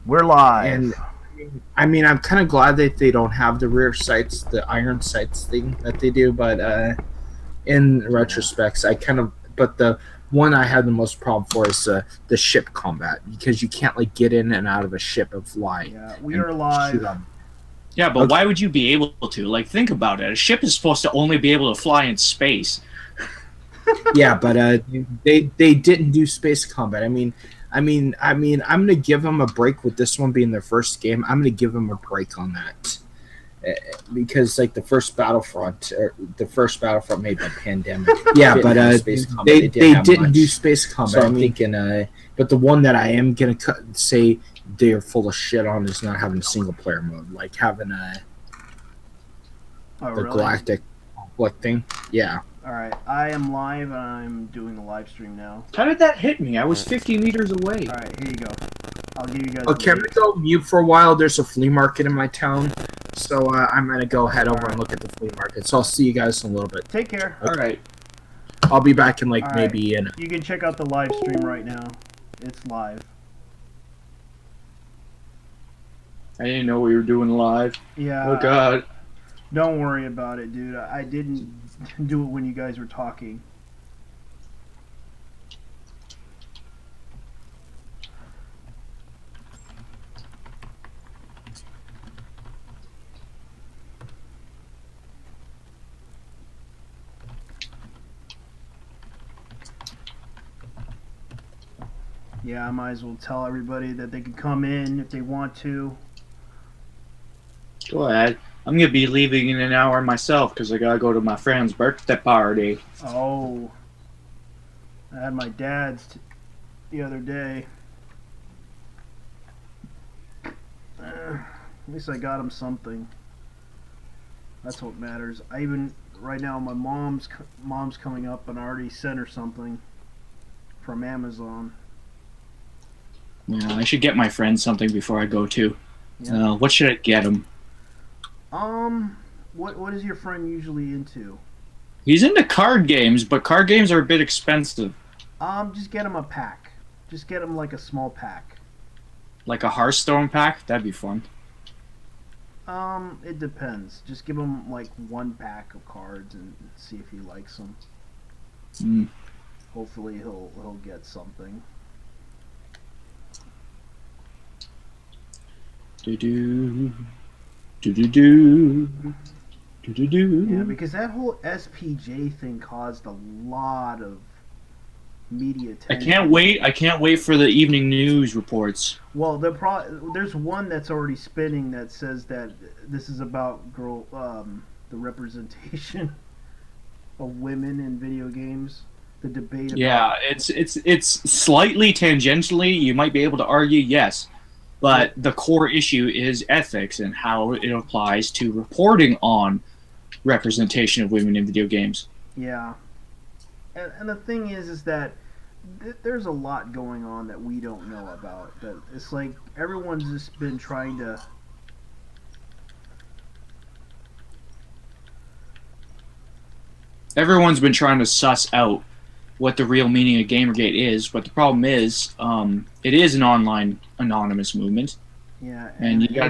We're live. And I mean, I'm kind of glad that they don't have the rear sights, the iron sights thing that they do. But in retrospects, I kind of. But the one I had the most problem for is the ship combat, because you can't like get in and out of a ship and fly. Yeah, we and are live. Yeah, but Okay. why would you be able to? Like, think about it. A ship is supposed to only be able to fly in space. Yeah, but they didn't do space combat. I'm gonna give them a break with this one being their first game. I'm gonna give them a break on that. Because like the first Battlefront made by Pandemic. Yeah, but they didn't do space combat. So I'm thinking, but the one that I am gonna say they're full of shit on is not having a single player mode, like having the really? galactic conflict thing. Yeah. All right, I am live and I'm doing a live stream now. How did that hit me? I was 50 meters away. All right, here you go. I'll give you guys. Oh, can we go mute for a while? There's a flea market in my town, so I'm gonna go head over and look at the flea market. So I'll see you guys in a little bit. Take care. All right. I'll be back in like All right. maybe in. You can check out the live stream right now. It's live. I didn't know we were doing live. Yeah. Oh, God. Don't worry about it, dude. I didn't do it when you guys were talking. Yeah, I might as well tell everybody that they can come in if they want to. Go ahead. I'm going to be leaving in an hour myself because I got to go to my friend's birthday party. Oh. I had my dad's the other day. At least I got him something. That's what matters. I even right now my mom's coming up and I already sent her something from Amazon. Yeah, I should get my friend something before I go too. Yeah. What should I get him? What is your friend usually into? He's into card games, but card games are a bit expensive. Just get him a pack. Just get him like a small pack. Like a Hearthstone pack? That'd be fun. It depends. Just give him like one pack of cards and see if he likes them. Mm. Hopefully he'll get something. Do-do. Do-do-do. Do-do-do. Yeah, because that whole SPJ thing caused a lot of media attention. I can't wait for the evening news reports. Well, there's one that's already spinning that says that this is about the representation of women in video games. The debate. Yeah, it's slightly tangentially. You might be able to argue yes, but the core issue is ethics and how it applies to reporting on representation of women in video games. Yeah, and the thing is that there's a lot going on that we don't know about. That it's like everyone's just been trying to. Everyone's been trying to suss out what the real meaning of Gamergate is, but the problem is, it is an online anonymous movement. Yeah, and you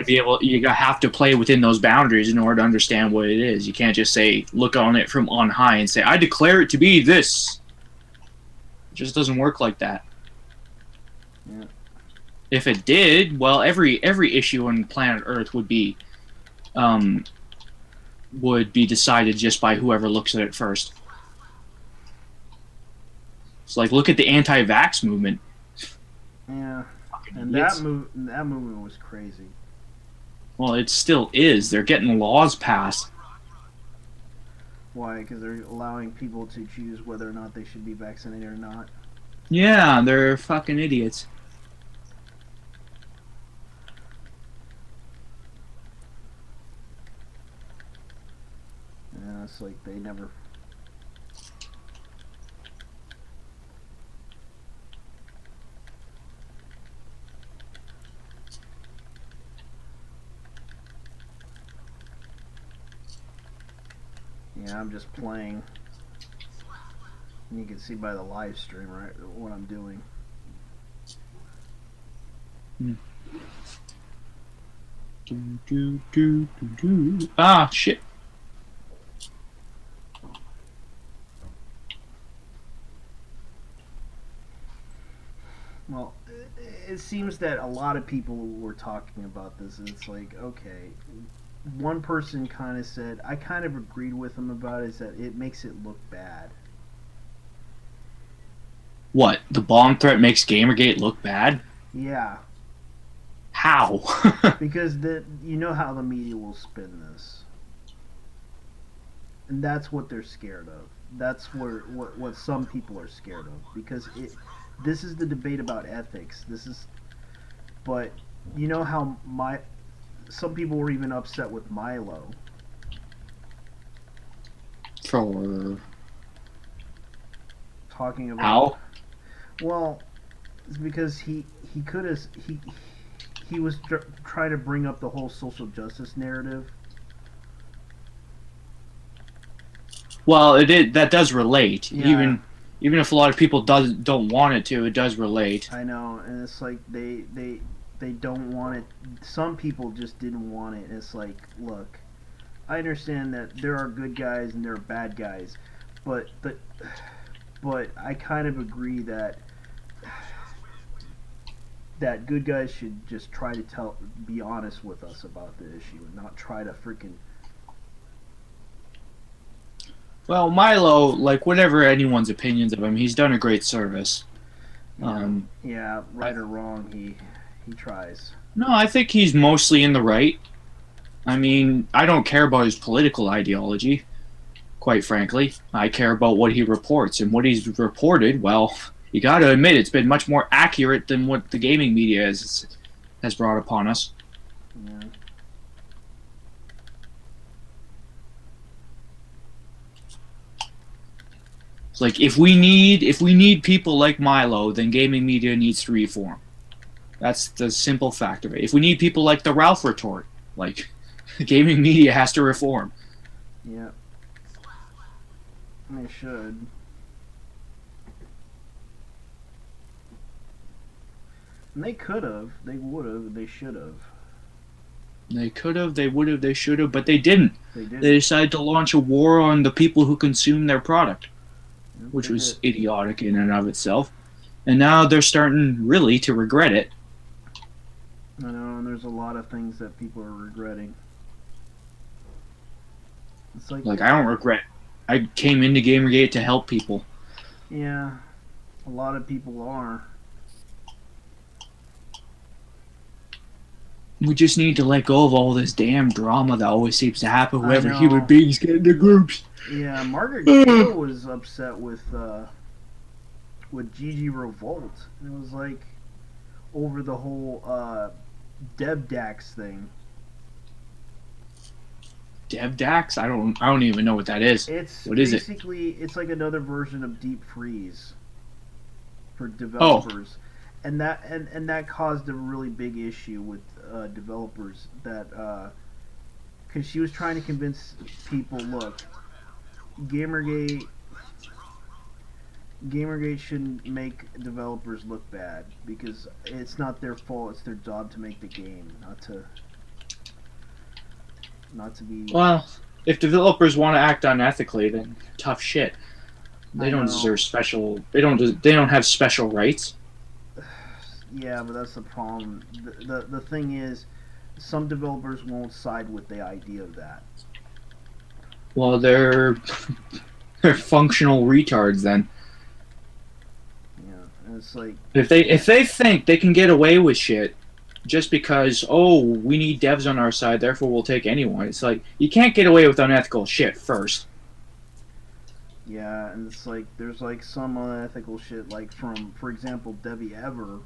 have to play within those boundaries in order to understand what it is. You can't just say, look on it from on high and say, I declare it to be this. It just doesn't work like that. Yeah. If it did, well, every issue on planet Earth would be decided just by whoever looks at it first. It's like, look at the anti-vax movement. Yeah. And that movement was crazy. Well, it still is. They're getting laws passed. Why? Because they're allowing people to choose whether or not they should be vaccinated or not. Yeah, they're fucking idiots. Yeah, it's like they never... Yeah, I'm just playing. You can see by the live stream, right, what I'm doing. Ah, shit. Well, it seems that a lot of people were talking about this, and it's like, okay, one person kind of said, I kind of agreed with him about it, is that it makes it look bad. What? The bomb threat makes Gamergate look bad? Yeah, How? because you know how the media will spin this, and that's what they're scared of. That's what some people are scared of, because this is the debate about ethics. But you know how some people were even upset with Milo. For Talking about how? Well, it's because he could have he was trying to bring up the whole social justice narrative. Well, that does relate. Yeah. Even if a lot of people don't want it to, it does relate. I know, and it's like they don't want it. Some people just didn't want it. And it's like, look, I understand that there are good guys and there are bad guys, but I kind of agree that good guys should just try to be honest with us about the issue and not try to freaking. Well, Milo, like whatever anyone's opinions of him, he's done a great service. Yeah, right or wrong, he tries. No, I think he's mostly in the right. I mean, I don't care about his political ideology, quite frankly. I care about what he reports, and what he's reported, well, you got to admit it's been much more accurate than what the gaming media has brought upon us. Yeah. It's like if we need people like Milo, then gaming media needs to reform. That's the simple fact of it. If we need people like the Ralph retort, like gaming media has to reform. Yeah. They should. And they could have. They would have. They should have. They could have, they would have, they should have, but they didn't. They did. They decided to launch a war on the people who consume their product, Yep, which they was did. idiotic in and of itself. And now they're starting really to regret it. I know, and there's a lot of things that people are regretting. It's Like, I don't regret. I came into Gamergate to help people. Yeah, a lot of people are. We just need to let go of all this damn drama that always seems to happen whenever know. human beings get into groups. Yeah, Margaret Gill was upset with Gigi Revolt. It was like over the whole DevDax thing. DevDax? I don't even know what that is. What is it? Basically, it's like another version of Deep Freeze for developers. And that caused a really big issue with developers, that because she was trying to convince people, look, Gamergate shouldn't make developers look bad, because it's not their fault. It's their job to make the game, not to be. Well, if developers want to act unethically, then tough shit. They don't deserve special. They don't have special rights. Yeah, but that's the problem. The thing is, some developers won't side with the idea of that. Well, they're functional retards then. Yeah, and it's like If they think they can get away with shit just because, oh, we need devs on our side, therefore we'll take anyone. It's like, you can't get away with unethical shit first. yeah, and it's like there's like some unethical shit, like from, for example, Debbie Ever.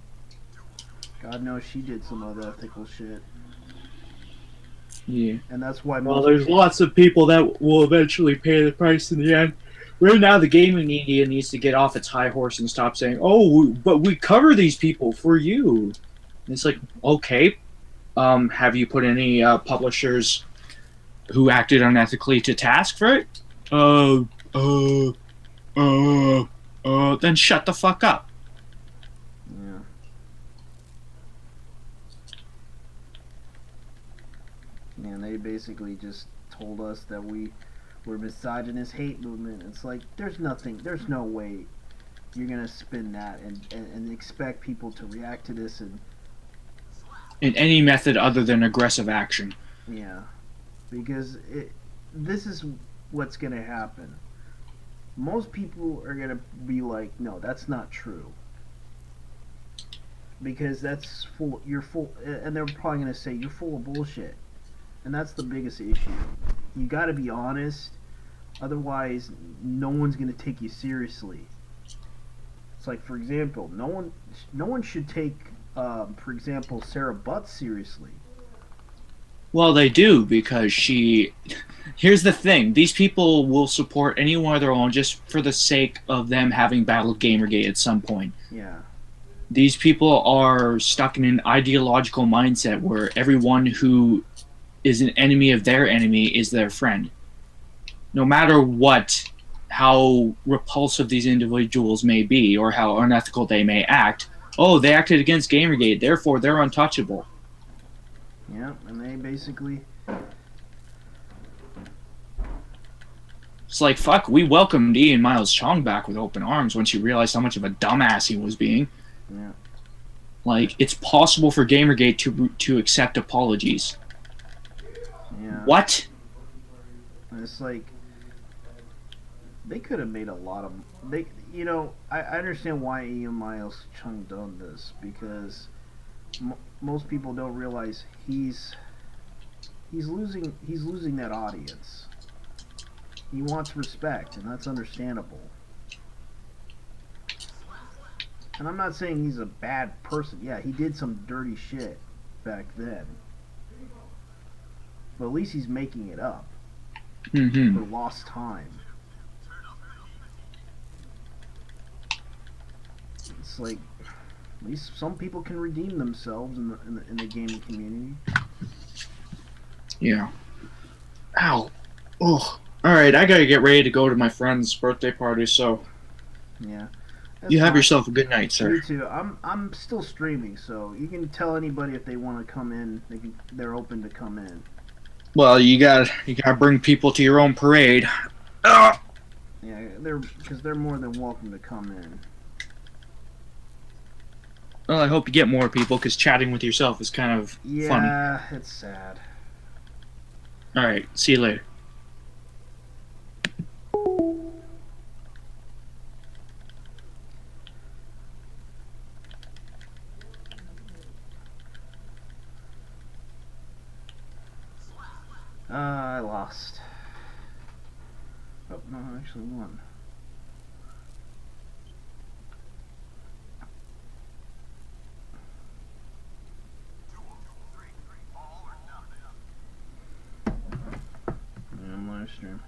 God knows she did some unethical shit. Yeah. And that's why Well, there's lots of people that will eventually pay the price in the end. Right now, the gaming media needs to get off its high horse and stop saying, "Oh, but we cover these people for you." And it's like, okay, have you put any publishers who acted unethically to task for it? Then shut the fuck up. Yeah. And they basically just told us that we're misogynist hate movement. It's like there's no way you're gonna spin that and expect people to react to this and In any method other than aggressive action. yeah, because this is what's gonna happen. Most people are gonna be like, no, that's not true. Because that's full. You're full, and they're probably gonna say you're full of bullshit, and that's the biggest issue. You got to be honest, otherwise, no one's gonna take you seriously. It's like, for example, no one should take, for example, Sarah Butts seriously. Well, they do, because she. Here's the thing: these people will support anyone of their own just for the sake of them having battled Gamergate at some point. Yeah. These people are stuck in an ideological mindset where everyone who is an enemy of their enemy is their friend. No matter what, how repulsive these individuals may be or how unethical they may act, oh, they acted against Gamergate, therefore they're untouchable. Yeah, and they basically. It's like, fuck, we welcomed Ian Miles Chong back with open arms once you realized how much of a dumbass he was being. Yeah. Like, it's possible for Gamergate to accept apologies. Yeah. What? And it's like they could have made a lot of I understand why Ian Miles Chung done this because most people don't realize he's losing that audience. He wants respect, and that's understandable. And I'm not saying he's a bad person. Yeah, he did some dirty shit back then. But at least he's making it up Mm-hmm. for lost time. It's like at least some people can redeem themselves in the gaming community. Yeah. Ow. Ugh. Alright, I gotta get ready to go to my friend's birthday party, so Yeah. you have fine. yourself a good night, sir. You too. I'm still streaming, so you can tell anybody if they want to come in. They're open to come in. Well, you gotta bring people to your own parade. Ugh. Yeah, they're more than welcome to come in. Well, I hope you get more people, because chatting with yourself is kind of funny. Yeah, it's sad. Alright, see you later. I lost. Oh, no, I actually won. Yeah, I'm live stream.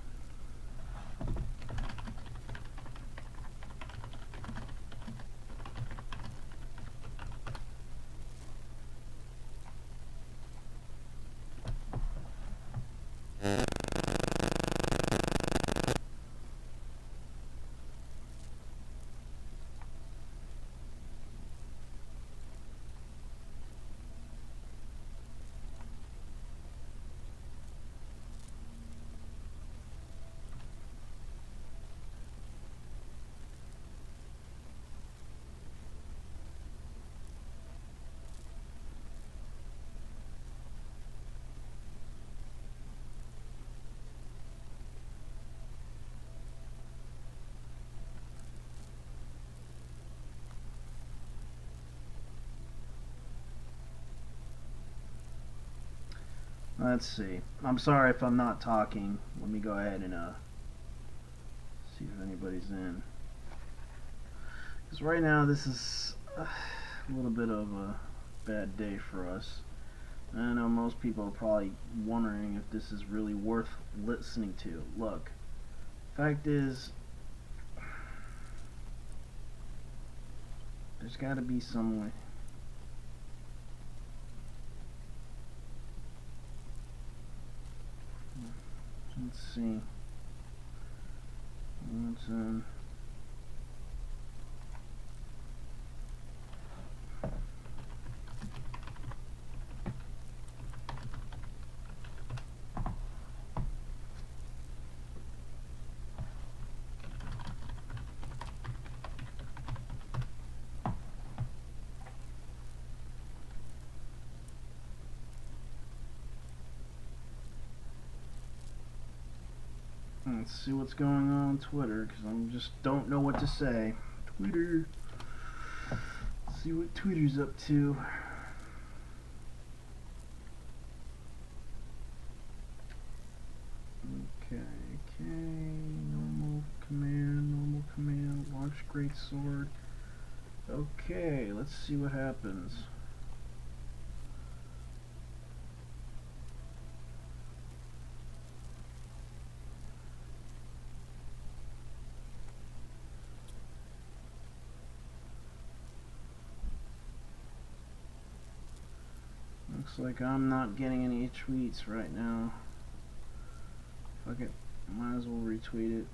Let's see. I'm sorry if I'm not talking. Let me go ahead and see if anybody's in. Because right now this is a little bit of a bad day for us. I know most people are probably wondering if this is really worth listening to. Look, fact is, there's got to be some way. Let's see. What's Let's see what's going on Twitter, because I just don't know what to say. Twitter. Let's see what Twitter's up to. Okay, normal command, launch great sword. Okay, let's see what happens. Looks like I'm not getting any tweets right now. Fuck it, might as well retweet it.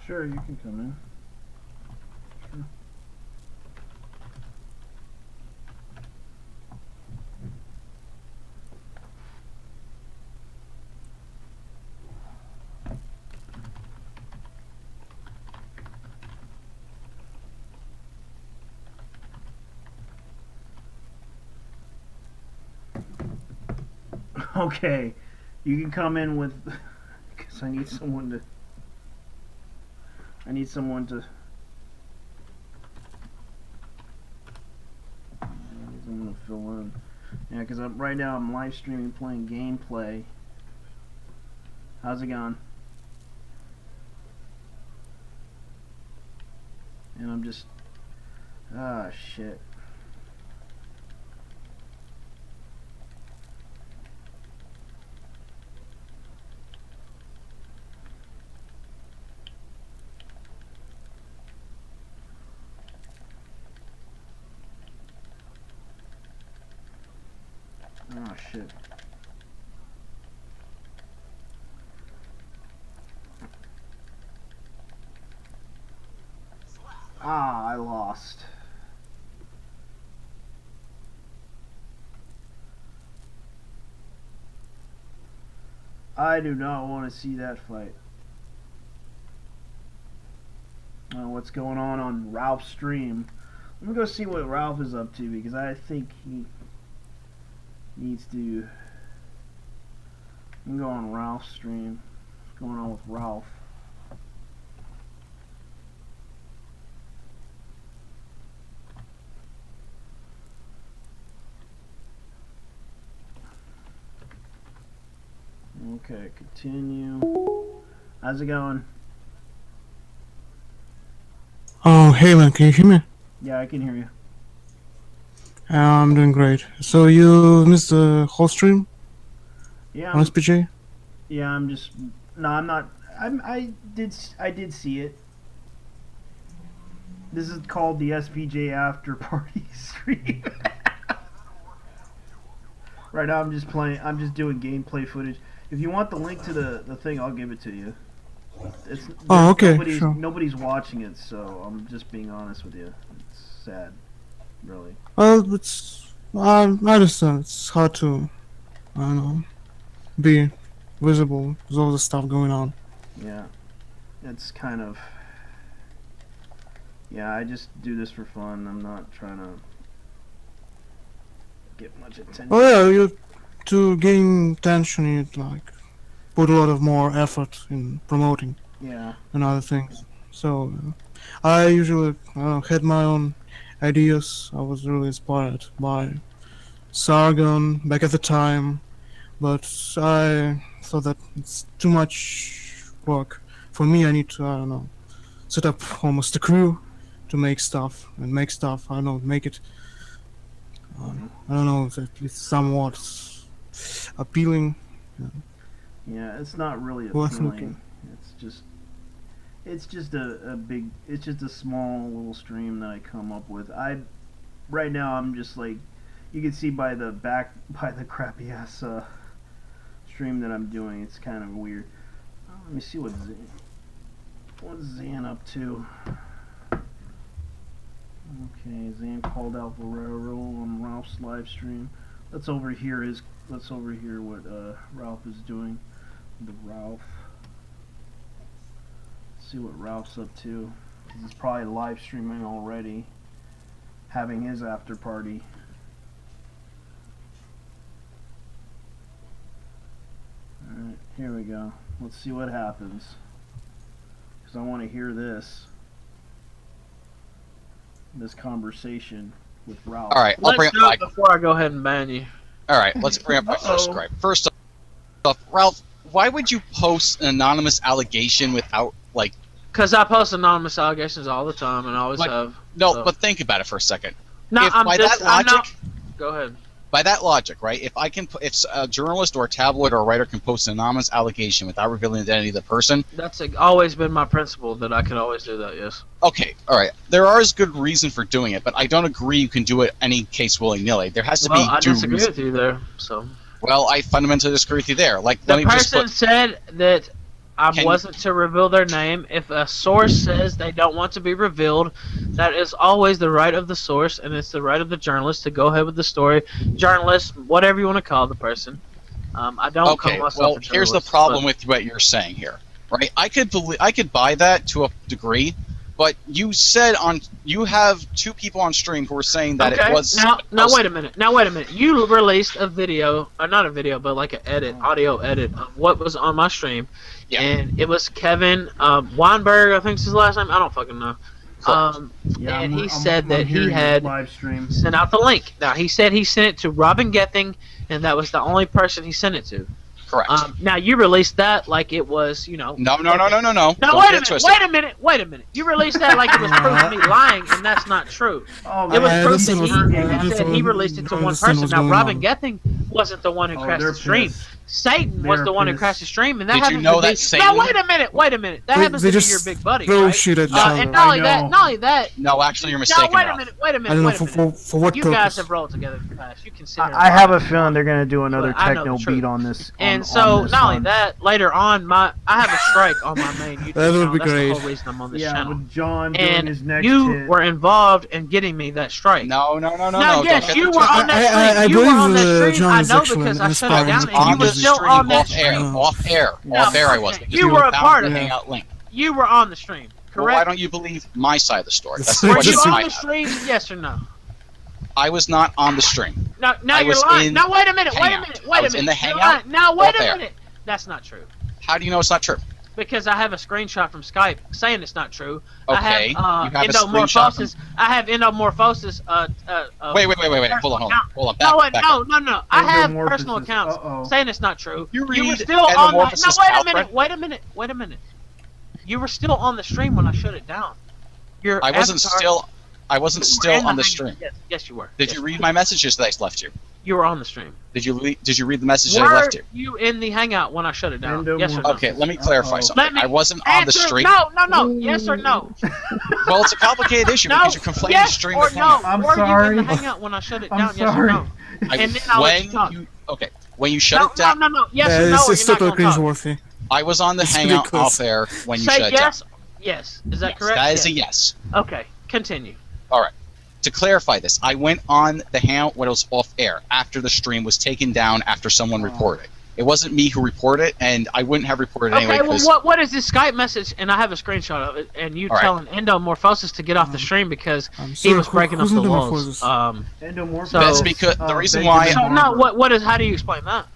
Sure, you can come in. Sure. Okay, you can come in with, because I need someone to someone to fill in. Yeah, because right now I'm live streaming playing gameplay. How's it going? And I'm just, shit. Oh shit. Ah, I lost. I do not want to see that fight. What's going on Ralph's stream? Let me go see what Ralph is up to, because I think he needs to. I'm going on Ralph's stream. What's going on with Ralph? Okay, continue. How's it going? Oh, hey man, can you hear me? Yeah, I can hear you. I'm doing great. So you missed the whole stream Yeah, on SPJ? yeah. I'm just. No, I'm not. I did see it. This is called the SPJ Afterparty stream. Right now, I'm just playing. I'm just doing gameplay footage. If you want the link to the thing, I'll give it to you. Oh, okay, sure. Nobody's watching it, so I'm just being honest with you. It's sad, really. Well, I understand. It's hard to, I don't know, be visible with all the stuff going on. Yeah, it's kind of. Yeah, I just do this for fun. I'm not trying to get much attention. Oh yeah, to gain attention, you like put a lot of more effort in promoting. Yeah. And other things. So I usually had my own ideas. I was really inspired by Sargon back at the time, but I thought that it's too much work for me. I need to, I don't know, set up almost a crew to make stuff and make stuff. I don't know, make it. I don't know if it's somewhat appealing. Yeah, it's not really Worth appealing. looking. It's just a big. It's just a small little stream that I come up with. Right now I'm just like, you can see by the crappy ass stream that I'm doing. It's kind of weird. Let me see what's Zan up to. Okay, Zan called out Valero on Ralph's live stream. Let's overhear let's overhear what Ralph is doing. The Ralph. Let's see what Ralph's up to. He's probably live streaming already, having his after party. Alright, here we go. Let's see what happens. Because I want to hear this conversation with Ralph. All right, I'll bring Let's up do my. it before I go ahead and ban you. All right, let's bring up my first gripe. First off, Ralph, why would you post an anonymous allegation without like? Because I post anonymous allegations all the time and always Like, have. No, so. but think about it for a second. No, if I'm by just. that logic, I'm not, go ahead. by that logic, right? If a journalist or a tabloid or a writer can post an anonymous allegation without revealing the identity of the person, That's always been my principle that I can always do that. Yes. okay, all right. There is good reason for doing it, but I don't agree you can do it any case willy-nilly. There has to Well, be I due disagree reason. with you there. So Well, I fundamentally disagree with you there. Like, the let me just person put, said that I Can- wasn't to reveal their name. If a source says they don't want to be revealed, that is always the right of the source, and it's the right of the journalist to go ahead with the story. Journalist, whatever you want to call the person. I don't okay, call myself well, a journalist. here's the problem but- with what you're saying here, right? I could buy that to a degree, but you said you have two people on stream who were saying that okay. it was. Now wait a minute. Now wait a minute. You released a video, or not a video, but like an audio edit of what was on my stream, Yeah. and it was Kevin Weinberg, I think is his last name. I don't fucking know. Yeah, And he I'm said that he hearing had live stream. sent out the link. Now he said he sent it to Robin Gething, and that was the only person he sent it to. Correct. Now you released that like it was, you know. No. No, Don't wait get a it minute. twisted. Wait a minute. You released that like it was proof of me lying, and that's not true. Oh, It was I proof understand that he said he released it to one understand person. what's Now going Robin on. Gething wasn't the one who crashed they're the stream. pissed. Satan was They're the one who pissed. crashed the stream, and that Did you happens know to be. that Satan- Now wait a minute. That They- happens they to be just your big buddy, throw right? shit at each And other. not only I know. that. No, actually, you're Now mistaken. wait a Ralph. minute. I don't know Wait a minute. for what You purpose. guys have rolled together in the past. You can sit here. I have a feeling they're gonna do another But I know techno the truth. beat on this. And on so, this not only one. that, later on, I have a strike on my main YouTube That would channel. be That's great. the whole reason I'm on this Yeah, channel. with John doing his And next you hit. were involved in getting me that strike. No. Now, Don't yes, get you it were twisted. on that stream. I You were on believe, that stream. John I is know actually because I an shut it inspiring down, talent. and you On were the still stream on that off air. stream. Off air. I was. Because You we were a bound part the of it. hangout link. You were on the stream, Well, why correct? don't you believe my side of the story? That's Were Were what you you on might the have. stream? Yes or no? I was not on the stream. Now I you're was lying. in Now wait a minute. Hangout. I was in the You're Hangout lying. Now wait off a air. minute. That's not true. How do you know it's not true? Because I have a screenshot from Skype saying it's not true. Okay, you I have have a screenshot from- endomorphosis. I have endomorphosis. Wait. Hold on. Back up. No. I have Endomorphosis. personal accounts Uh-oh. saying it's not true. You were read still on the. No, endomorphosis wait a minute. You were still on the stream when I shut it down. Your I wasn't avatar- still you were in on the Hangout. stream. Yes, you were. Did Yes, you read my messages that I left you? You were on the stream. Did you read the messages I Were left you? you in the Hangout when I shut it down? Yes or no? Okay, let me clarify Uh-oh. something. Let me I wasn't on the Answer- stream. No. Yes or no? Well, it's a complicated issue No. because you're conflating Yes stream or with no? Hangout. I'm Were you in sorry. the Hangout when I shut it I'm down? Yes or sorry. no? And then I'll let you talk. When you shut it down, No. Yes Yeah, or no? it's Or it's you're not totally gonna talk. cringeworthy. I was on the It's Hangout ridiculous. off air when you Say shut it down. yes. Yes. Is that correct? That is Yes. a yes. Okay. Continue. To clarify this, I went on the Hangout when it was off air after the stream was taken down after someone reported it. It wasn't me who reported it, and I wouldn't have reported it Okay. anyway Well, because what is this Skype message? And I have a screenshot of it. And you All right. telling endomorphosis to get off the stream because I'm he sorry, was breaking up who's the endomorphosis? laws. Endomorphosis. So- that's because the reason Benjamin why. So no. Barber. What is? How do you explain that?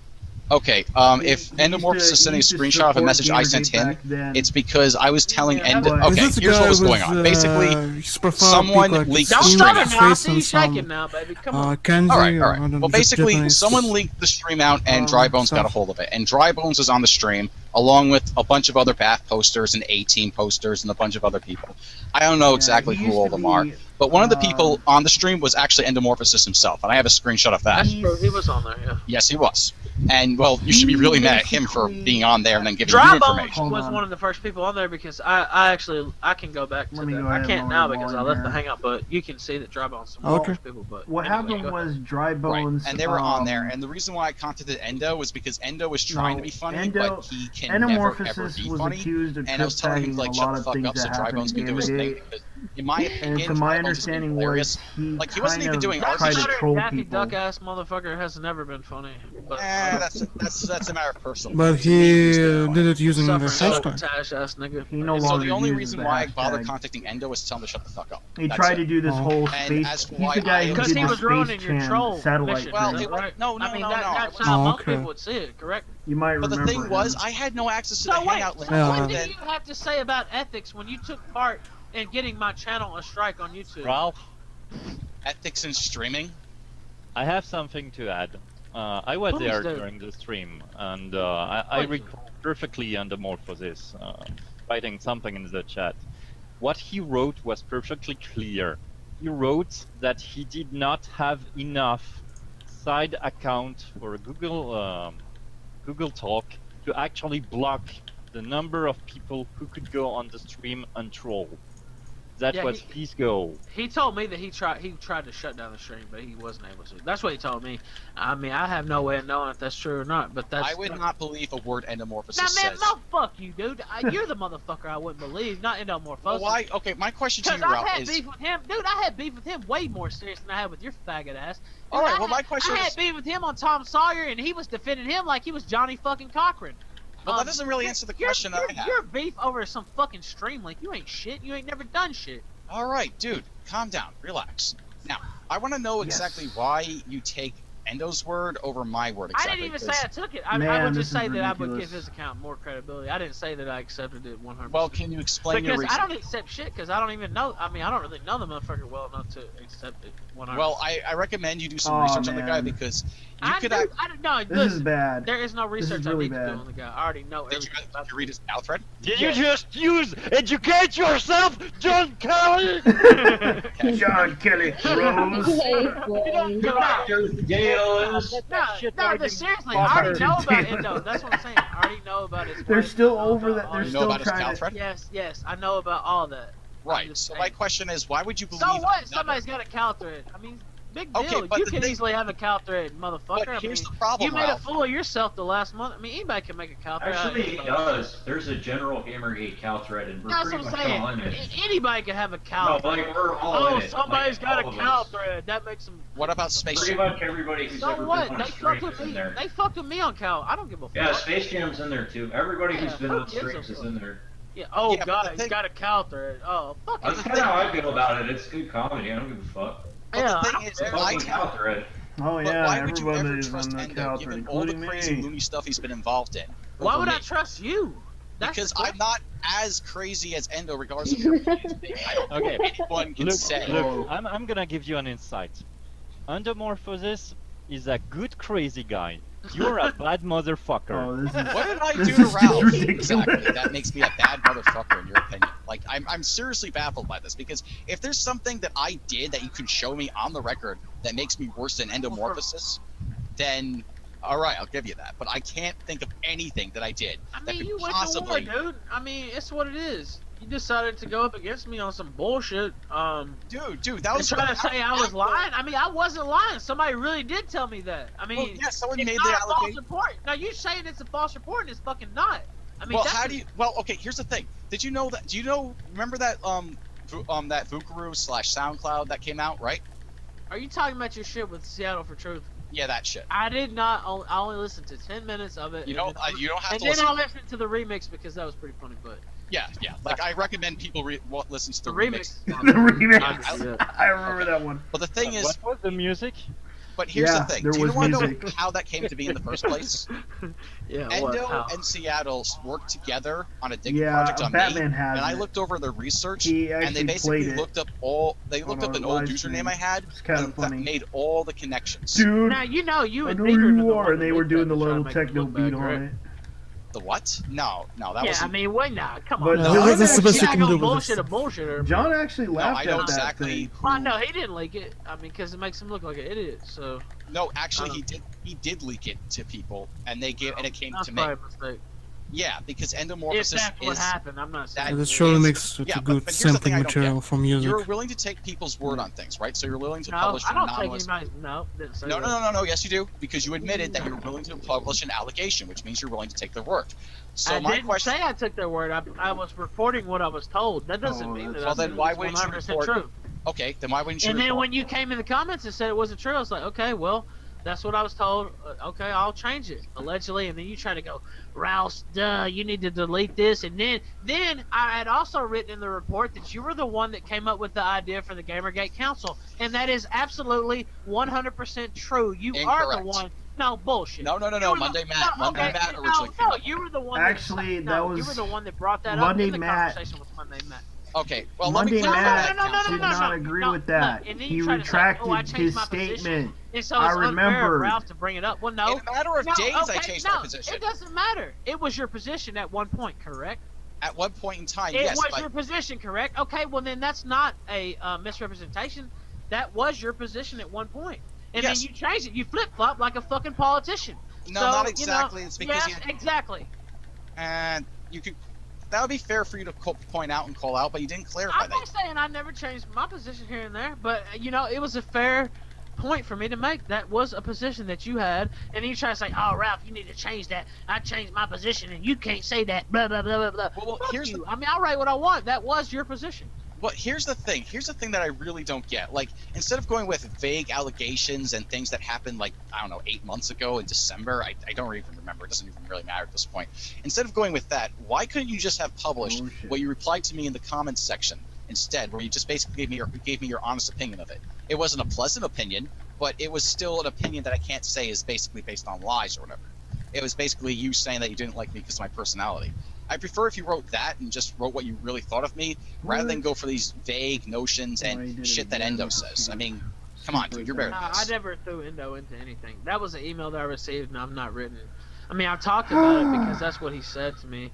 Okay, if Endomorphous is sending a screenshot of a message I sent him, it's because I was telling Yeah, Endo. but- Okay, Is this here's guy what was with, going on. Basically, his profile someone pic, like, leaked Don't the screen start stream it out. now. I face see you and some, shaking now, baby. Come on. kanji. All or, right. I don't know, Well, basically, Japanese. someone leaked the stream out, and Dry Bones got a stuff. hold of it. And Dry Bones was on the stream, along with a bunch of other Bath posters and A-Team posters and a bunch of other people. I don't know exactly who all of them are, but one of the people on the stream was actually Endomorphosis himself, and I have a screenshot of that. That's true. He was on there. Yeah. Yes, he was. And, well, you should be really mad at him for being on there and then giving you Dry Bones information. Hold was on. one of the first people on there because I can go back to Let me that. go I ahead can't and now lower because I volume left the here. hangout, but you can see that Dry Bones is one of the Okay. first people. But What anyway, happened go ahead. was Dry Right, Bones. and they were on there, and the reason why I contacted Endo was because Endo was trying to be funny, Endo- but he can never ever Endomorphosis be was funny. accused of And I was telling him trip to, like, a shut lot the of fuck things up so that Dry happened Bones in could do his thing. Gamergate. Because in my opinion, And to my Fireball just being understanding hilarious. was he Like, he wasn't kind even of doing tried artsy to shit. troll Daffy people. Duck ass motherfucker has never been funny. But That's a matter of personal. But To me, he was did it using the suffer hashtag. sabotage ass nigga. He no So longer the only uses reason the why I bother hashtag. contacting Endo is to tell him to shut the fuck up. He That's tried it. to do this Oh. whole And space. as for He's why the guy I- who Because did he the was Space ruining your Jam troll satellite. mission. Well, is it that was- right? no, I mean, no, that's no. how Oh, most okay. people would see it, correct? You might But remember the thing was, him. I had no access to So the wait, hangout link. so Yeah. what Then- do you have to say about ethics when you took part in getting my channel a strike on YouTube? Ralph, ethics in streaming. I have something to add. I was Please there do. during the stream, and I Please do. recall perfectly Undermorphosis writing something in the chat. What he wrote was perfectly clear. He wrote that he did not have enough side account for Google Talk to actually block the number of people who could go on the stream and troll. That Yeah, was his goal. He told me that he tried to shut down the stream, but he wasn't able to. That's what he told me. I mean, I have no way of knowing if that's true or not, but that's. I would not believe a word endomorphosis Now, man, says. no, fuck you, dude. You're the motherfucker I wouldn't believe, not endomorphosis. Well, why? Okay, my question to Because you, I Ralph, had is. beef with him, dude. I had beef with him way more serious than I had with your faggot ass. Dude, All right, I well, had- my question I is. had beef with him on Tom Sawyer, and he was defending him like he was Johnny fucking Cochran. Well, that doesn't really answer the question I have. Your beef over some fucking stream link. You ain't shit. You ain't never done shit. All right, dude, calm down, relax. Now, I want to know exactly why you take Endo's word over my word. I Exactly, didn't even say 'cause- I took it. I Man, would this just say is that I would give ridiculous. his account more credibility. I didn't say that I accepted it 100%. Well, can you explain your because I reason? don't accept shit because I don't even know. I mean, I don't really know the motherfucker well enough to accept it 100%. Well, I recommend you do some Aw, research on the guy man. because you I could. do. I don't know. This is Listen, bad. there is no This is research really I need to bad. do on the guy. I already know Did you, everything about did you read his battle thread? Did you just use educate yourself, John Kelly? John Kelly Rose. No, seriously, I already know about Endo. That's what I'm saying. I already know about his. They're wife. still I know over about that. all They're You his- know still about his battle trying to. thread? Yes, I know about all that. Right. just So saying. my question is, why would you believe? So what? that- Somebody's got a cow thread. I mean, big deal. Okay, but You the can thing- easily have a cow thread, motherfucker. But I here's mean, the problem, you made a Ralph. fool of yourself the last month. I mean, anybody can make a cow thread. Actually, he does. There's a general Gamergate cow thread, and we're That's pretty what much I'm saying. all in it. Anybody can have a cow No, thread. like, we're all Oh, in it. somebody's like, got a all of cow us. thread. That makes them. What about Space Pretty Jam? much everybody who's So ever what? been They on fucked streams with is in me. there. They fucked with me on cow. I don't give a fuck. Yeah, Space Jam's in there too. Everybody who's Yeah, been who on gives a streams is fuck? in there. Yeah. Oh Yeah, but God, the he's thing- got a cow thread. Oh fuck. That's kind of how I feel about it. It's good comedy. I don't give a fuck. But Yeah, the I thing don't is, It's a care. I fucking cow thread. Oh But yeah, why would you ever everybody is trust on the Endo, couch, given all the including crazy me. loony stuff he's been involved in? Why over would I me? trust you? That's Because the I'm not as crazy as Endo, regardless of your opinions. I don't Okay. think anyone can Look, say. look, I'm gonna give you an insight. Undermorphosis is a good crazy guy. You're a bad motherfucker. Oh, this is. What did I This do to is just Ralph? ridiculous. Exactly. That makes me a bad motherfucker in your opinion. Like, I'm seriously baffled by this because if there's something that I did that you can show me on the record that makes me worse than endomorphosis, then all right, I'll give you that. But I can't think of anything that I did I that mean, could you went possibly. to war, dude. I mean, it's what it is. You decided to go up against me on some bullshit. Dude, that And was trying to say I was lying. I mean, I wasn't lying. Somebody really did tell me that. I mean, Well, yeah, someone it's made not the a false allegation. report. Now you saying it's a false report, and it's fucking not. I mean, Well, that's how do you? Well, okay. Here's the thing. Did you know that? Do you know? Remember that that Vukaru / SoundCloud that came out, right? Are you talking about your shit with Seattle for Truth? Yeah, that shit. I did not. I only listened to 10 minutes of it. You and don't. then You don't have and to then listen. I listened to the remix because that was pretty funny. But Yeah. Like I recommend people listen to the the remix. the remix. Yeah. I remember that one. But the thing is, What was the music? but here's Yeah, the thing. there Do you was want to know music. how that came to be in the first place? Yeah. Endo What? How? and Seattle worked together on a digging Yeah, project on Batman me, has and I it. looked over the research, He and actually they basically played it looked up all. They on looked up our an old live username stream. I had, It's kind of and funny. made all the connections. Dude, Now you know you I and know Peter who the you one are, that and they were leaked doing that the to try to little make it techno look beat bad, on correct? it. The what? No, that Yeah, wasn't. I mean, wait now, come No, on. No, John, that's the best you can do with bullshit, this. a bullshitter. John actually laughed I know at that exactly thing. Well, no, he didn't leak it. I mean, because it makes him look like an idiot. So No, actually, he did. He did leak it to people, and they gave, and it came that's to me. probably a mistake. Yeah, because If endomorphosis that's what is. happened, I'm not saying. that This surely is- makes it yeah, a but good here's the thing sampling I don't material for music. You're willing to take people's word on things, right? So you're willing to No, publish I an don't take anomalous. anybody's. No, didn't say No, no, that. no, no, no. Yes, you do, because you admitted that you're willing to publish an allegation, which means you're willing to take their word. So I my didn't question. say I took their word. I was reporting what I was told. That doesn't Oh, mean that that's- I Well, said then why it was wouldn't you 100% report- true. Okay, then why wouldn't you? And then report? when you came in the comments and said it wasn't true, I was like, okay, well, that's what I was told. Okay, I'll change it, allegedly. And then you try to go, Rouse, duh, you need to delete this. And then I had also written in the report that you were the one that came up with the idea for the Gamergate Council. And that is absolutely 100% true. You are Incorrect. the one. No, bullshit. No, no, no, You no. were the- Monday Matt. no, Monday okay, Matt no, originally came no, up. you were the one. Actually, that, that no, was you were the one that brought that Monday up in the Matt- conversation with Monday Matt. Okay, well, Monday let me clarify Matt that, did Council. not agree with that. Look, and then He you try to say, "Oh, I retracted changed his my position." statement. And so I it's unfair remembered. of Ralph to bring it up. Well, no. In a matter of no, days, okay, I changed no, my position. It doesn't matter. It was your position at one point, correct? At one point in time, It yes, was but your position, correct? Okay, well then that's not a misrepresentation. That was your position at one point. And Yes. then you changed it. You flip-flop like a fucking politician. no, So, not exactly. You know, It's because yes, exactly. and you could. That would be fair for you to point out and call out, but you didn't clarify I'm that. not saying I never changed my position here and there, but you know, it was a fair point for me to make. That was a position that you had, and then you try to say, "Oh, Ralph, you need to change that. I changed my position, and you can't say that." Blah blah blah blah blah. Well, Fuck here's you. I mean, I'll write what I want. That was your position. But here's the thing. Here's the thing that I really don't get. Like, instead of going with vague allegations and things that happened, like, I don't know, 8 months ago in December, I don't even remember. It doesn't even really matter at this point. Instead of going with that, why couldn't you just have published what you replied to me in the comments section instead, where you just basically gave me your honest opinion of it? It wasn't a pleasant opinion, but it was still an opinion that I can't say is basically based on lies or whatever. It was basically you saying that you didn't like me because of my personality. I prefer if you wrote that and just wrote what you really thought of me, rather than go for these vague notions Oh, he did and it shit that again. Endo says. I mean, come on, dude, you're better than I this. never threw Endo into anything. That was an email that I received, and I've not written. I mean, I've talked about it because that's what he said to me,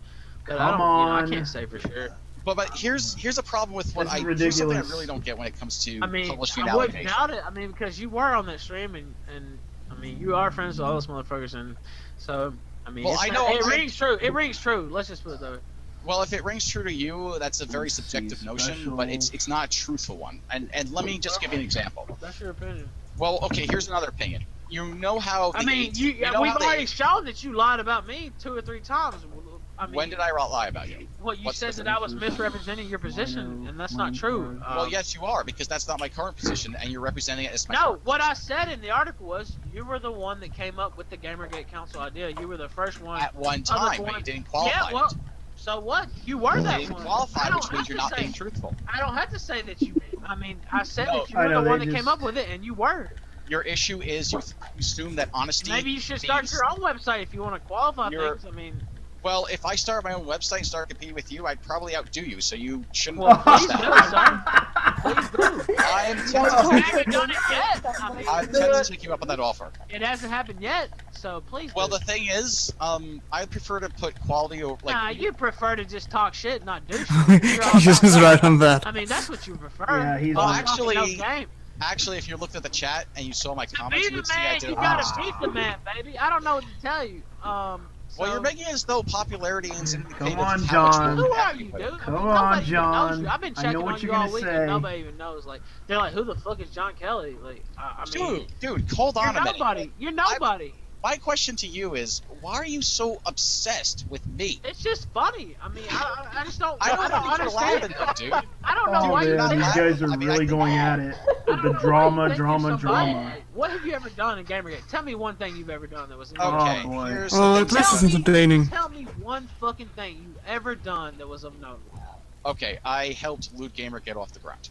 but I don't. Come You know, I on. can't say for sure. But here's a problem with what This is here's something I ridiculous. really don't get when it comes to I mean, publishing I wouldn't allegations. doubt it. I mean, because you were on that stream, and I mean, you are friends with all those motherfuckers, and so I mean, Well, it's I not- know it I- rings true. It rings true. Let's just put it that way. Well, if it rings true to you, that's a very Let's see, subjective notion, special- but it's not a truthful one. And let me just give you an example. That's your opinion. Well, okay, here's another opinion. You know how the I mean, know we've how the- already shown that you lied about me 2 or 3 times. I mean, when did I lie about you? Well, you what's said the that I was misrepresenting your position, and that's not true. Well, yes, you are, because that's not my current position, and you're representing it as my No, current what I said in the article was you were the one that came up with the Gamergate Council idea. You were the first one. at one other time, but one- you didn't qualify Yeah, well, it. so what? You were You that didn't one. I qualify, don't which means have you're to not say- being truthful. I don't have to say that you. I mean, I said No, that you I were know, the one they that just- came up with it, and you were. Your issue is you assume that honesty. Maybe you should start means- your own website if you want to qualify You're- things. I mean, Well, if I start my own website and start competing with you, I'd probably outdo you, so you shouldn't well, push please do, that. sir. Please do. I'm You tempted haven't done it yet. I mean, to take you up on that offer. it hasn't happened yet, so please. Well, do. the thing is, I prefer to put quality over like. Nah, you prefer to just talk shit, not do shit. You're all He's about right on that. I mean, that's what you prefer. Yeah, he's Well, on- actually- No game. Actually, if you looked at the chat and you saw my To comments, be you the would see I man, did you a gotta lot. beat the man, baby. I don't know what to tell you. Well, so- you're making it as though popularity is indicative on, of how much John. more Who are happy you, with dude? it. Come I mean, on, nobody even knows John. you. I've been I checking know what on you're you all gonna week, say. and nobody even knows. Like, they're like, "Who the fuck is John Kelly?" Like, I mean, Dude, hold you're on a minute. nobody. You're nobody. My question to you is, why are you so obsessed with me? It's just funny. I mean, I just don't. I don't know if you're understand. laughing though, dude. I don't know Oh why you man, think these that. guys are I mean, I really think- going at it I with don't the know why you drama, think drama, you're so bad. drama. Like, what have you ever done in Gamergate? Tell me one thing you've ever done that was. Oh, Okay, boy. here's Well, the at thing. least it's entertaining. Tell me one fucking thing you've ever done that was of note. Okay, I helped Loot Gamer get off the ground.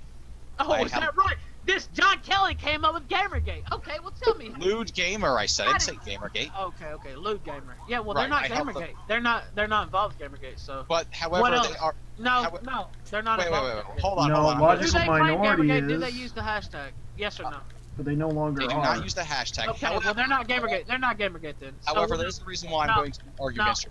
Oh, I is have- that right? This John Kelly came up with Gamergate. Okay, well tell me. Lewd Gamer, I said. I didn't say Gamergate. Okay, Lewd Gamer. Yeah, well Right, they're not I helped Gamergate. They're not involved with Gamergate. So But What however, else? they are. no, How- no, they're not Wait, involved. wait, with wait. Gamergate. Hold on, No, hold on. Do logical they claim minority Gamergate? Do they is- use the hashtag? Yes or no? But they no longer They do are. not use the hashtag. Okay, However, well they're not Gamergate. They're not Gamergate then. So however, there's a reason why I'm No, going to argue no. against you.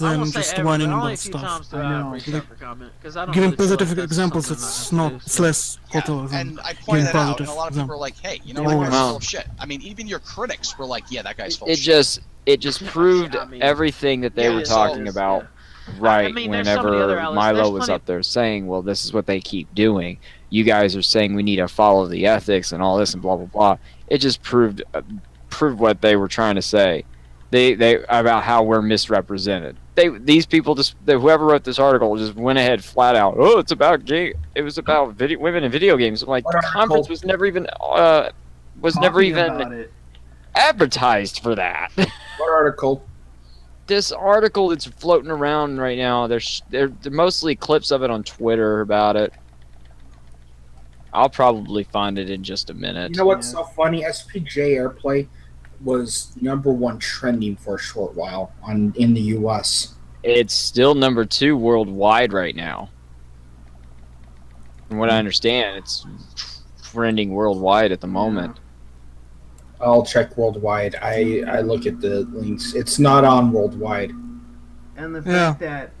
I than won't say just ever, whining but only about a few stuff. times do I I know. reach out for comment because I don't Giving really feel positive like that's examples, something it's I have not. to do, It's so. less Yeah, cultural than and I pointed it giving out, and positive a lot of people were examples. like, "Hey, you know what? That's Well- full of shit." I mean, even your critics were like, "Yeah, that guy's full It of shit." just proved I mean, everything that they yeah, were so- talking about right I mean, there's so many other whenever outlets. Milo There's was plenty up there saying, well, this is what they keep doing. You guys are saying we need to follow the ethics and all this and blah blah blah. It just proved what they were trying to say. They about how we're misrepresented. These people whoever wrote this article just went ahead flat out. Oh, it's about it was about women in video games. I'm like, What the conference article? was never even Talking about it. advertised for that. What article? This article that's floating around right now, they're mostly clips of it on Twitter about it. I'll probably find it in just a minute. You know what's Yeah. so funny? SPJ Airplay was #1 trending for a short while in the U.S. It's still number 2 worldwide right now. From what I understand, it's trending worldwide at the moment. I'll check worldwide. I look at the links. It's not on worldwide. And the fact that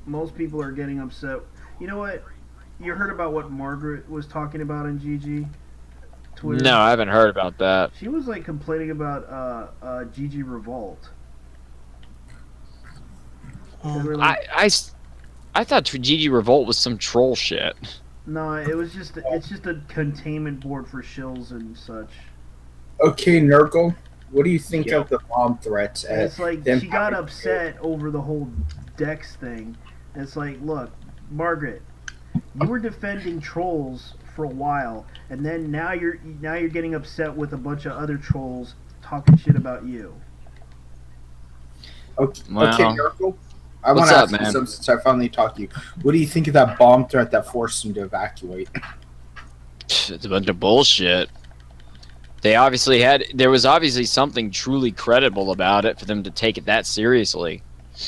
most people are getting upset. You know what? You heard about what Margaret was talking about on GG? Twitter? No, I haven't heard about that. She was like complaining about GG Revolt. I thought GG Revolt was some troll shit. No, it's just a containment board for shills and such. Okay, Nurgle, what do you think of the bomb threats? It's like she got upset over the whole Dex thing. And it's like, look, Margaret, you were defending trolls for a while, and then now you're getting upset with a bunch of other trolls talking shit about you. Okay, Wow. Okay, Nurgle, I want What's to up, ask you man? something since I finally talked to you. What do you think of that bomb threat that forced him to evacuate? It's a bunch of bullshit. There was obviously something truly credible about it for them to take it that seriously.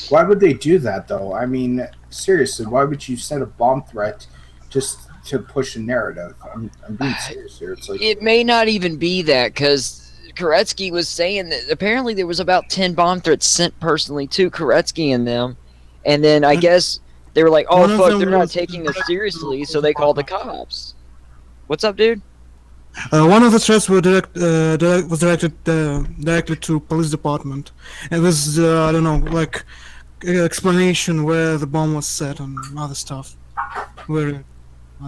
Why would they do that, though? I mean, seriously, why would you send a bomb threat just to push a narrative? I'm being serious here. It's like, It may not even be that, because Koretsky was saying that apparently there was about 10 bomb threats sent personally to Koretsky and them, and then I guess they were like, oh One of fuck, them they're not was- taking us seriously, so they called the cops. What's up, dude? One of the threats was directed directly to police department. It was I don't know, like explanation where the bomb was set and other stuff.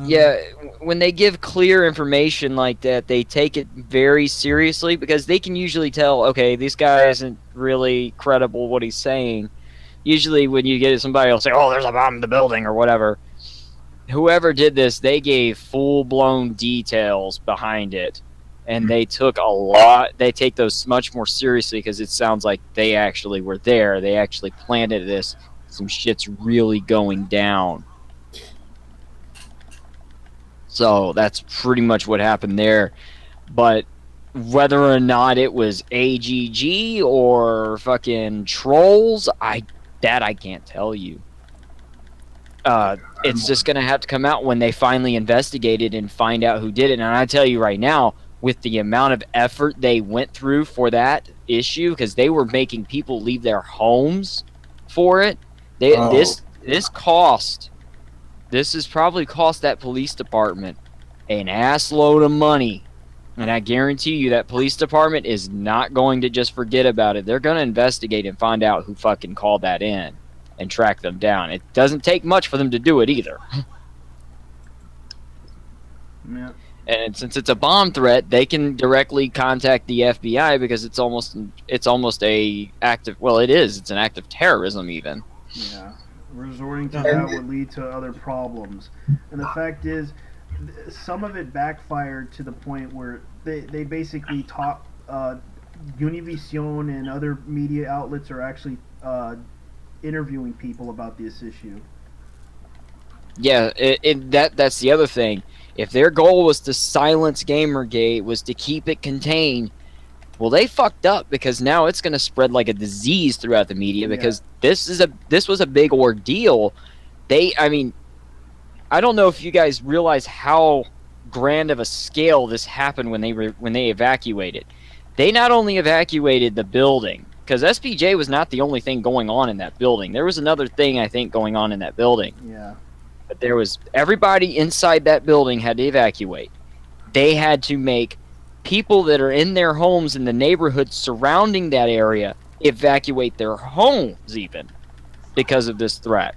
Yeah, when they give clear information like that, they take it very seriously because they can usually tell, okay, this guy isn't really credible what he's saying. Usually when you get somebody will say, oh, there's a bomb in the building or whatever. Whoever did this, they gave full-blown details behind it. And they take those much more seriously because it sounds like they actually were there. They actually planted this. Some shit's really going down. So that's pretty much what happened there. But whether or not it was AGG or fucking trolls, I can't tell you. It's just going to have to come out when they finally investigate it and find out who did it. And I tell you right now, with the amount of effort they went through for that issue, because they were making people leave their homes for it, this has probably cost that police department an ass load of money. And I guarantee you that police department is not going to just forget about it. They're going to investigate and find out who fucking called that in and track them down. It doesn't take much for them to do it either. Yeah. And since it's a bomb threat, they can directly contact the FBI because it's almost a active. Well, it is. It's an act of terrorism even. Yeah. Resorting to that would lead to other problems. And the fact is, some of it backfired to the point where they basically taught Univision and other media outlets are actually interviewing people about this issue. Yeah, that's the other thing. If their goal was to silence Gamergate, was to keep it contained, well, they fucked up because now it's going to spread like a disease throughout the media because this was a big ordeal. I don't know if you guys realize how grand of a scale this happened when they evacuated. They not only evacuated the building, because SPJ was not the only thing going on in that building. There was another thing, I think, going on in that building. Yeah. But there was everybody inside that building had to evacuate. They had to make people that are in their homes in the neighborhood surrounding that area evacuate their homes even because of this threat.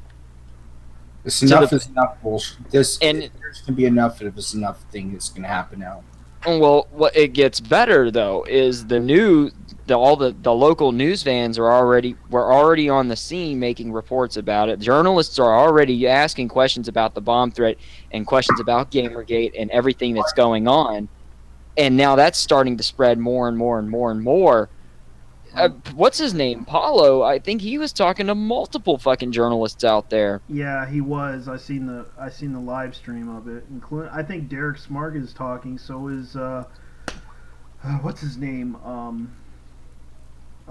Enough is enough bullshit. There's And- going to be enough if it's enough thing that's going to happen now. Well, what it gets better though is all the local news vans were already on the scene making reports about it. Journalists are already asking questions about the bomb threat and questions about Gamergate and everything that's going on. And now that's starting to spread more and more and more and more. What's his name? Paulo. I think he was talking to multiple fucking journalists out there. Yeah, he was. I seen the live stream of it. Including, I think Derek Smart is talking. So is what's his name?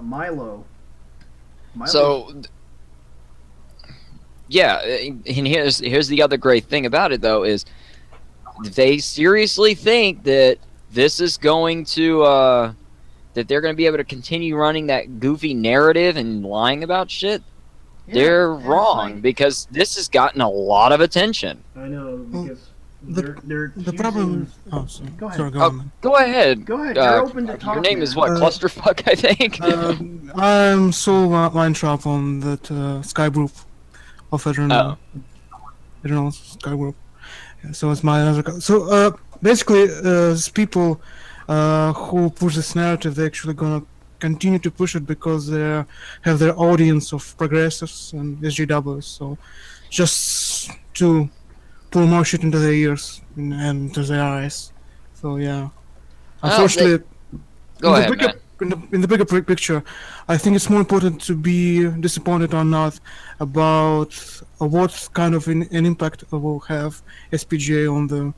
Milo. Milo. So yeah, and here's the other great thing about it though is they seriously think that this is going to that they're going to be able to continue running that goofy narrative and lying about shit. Yeah, They're it's wrong like- because this has gotten a lot of attention. I know because the- they're The problem. accusing- Oh, sorry. Go ahead. Sorry, go Oh, on. Man. Go ahead. Go ahead. You're open to talk. Your name is man. what? Uh, Clusterfuck, I think. I'm so Weintraub on that Sky group of Adrenal. Adrenal Sky group. Yeah, so it's my other. So basically, these people who push this narrative, they're actually gonna continue to push it because they have their audience of progressives and SGWs. So just to pull more shit into their ears and into their eyes. So yeah. Well, Unfortunately, Go in ahead, the bigger, man. in the bigger picture, I think it's more important to be disappointed or not about what kind of an impact will have SPGA on the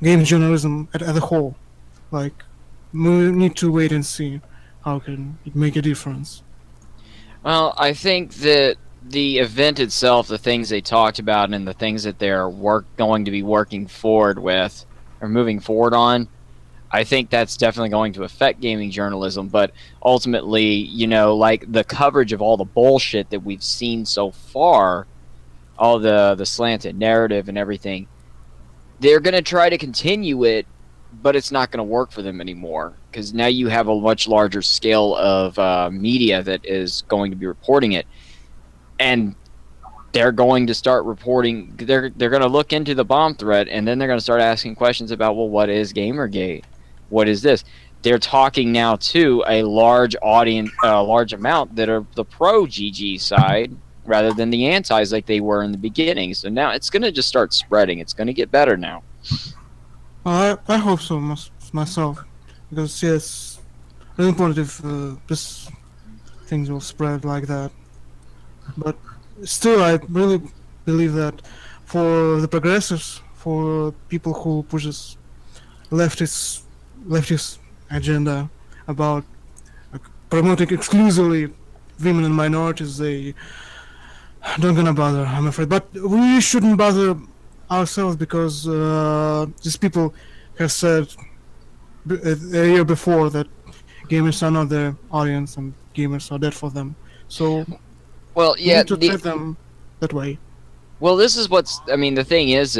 game journalism as a whole. Like, we need to wait and see how can it make a difference. Well, I think that the event itself, the things they talked about, and the things that they're going to be working forward with or moving forward on, I think that's definitely going to affect gaming journalism. But ultimately, you know, like the coverage of all the bullshit that we've seen so far, all the slanted narrative and everything, they're going to try to continue it, but it's not going to work for them anymore because now you have a much larger scale of media that is going to be reporting it, and they're going to start reporting. They're going to look into the bomb threat, and then they're going to start asking questions about, well, what is Gamergate? What is this? They're talking now to a large audience, a large amount that are the pro GG side rather than the antis like they were in the beginning. So now it's going to just start spreading. It's going to get better now. I hope so myself, because yes, really important if this things will spread like that. But still, I really believe that for the progressives, for people who pushes leftist agenda about promoting exclusively women and minorities, they don't gonna bother, I'm afraid. But we shouldn't bother ourselves because these people have said a year before that gamers are not their audience and gamers are dead for them. So Well, we yeah. need to treat them that way. Well, this is what's. I mean, the thing is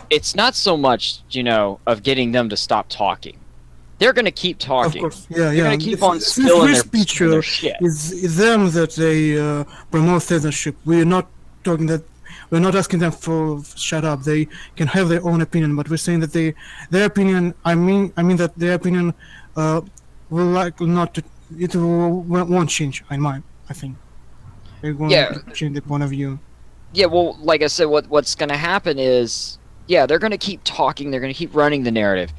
it's not so much, you know, of getting them to stop talking. They're going to keep talking. Of course, yeah, They're yeah. going to keep on Free spilling speech their shit. is them that they promote censorship. We're not talking that. We're not asking them for shut up. They can have their own opinion, but we're saying that their opinion. I mean that their opinion will likely not. It won't change. I think. They won't change the point of view. Yeah, well, like I said, what's going to happen is, yeah, they're going to keep talking. They're going to keep running the narrative.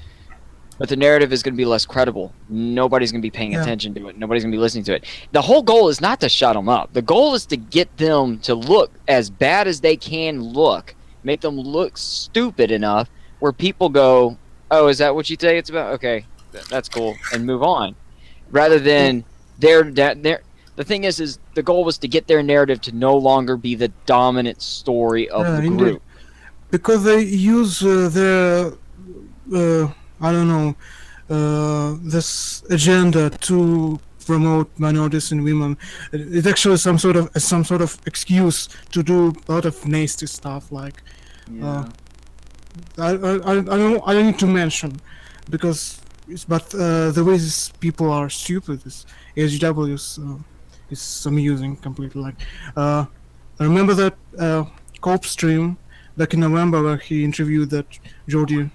But the narrative is going to be less credible. Nobody's going to be paying attention to it. Nobody's going to be listening to it. The whole goal is not to shut them up. The goal is to get them to look as bad as they can look. Make them look stupid enough where people go, oh, is that what you say it's about? Okay, that's cool. And move on. Rather than the thing is the goal was to get their narrative to no longer be the dominant story of the indeed. group. Because they use their I don't know, this agenda to promote minorities and women. It's actually some sort of excuse to do a lot of nasty stuff. Like, I don't need to mention, because the way these people are stupid is SGWs is amusing completely. Like, I remember that Cope stream back in November where he interviewed that Geordie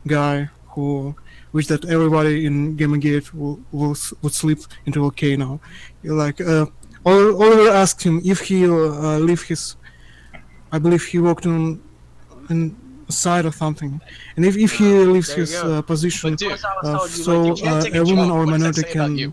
guy who wished that everybody in Gamergate would sleep into a volcano. Like, Oliver asked him if he'll leave his, I believe he worked on side or something, and if he leaves his position, But dude, so you can't take a a woman joke. or What does that minority say about you?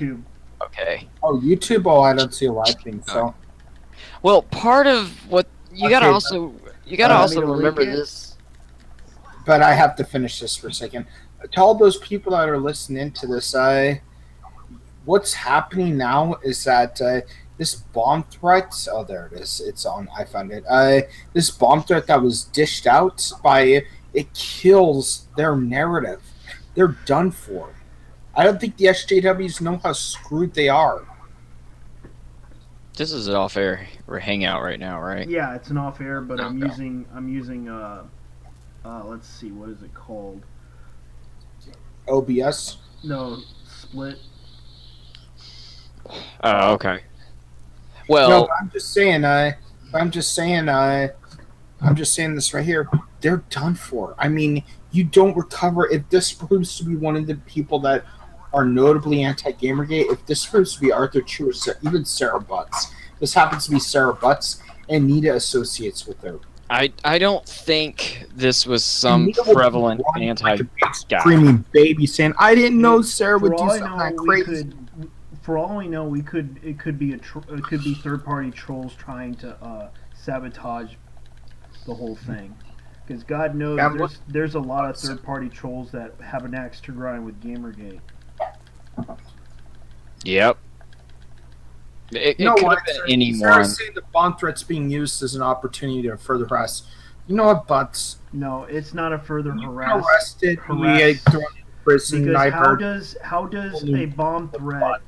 YouTube. Okay. Oh, YouTube. Oh, I don't see a live thing. So Well, part of what you gotta Okay, also want me to remember link it? this. but I have to finish this for a second. To all those people that are listening to this, what's happening now is that this bomb threat. Oh, there it is. It's on. I found it. This bomb threat that was dished out by it kills their narrative. They're done for. I don't think the SJWs know how screwed they are. This is an off-air hangout right now, right? Yeah, it's an off air, but I'm Okay. using let's see, what is it called? OBS. No, Split. Oh, okay. No, Well, but I'm just saying. I'm just saying this right here. they're done for. I mean, you don't recover if this proves to be one of the people that are notably anti-Gamergate. If this proves to be Arthur Chu or even Sarah Butts, this happens to be Sarah Butts, and Nita associates with her. I don't think this was And some Nita will be prevalent crying anti like a big guy. screaming baby, saying, "I didn't know Sarah For would do all I something know, that we crazy." could. For all we know, we could. It could be it could be third-party trolls trying to sabotage the whole thing. Because God knows Yeah, there's a lot of third-party trolls that have an axe to grind with Gamergate. Yep. It You know could what? have been Sarah anyone. saying the bomb threat's being used as an opportunity to further harass. You know what, Butts? No, it's not a further You harass. arrested, harass- you thrown in prison, Because knife how does a bomb threat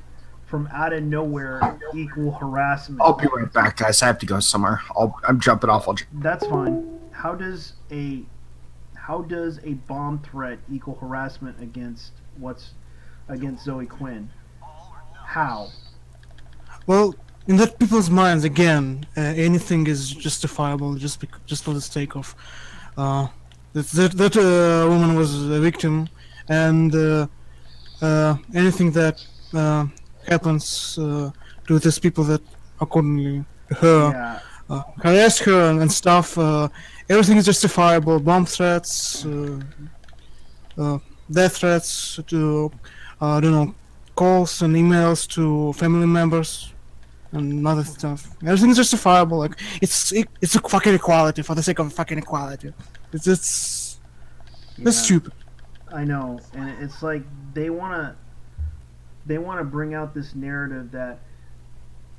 from out of nowhere equal harassment? I'll be right back, guys. I have to go somewhere. I'm jumping off. That's fine. How does a bomb threat equal harassment against Zoe Quinn? How? Well, in that people's minds, again, anything is justifiable just for the sake of that woman was a victim, and anything that happens to these people that accordingly to her harass her and stuff, everything is justifiable. Bomb threats, death threats to I don't know, calls and emails to family members and other stuff. Everything's justifiable. Like it's a fucking equality for the sake of fucking equality. That's stupid. I know, and it's like they wanna bring out this narrative that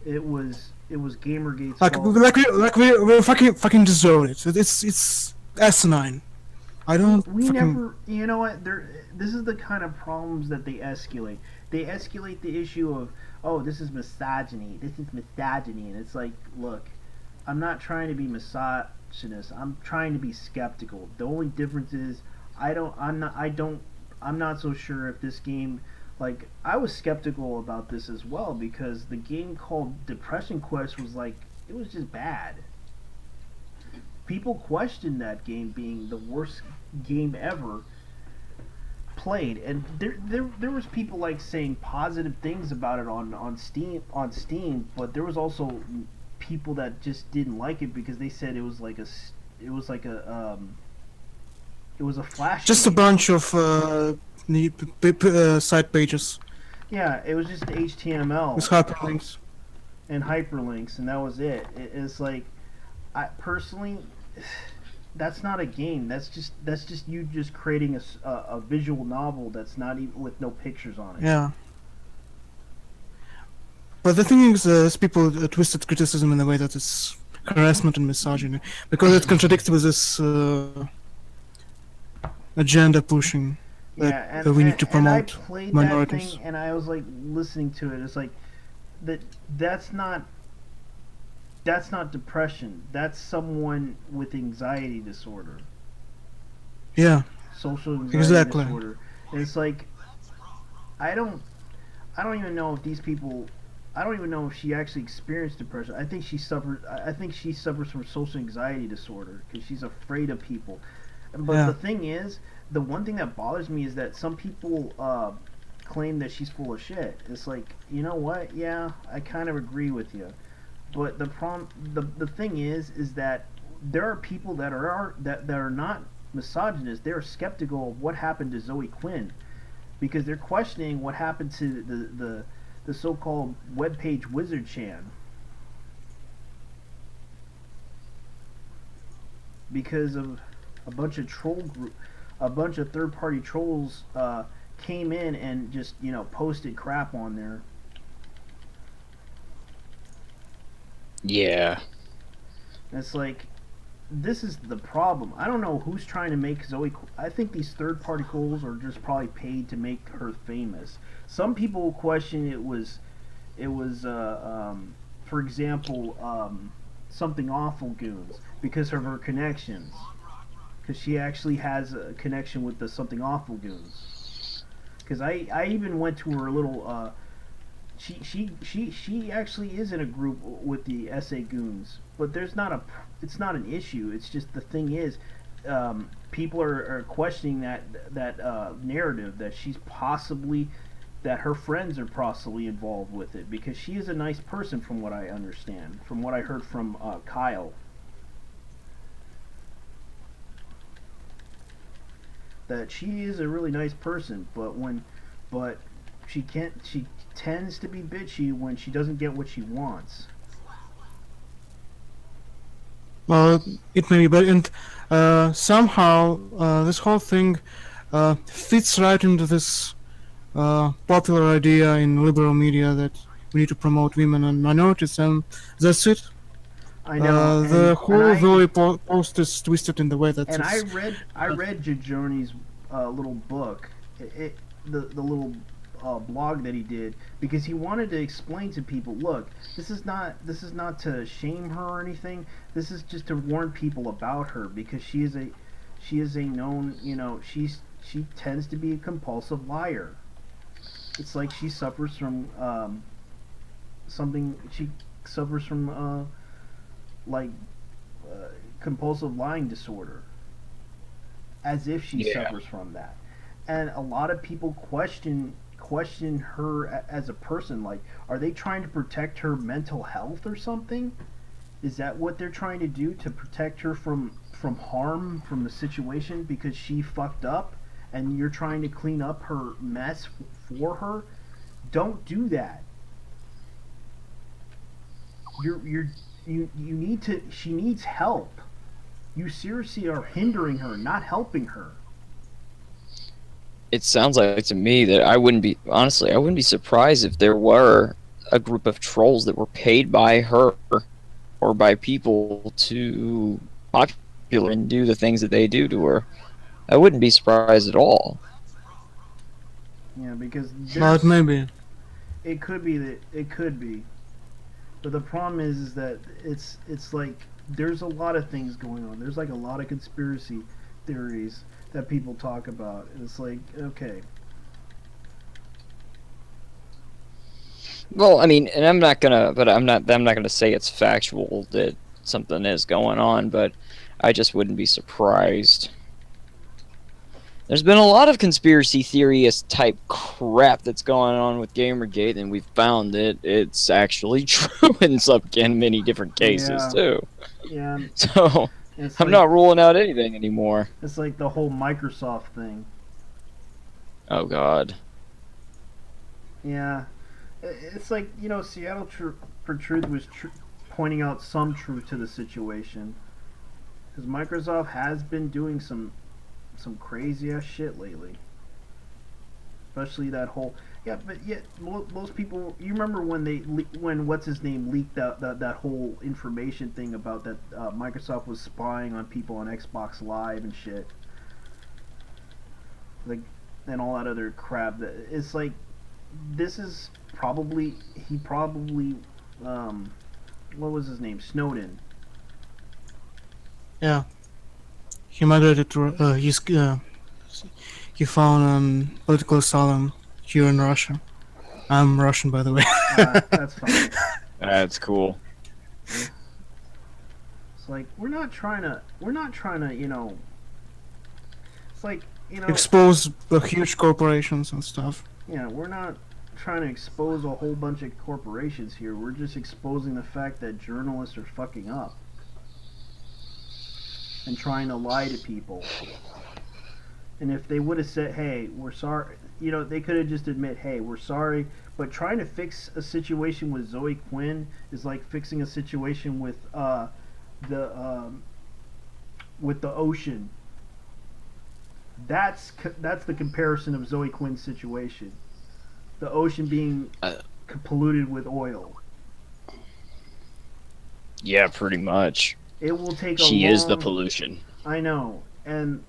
it was Gamergate's fault. We fucking deserve it. It's asinine. I don't. We never. You know what? This is the kind of problems that they escalate. They escalate the issue of, oh, this is misogyny. This is misogyny, and it's like, look, I'm not trying to be misogynist. I'm trying to be skeptical. The only difference is, I'm not so sure if this game, like, I was skeptical about this as well because the game called Depression Quest was like, it was just bad. People questioned that game being the worst game ever played, and there was people like saying positive things about it on Steam, but there was also people that just didn't like it because they said it was like a flash just game. a bunch of side pages. Yeah, it was just HTML with hyperlinks and that was it. It's like, I personally, that's not a game. That's just you just creating a visual novel that's not even with no pictures on it. Yeah. But the thing is, people twisted criticism in a way that it's harassment and misogyny because it contradicts with this agenda pushing that we need to promote and I played minorities. That thing, and I was like listening to it. It's like that's not depression. That's someone with anxiety disorder. Yeah. Social anxiety disorder. And it's like, I don't even know if these people. I don't even know if she actually experienced depression. I think she suffers from social anxiety disorder because she's afraid of people. But the thing is, the one thing that bothers me is that some people claim that she's full of shit. It's like, you know what? Yeah, I kind of agree with you. But the thing is that there are people that are not misogynist. They're skeptical of what happened to Zoe Quinn because they're questioning what happened to the so-called webpage Wizard Chan. Because of a bunch of third-party trolls came in and just, posted crap on there. Yeah. It's like, this is the problem. I don't know who's trying to make Zoe. I think these third-party trolls are just probably paid to make her famous. Some people question it was, for example, Something Awful Goons because of her connections. Because she actually has a connection with the Something Awful Goons. Because I even went to her little. She actually is in a group with the SA Goons, but it's not an issue. It's just the thing is, people are questioning that narrative that she's possibly, that her friends are possibly involved with it, because she is a nice person from what I understand, from what I heard from Kyle. That she is a really nice person, but she tends to be bitchy when she doesn't get what she wants. Well, it may be, but somehow this whole thing fits right into this popular idea in liberal media that we need to promote women and minorities, and that's it. I know. The whole Zoe post is twisted in the way that and it's, I read Jajorni's little book, the little blog that he did, because he wanted to explain to people, look, this is not to shame her or anything. This is just to warn people about her, because she is a known, she tends to be a compulsive liar. It's like she suffers from something. She suffers from compulsive lying disorder, as if she suffers from that. And a lot of people question her as a person. Like, are they trying to protect her mental health or something? Is that what they're trying to do, to protect her from harm from the situation because she fucked up, and you're trying to clean up her mess for her? Don't do that. You need to. She needs help. You seriously are hindering her, not helping her. It sounds like to me that I wouldn't be surprised if there were a group of trolls that were paid by her or by people to popular and do the things that they do to her. I wouldn't be surprised at all. Yeah, because but maybe it could be that it could be, but the problem is that it's like there's a lot of things going on. There's like a lot of conspiracy theories that people talk about. And it's like, okay. Well, I mean, and I'm not gonna say it's factual that something is going on, but I just wouldn't be surprised. There's been a lot of conspiracy theorist type crap that's going on with Gamergate, and we've found that it's actually true in many different cases too. Yeah. So I'm like, not ruling out anything anymore. It's like the whole Microsoft thing. Oh God. Yeah. It's like, Seattle for Truth was pointing out some truth to the situation, because Microsoft has been doing some crazy ass shit lately. Especially that whole most people. You remember when what's his name leaked that whole information thing about that Microsoft was spying on people on Xbox Live and shit, like, and all that other crap. That it's like, this is probably what was his name, Snowden. Yeah. He migrated to he found political asylum here in Russia. I'm Russian, by the way. That's fine. That's cool. It's like we're not trying to it's like, expose the huge corporations and stuff. Yeah, we're not trying to expose a whole bunch of corporations here. We're just exposing the fact that journalists are fucking up and trying to lie to people. And if they would have said, hey, we're sorry, they could have just admit, hey, we're sorry. But trying to fix a situation with Zoe Quinn is like fixing a situation with the ocean. That's the comparison of Zoe Quinn's situation. The ocean being polluted with oil. Yeah, pretty much. It will take She is the pollution. I know. And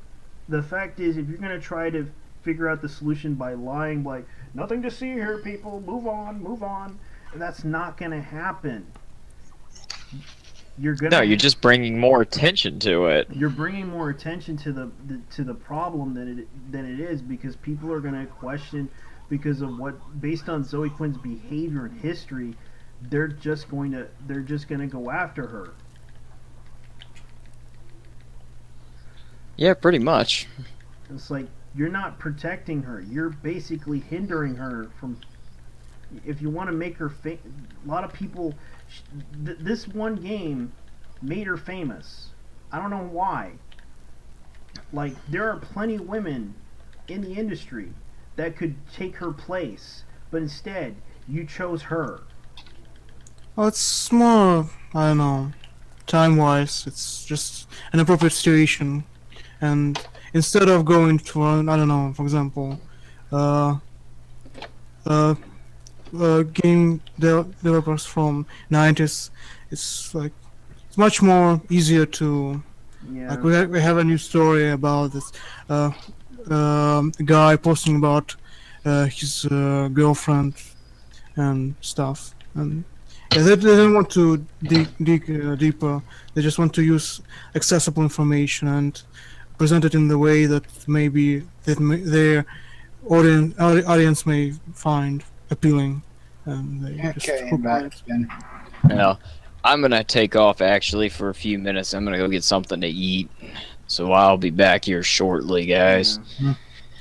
the fact is, if you're going to try to figure out the solution by lying, like, nothing to see here, people, move on, that's not going to happen. You're just bringing more attention to it. You're bringing more attention to the problem than it is, because people are going to question, because of based on Zoe Quinn's behavior and history, they're just going to go after her. Yeah, pretty much. It's like you're not protecting her. You're basically hindering her from. If you want to make her a lot of people. This one game made her famous. I don't know why. Like there are plenty of women in the industry that could take her place, but instead you chose her. Well, it's more, I don't know, time-wise, it's just an appropriate situation. And instead of going for, I don't know, for example, uh, uh, game developers from 90s, it's like, it's much more easier to, Yeah. like we have a new story about this guy posting about his girlfriend and stuff. And yeah, they don't want to dig deeper. They just want to use accessible information and present it in the way that maybe their audience may find appealing. And they just hook on it. Well, I'm gonna take off actually for a few minutes. I'm gonna go get something to eat. So I'll be back here shortly, guys.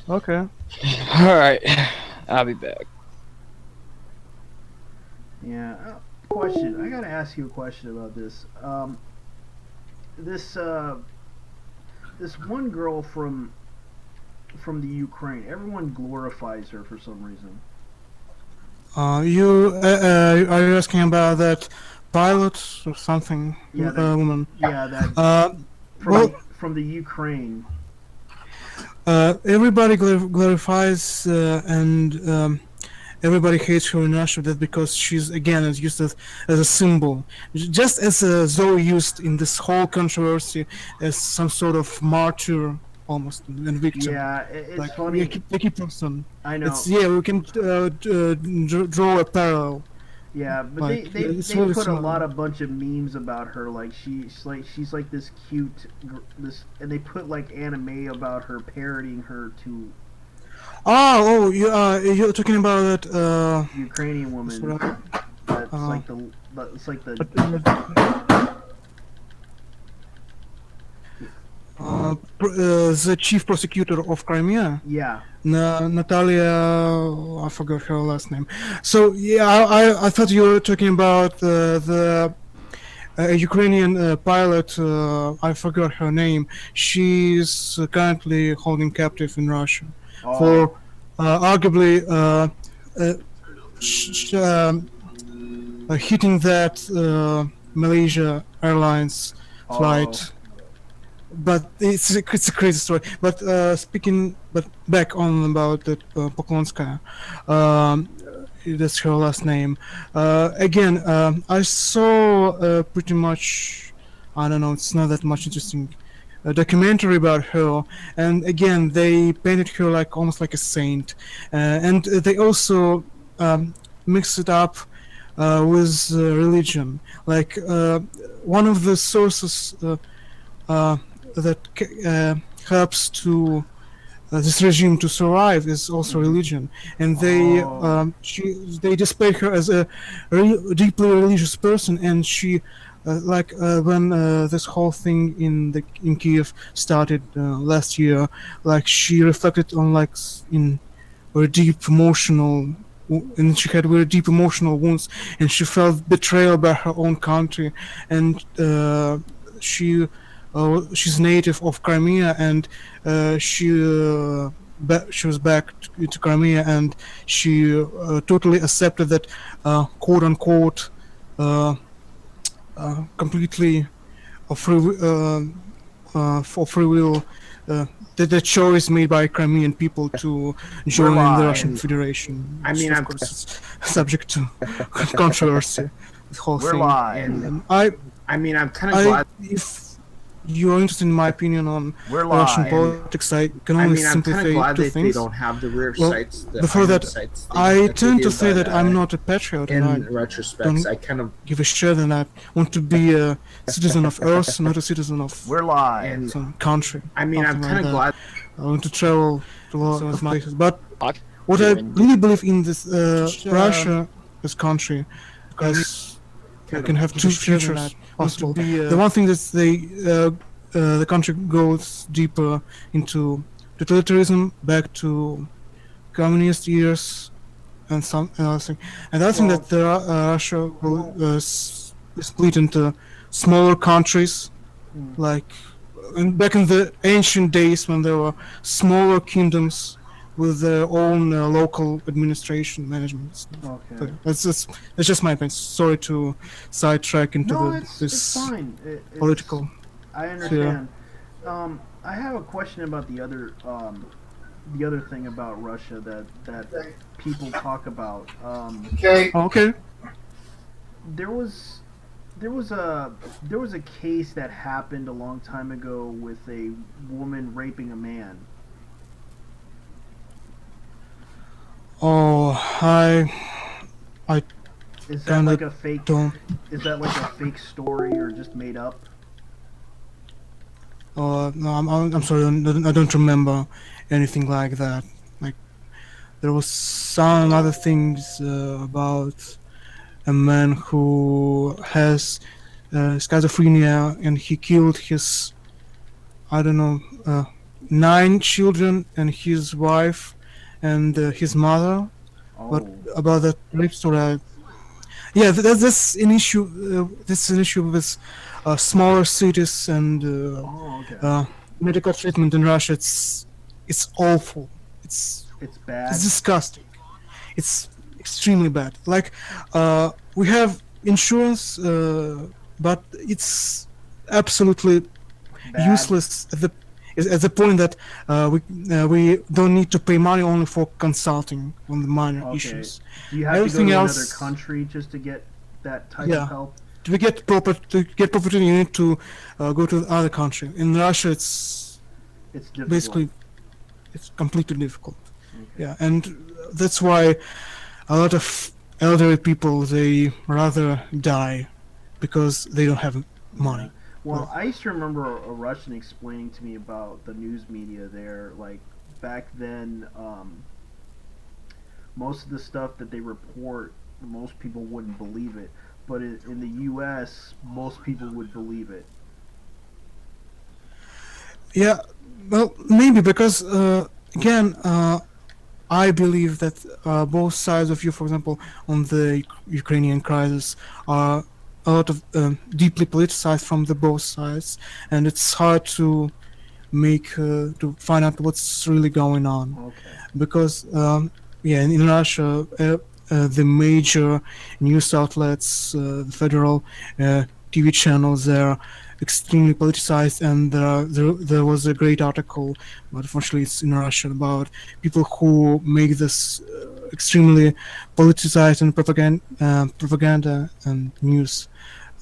Okay. All right, I'll be back. Yeah. Question. I gotta ask you a question about this. This one girl from the Ukraine. Everyone glorifies her for some reason. Are you asking about that pilot or something? Yeah, that- woman. Yeah, that Well, from the Ukraine. everybody glorifies and everybody hates her in Russia. That because she's again is used as a symbol, just as Zoe used in this whole controversy as some sort of martyr, almost and victim. Yeah, it's Like funny. a key person. I know. It's we can draw a parallel. Yeah, but Like, they it's put really a similar. bunch of memes about her. Like she's like this cute and they put like anime about her parodying her to You're talking about that. Ukrainian woman. That's right. That's like the The chief prosecutor of Crimea. yeah. Natalia, I forgot her last name. So yeah, I thought you were talking about the Ukrainian pilot. I forgot her name. She's currently holding captive in Russia for arguably hitting that Malaysia Airlines flight. But it's a crazy story. But but back on about that Poklonskaya, that's her last name. Again, I saw pretty much, I don't know, it's not that much interesting. A documentary about her, and again, they painted her like almost like a saint, and they also mix it up with religion. Like one of the sources. That helps to this regime to survive is also religion, and they display her as a deeply religious person, and she when this whole thing in Kiev started last year, like she reflected on like in very deep emotional. And she had very deep emotional wounds, and she felt betrayal by her own country, and she's native of Crimea, and she was back to Crimea, and she totally accepted that quote unquote completely for free will. The choice made by Crimean people to join the Russian Federation. I mean, of course, it's subject to controversy. The whole We're thing. live. And I mean, I'm kind of glad. If you're interested in my opinion on We're Russian live. politics, I can I only mean, I'm simply kind of say glad two that they things. don't have the rear Well, sights. The before iron that, sights I they tend do, to say but, that I'm not a patriot, and I in retrospect, don't I kind of give a shit, and I want to be a citizen of Earth, not a citizen of We're live. and some country. I mean, I'm something kind of like glad. I want to travel to a lot of places, but Okay. what I really believe in this Russia, this country, because you can have two futures possible. The one thing that they the country goes deeper into totalitarianism, back to communist years, and some other thing. And I think that Russia will split into smaller countries, like back in the ancient days when there were smaller kingdoms with their own local administration management. Okay. That's just my opinion. Sorry to sidetrack into No, this it's fine. political. I understand. I have a question about the other thing about Russia that people talk about. Okay. There was a case that happened a long time ago with a woman raping a man. Oh, Is that kinda like a fake? don't. Is that like a fake story or just made up? No, I'm sorry. I don't remember anything like that. Like there was some other things about a man who has schizophrenia and he killed his, I don't know, 9 children and his wife and his mother. But about that rape story, yeah, that's an issue. This is an issue with smaller cities and medical treatment in Russia. It's awful. It's bad. It's disgusting. It's extremely bad. Like we have insurance, but it's absolutely useless at the point that we don't need to pay money only for consulting on the minor issues. Do you have Everything to go to else, another country just to get that type of help? To get proper treatment, you need to go to the other country. In Russia, it's difficult. Basically it's completely difficult. Yeah, and that's why a lot of elderly people, they rather die because they don't have money. Well, I used to remember a Russian explaining to me about the news media there. Like back then, most of the stuff that they report, most people wouldn't believe it. But in the U.S., most people would believe it. Yeah, well, maybe because again, I believe that both sides of you, for example, on the Ukrainian crisis, are a lot of deeply politicized from the both sides, and it's hard to to find out what's really going on. Okay. Because in Russia, the major news outlets, the federal TV channels, they're extremely politicized, and there was a great article, but unfortunately it's in Russian, about people who make this extremely politicized and propaganda and news.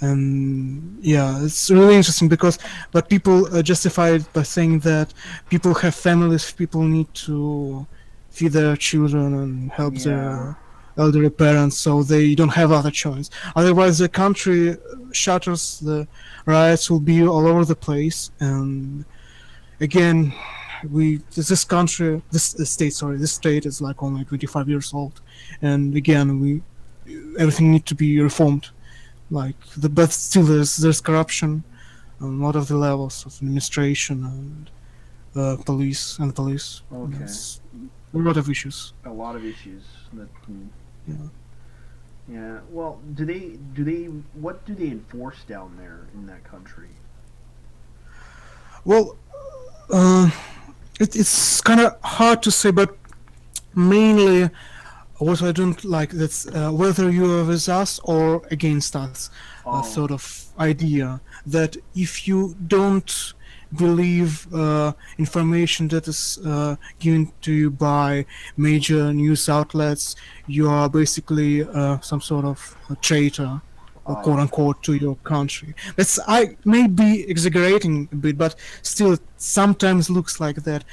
And yeah, it's really interesting but people justify it by saying that people have families, people need to feed their children and help their elderly parents, so they don't have other choice. Otherwise, the country shatters, the riots will be all over the place, and again, this state is like only 25 years old, and again, everything needs to be reformed. But still, there's corruption on a lot of the levels of administration and police. Okay. There's a lot of issues. A lot of issues that. Yeah. Yeah. Well, what do they enforce down there in that country? Well, it's kind of hard to say, but mainly what I don't like, that's whether you are with us or against us, sort of idea that if you don't believe information that is given to you by major news outlets, you are basically some sort of a traitor, quote unquote, to your country. I may be exaggerating a bit, but still, it sometimes looks like that.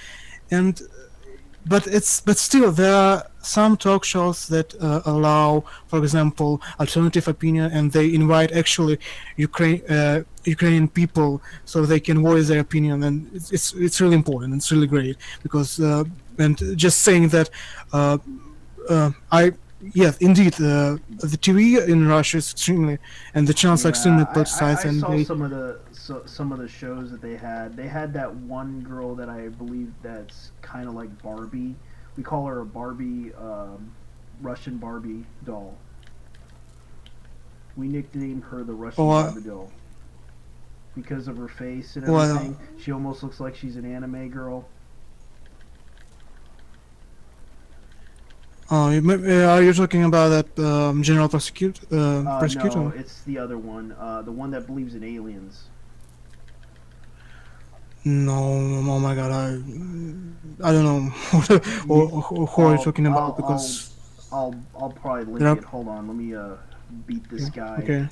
But still, there are some talk shows that allow, for example, alternative opinion, and they invite actually Ukrainian people so they can voice their opinion, and it's really important. It's really great because and just saying that indeed, the TV in Russia is extremely, and the channels are extremely politicized. I and saw some of the shows that they had. They had that one girl that I believe that's kind of like Barbie. We call her a Barbie, Russian Barbie doll. We nicknamed her the Russian Barbie doll because of her face and everything. She almost looks like she's an anime girl. Oh, are you talking about that General Prosecutor? No, it's the other one. The one that believes in aliens. No, oh my god, I don't know who are you talking about because I'll probably link it. Hold on, let me beat this guy. Okay.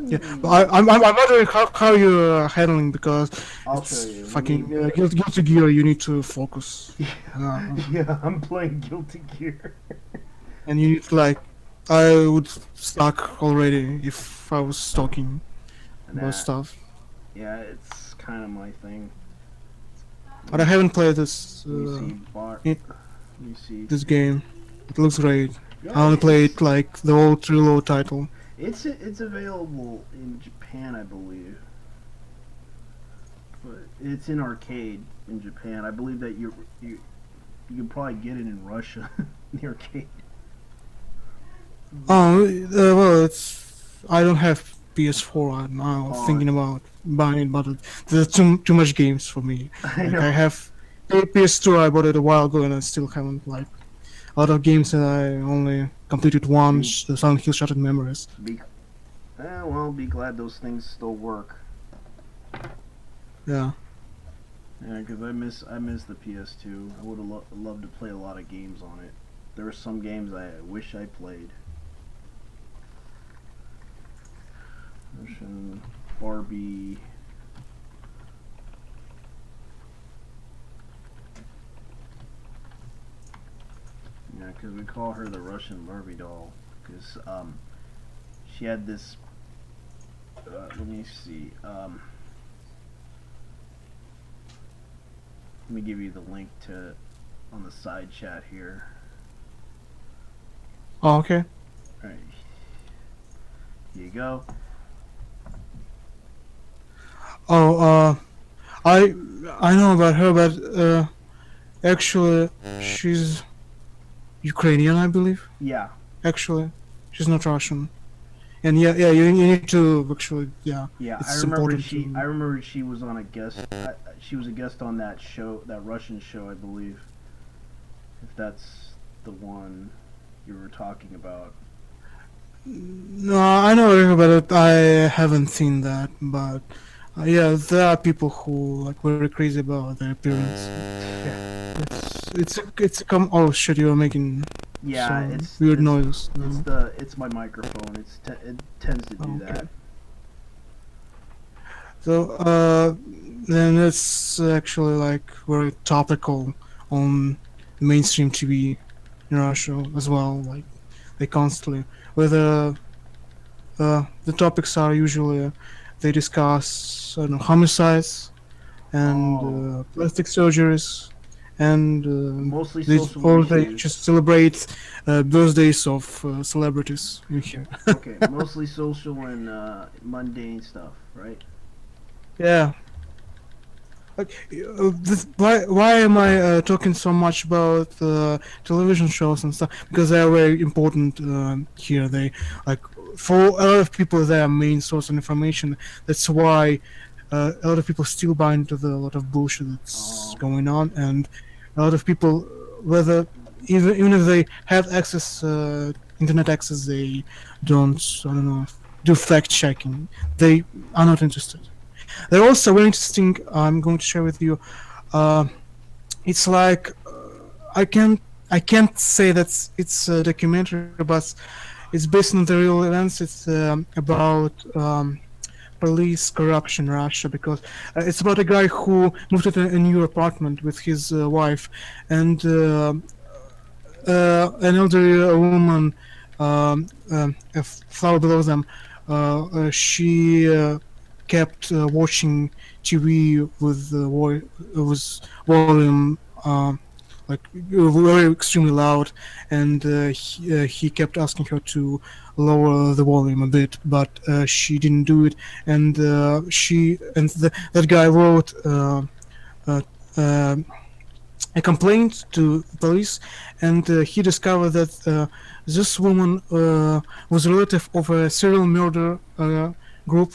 Yeah, but I'm wondering how you're handling because I'll it's show you. fucking Guilty Gear. You need to focus. Yeah, I'm playing Guilty Gear. And you need I would suck already if I was talking about stuff. Yeah, it's kind of my thing. But I haven't played this. This game. It looks great. Yeah, I only played the old Trilo title. It's available in Japan, I believe, but it's in arcade in Japan. I believe that you can probably get it in Russia, the arcade. Oh well, I don't have PS4. I'm now thinking about buying it, but there's too much games for me. I have PS2. I bought it a while ago, and I still haven't a lot of games that I only completed once. The Silent Hill Shattered Memories. Be glad those things still work. Yeah. Yeah, because I miss the PS2. I would have loved to play a lot of games on it. There were some games I wish I played. Russian Barbie. Yeah, because we call her the Russian Barbie doll. Because she had this. Let me see. Let me give you the link to on the side chat here. Oh, okay. All right. Here you go. Oh, I know about her, but actually, she's Ukrainian, I believe. Yeah. Actually, she's not Russian. And yeah, you need to actually, yeah. Yeah, it's I remember important I remember she was on a guest. She was a guest on that show, that Russian show, I believe. If that's the one you were talking about. No, I know everything about it. I haven't seen that, but yeah, there are people who very crazy about their appearance. Yeah. It's oh shit, you're making it's weird noises. It's my microphone. It tends to do that. So then it's actually very topical on mainstream TV in Russia as well. They constantly the topics are usually they discuss homicides and plastic surgeries and mostly they just celebrate birthdays of celebrities in here. Okay, mostly social and mundane stuff, right? Yeah. Why am I talking so much about television shows and stuff? Because they are very important here. They for a lot of people they are main source of information. That's why a lot of people still buy into a lot of bullshit that's going on, and a lot of people, whether even if they have access, internet access, they don't. I don't know. Do fact checking. They are not interested. They're also very interesting. I'm going to share with you. It's I can't say that it's a documentary, but it's based on the real events. It's about police corruption in Russia, because it's about a guy who moved to a new apartment with his wife, and an elderly woman, a flower below them. She kept watching TV with volume like very extremely loud, and he kept asking her to lower the volume a bit, but she didn't do it, and that guy wrote uh, uh, a complaint to the police, and he discovered that this woman was a relative of a serial murder group,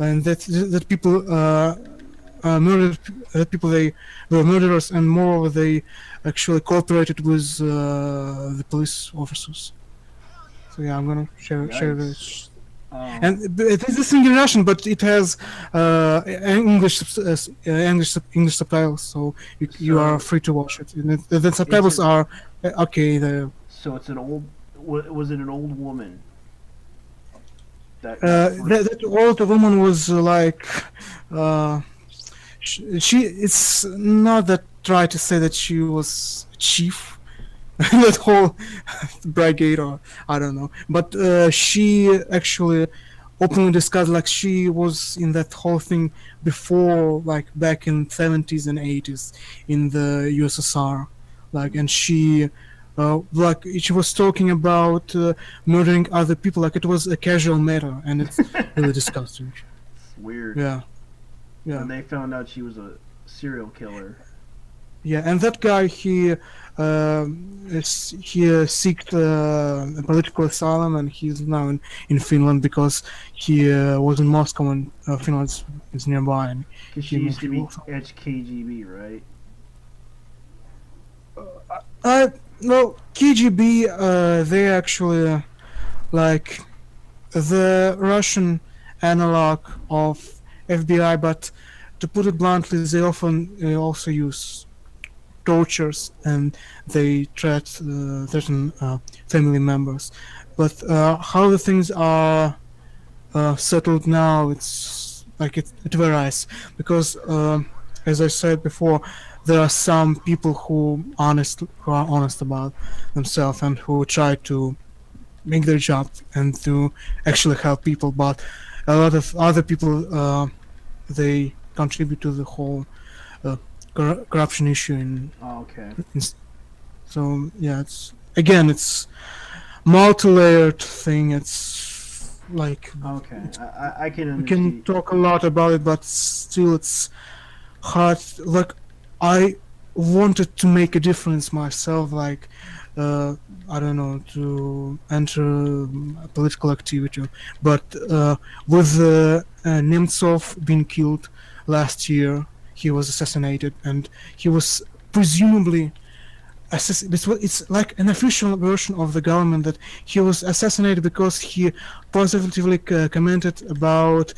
and that people murdered that people they were murderers, and moreover they actually cooperated with the police officers. So yeah, I'm gonna share Yikes. this. Um, And it is in Russian, but it has English subtitles, so you are So- free to watch it. And the subtitles are okay. so it's an old. Was it an old woman? That That old woman was like, she. It's not that try to say that she was chief. That whole brigade, or I don't know, but she actually openly discussed, like, she was in that whole thing before, like back in 70s and 80s in the USSR, like, and she like she was talking about murdering other people, like it was a casual matter, and it's really disgusting. It's weird. Yeah, yeah. And they found out she was a serial killer. Yeah, and that guy, he seeked political asylum, and he's now in Finland because he was in Moscow, and Finland is nearby. And Because she he used to be moved to KGB, right? well, KGB, they actually like the Russian analog of FBI, but to put it bluntly, they often also use tortures, and they threaten family members. But how the things are settled now, it's like it varies, because as I said before, there are some people who are honest about themselves and who try to make their job and to actually help people, but a lot of other people they contribute to the whole corruption issue Oh, okay. so yeah, it's multi-layered thing. It's like Okay. I can we can understand. talk a lot about it, but still it's hard. Like, I wanted to make a difference myself, like I don't know, to enter political activity, but with Nemtsov being killed last year, he was assassinated, and he was presumably it's like an official version of the government that he was assassinated because he positively commented about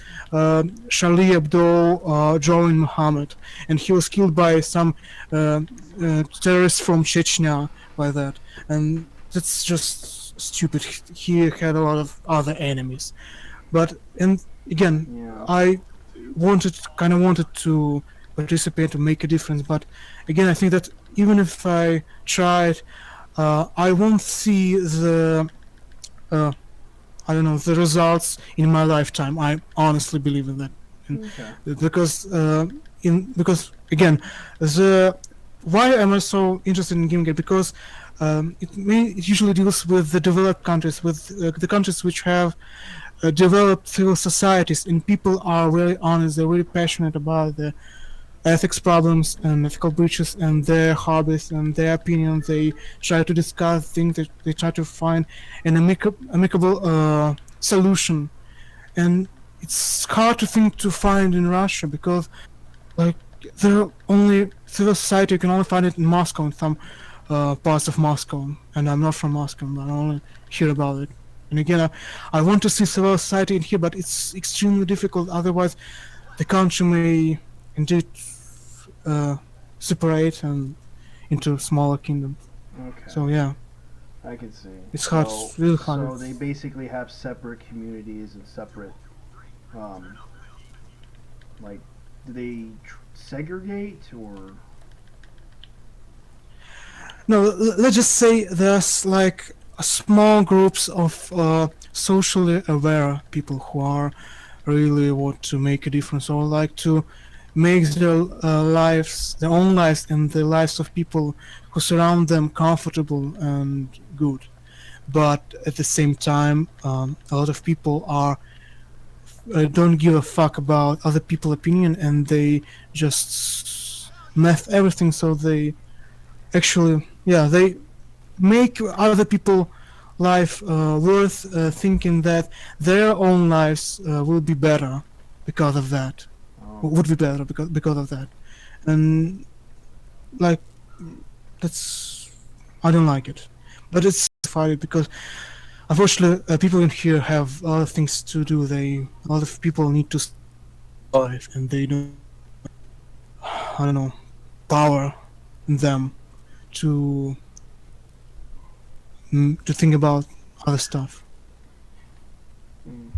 Charlie Hebdo drawing Muhammad, and he was killed by some terrorists from Chechnya by that, and that's just stupid. He had a lot of other enemies, but and again, Yeah. I kind of wanted to participate to make a difference, but again, I think that even if I tried, I won't see the I don't know, the results in my lifetime. I honestly believe in that. Okay. Because again, the why am I so interested in Gamergate? Because it usually deals with the developed countries, with the countries which have developed civil societies, and people are really honest. They're really passionate about the ethics problems and ethical breaches and their hobbies and their opinions. They try to discuss things. They try to find an amicable solution, and it's hard to find in Russia, because like there are only civil society. You can only find it in Moscow, in some parts of Moscow, and I'm not from Moscow, but I only hear about it. And again, I want to see civil society in here, but it's extremely difficult. Otherwise, the country may indeed separate and into smaller kingdoms. Okay. So yeah, I can see. It's hard, So, really hard. So they basically have separate communities and separate, like, do they segregate or? no, let's just say there's like small groups of socially aware people who are really want to make a difference, or like to makes their their own lives, and the lives of people who surround them comfortable and good. But at the same time, a lot of people are don't give a fuck about other people's opinion, and they just meth everything. So they actually, yeah, they make other people life worth thinking that their own lives will be better because of that. Oh, Would be better because of that, and like that's I don't like it, but it's funny because unfortunately people in here have a lot of things to do. A lot of people need to survive, and they don't, I don't know, power in them to to think about other stuff. mm,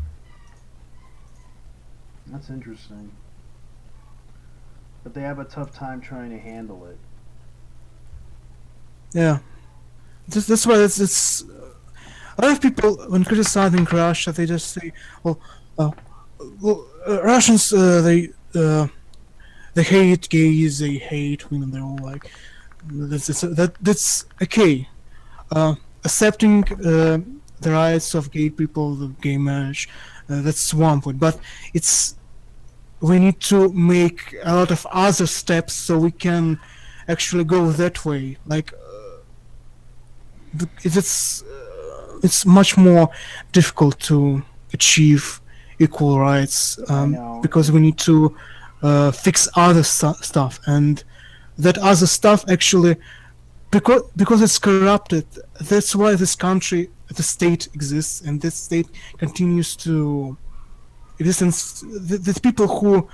that's interesting. But they have a tough time trying to handle it. Yeah, that's why it's a lot of people when criticizing Russia, they just say, "Well, uh, Russians they hate gays, they hate women. They're all like that's okay. Uh, Accepting the rights of gay people, the gay marriage, that's one point. But it's we need to make a lot of other steps so we can actually go that way. Like it's much more difficult to achieve equal rights I know. because we need to fix other stuff, and that other stuff actually because it's corrupted. That's why this country, the state exists, and this state continues to exist. There's people who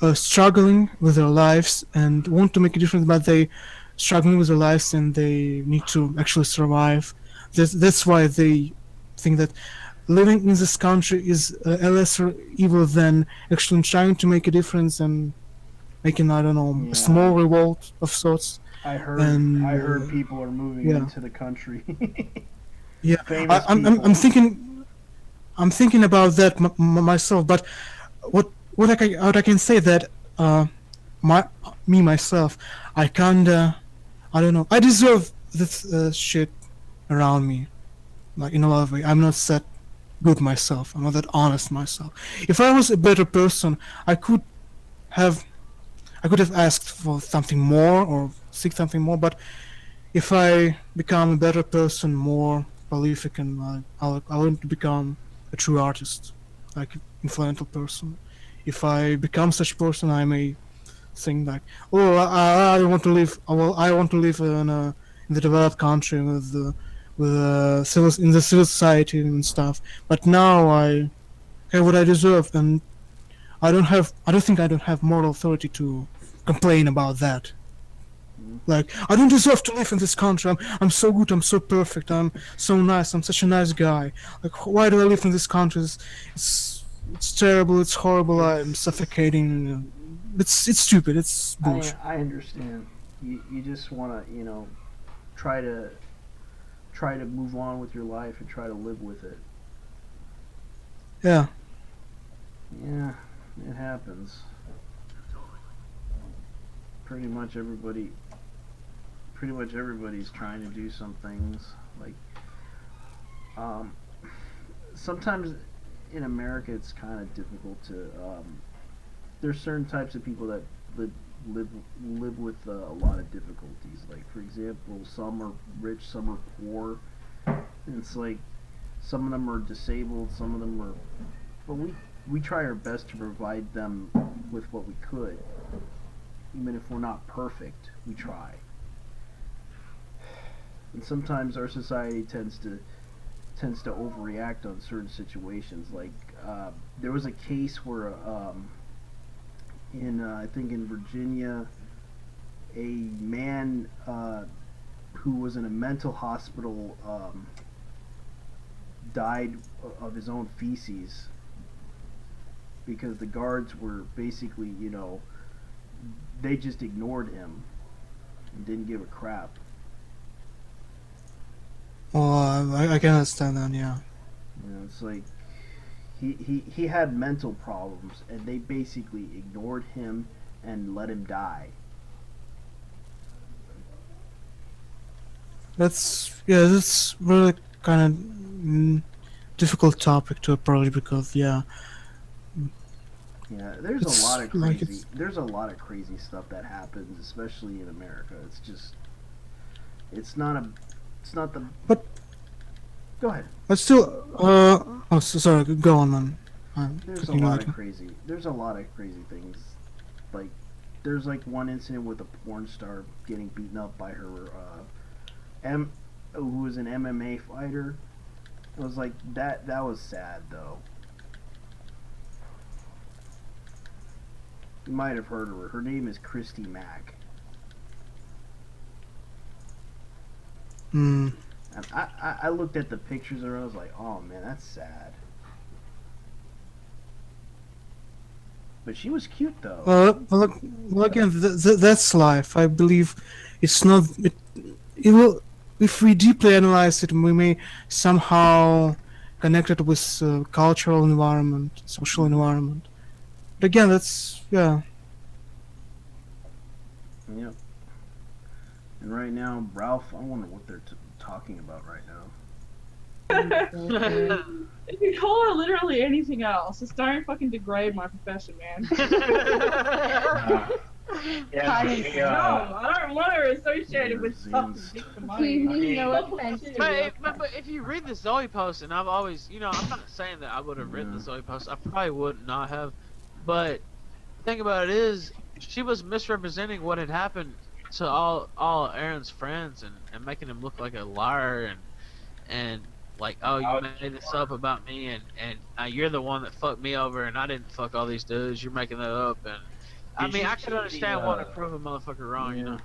are struggling with their lives and want to make a difference, but they struggling with their lives and they need to actually survive. That's why they think that living in this country is a lesser evil than actually trying to make a difference and making, I don't know, Yeah. a small revolt of sorts. I heard. And I heard people are moving yeah. into the country. Yeah, Famous I'm people. thinking about that myself. But what I can say that my myself, I kinda, I don't know, I deserve this shit around me, like in a lot of ways. I'm not that good myself. I'm not that honest myself. If I was a better person, I could have asked for something more or seek something more. But if I become a better person, more prolific, and I want to become a true artist, like influential person. If I become such person, I may think like, oh, I want to live. Well, I want to live in the developed country with in the civil society and stuff. But now I have what I deserve, and I don't think I don't have moral authority to complain about that. Like, I don't deserve to live in this country. I'm so good. I'm so perfect. I'm so nice. I'm such a nice guy. Like, why do I live in this country? It's terrible. It's horrible. I'm suffocating. It's stupid. It's bullshit. I understand. You just want to try to move on with your life and try to live with it. Yeah. Yeah, it happens. Pretty much everybody's trying to do some things. Like, sometimes in America it's kind of difficult to. There's certain types of people that live with a lot of difficulties. Like, for example, some are rich, some are poor. And it's like some of them are disabled, some of them are. But we try our best to provide them with what we could. Even if we're not perfect, we try. And sometimes our society tends to overreact on certain situations. Like, there was a case where I think in Virginia, a man who was in a mental hospital died of his own feces because the guards were basically, they just ignored him and didn't give a crap. Well, I can understand that. Yeah. It's like he had mental problems, and they basically ignored him and let him die. That's really kind of difficult topic to approach because Yeah, there's It's a lot of like crazy. it's- There's a lot of crazy stuff that happens, especially in America. It's just, it's not a, it's not the. But- Go ahead. but still sorry, go on, man. There's a Continue lot later. of crazy. There's a lot of crazy things. Like, there's like one incident with a porn star getting beaten up by her, who was an MMA fighter. It was like that. That was sad though. You might have heard of her. Her name is Christy Mack. Mm. And I looked at the pictures of her. I was like, oh man, that's sad. But she was cute though. Well, again, that's life. I believe it's not. It will. If we deeply analyze it, we may somehow connect it with cultural environment, social environment. But again, that's yeah. Yep. And right now, Ralph, I wonder what they're talking about right now. You can call her literally anything else. It's starting to fucking degrade my profession, man. I don't want her associated with stuff that takes the money. No offense to you. But if you read the Zoe post, and I've always, I'm not saying that I would have written the Zoe post. I probably would not have. But the thing about it is, she was misrepresenting what had happened to all Aaron's friends and making him look like a liar and like, oh, you made this up about me and you're the one that fucked me over and I didn't fuck all these dudes. You're making that up. And I mean, I could understand wanting to prove a motherfucker wrong, you know.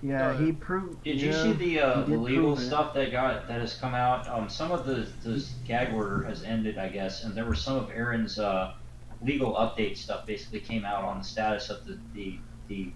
Yeah, he proved. Did you see the legal stuff that has come out? Some of the gag order has ended, I guess, and there was some of Aaron's legal update stuff basically came out on the status of the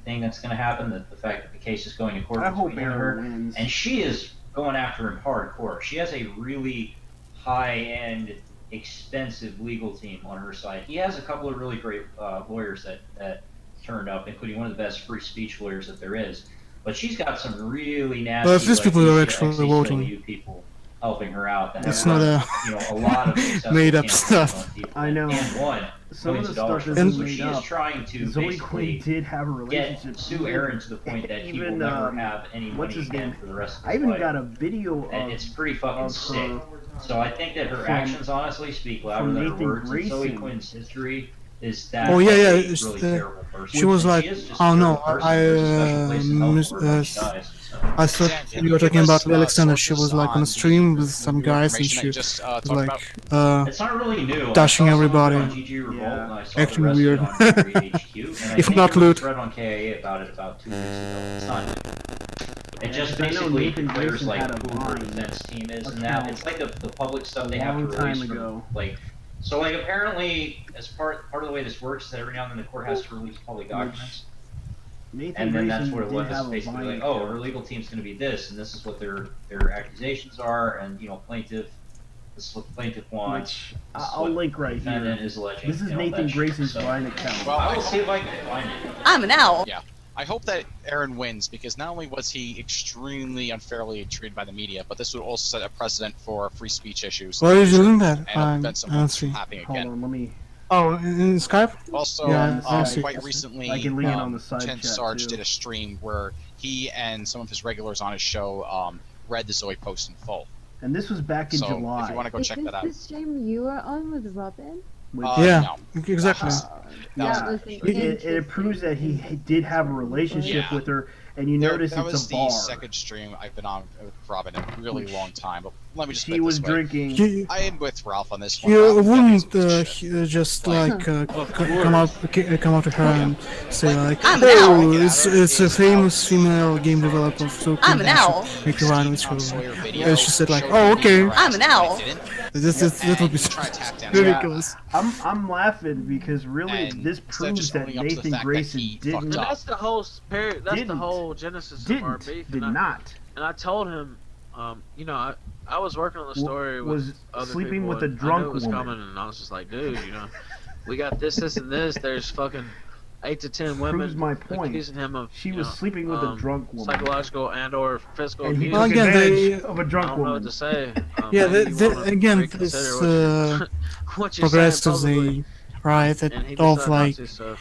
thing that's going to happen, the fact that the case is going to court I hope between her, Aaron wins. and she is going after him hardcore. She has a really high-end, expensive legal team on her side. He has a couple of really great lawyers that turned up, including one of the best free speech lawyers that there is. But she's got some really nasty. Well, if these people are actually XCCW voting. people helping her out. That It's have not a lot of successful made up campaigns stuff. on people. I know. And one Some of millions the of dollars. stuff So isn't made she is up. trying to Zoe Quinn basically did have a relationship. sue Aaron to the point that he will Even, never have any what's money his again name? for the rest of I his even life. got a video And it's pretty fucking of sick. her So I think that her from- actions honestly speak louder from than her Nathan words. And Zoe Grayson. Quinn's history is that Oh, yeah, yeah, she's it's really the- terrible person. she was And like, is just oh, a no, terrible person. I, There's a special place in hell mis- for her when she dies, so. I thought you were talking about Alexander. She was like on a stream with some guys and she was like It's not really new. dashing I saw everybody. something on GG Revolt, Yeah. and I saw Acting the rest weird. of it on Theory HQ, and I If think not there was loot. a thread on KIA about it about 2 weeks ago. It's not new. It just I know basically Nathan declares Grayson like had a who her Vine defense team is and account that. It's like the public stuff they have to long time release ago. from, like, so like apparently as part of the way this works is that every now and then the court has to release public documents. Nathan And then that's Grayson what it did was. have It's a basically Vine like, oh, account. her legal team's going to be this, and this is what their accusations are, and plaintiff, this is what the plaintiff wants. Which this is I'll what link the right defendant here. is alleging, This is and all Nathan that shit. Grayson's So, Vine account. Well, I will see if I can find it. I'm an owl. Yeah. I hope that Aaron wins because not only was he extremely unfairly treated by the media, but this would also set a precedent for free speech issues. Why are you doing that? And it'll prevent I someone don't from see. happening Hold again. on, let me. Oh, in Skype? Also, Yeah, I see. quite recently, I can link it on the side Ken chat, Sarge too. did a stream where he and some of his regulars on his show read the Zoe post in full. And this was back in So July. if you want to go Is check this that out. the stream you were on with Robin? With- Yeah, no. exactly. yeah, was the it proves that he did have a relationship Yeah. with her, and you notice that it's was a the bar. second stream I've been on with Robin in a really long time. But let me just put She it was this way. drinking. You, I am with Ralph on this one. you Ralph wouldn't definitely speaks shit. just Like, like come out to her and say like, I'm an oh, owl. it's a famous female game developer, so I'm an owl. make a rhyme with Tom her. Sawyer video She said like, showed oh, him being okay. I'm an harassed, owl. but he didn't. That would be And try to tap down ridiculous. I'm laughing because really And this instead of proves just that owning up to the Nathan fact that Grayson he didn't fucked And up. that's the whole spirit. That's the Didn't. whole genesis of our beef. did and not I told him, I was working on the story with was other sleeping people, with a and I drunk knew it was woman. coming, and I was just like, dude, we got this, and this. There's fucking 8 to 10 women proves my point. accusing him of She was sleeping with a drunk woman. psychological and or physical And he abuse. took Well, again, advantage of a I drunk don't know what woman. to say. Yeah, maybe you wanna again, reconsider this what you're- what you're saying progressed as publicly, a right and he of decided not like to, so.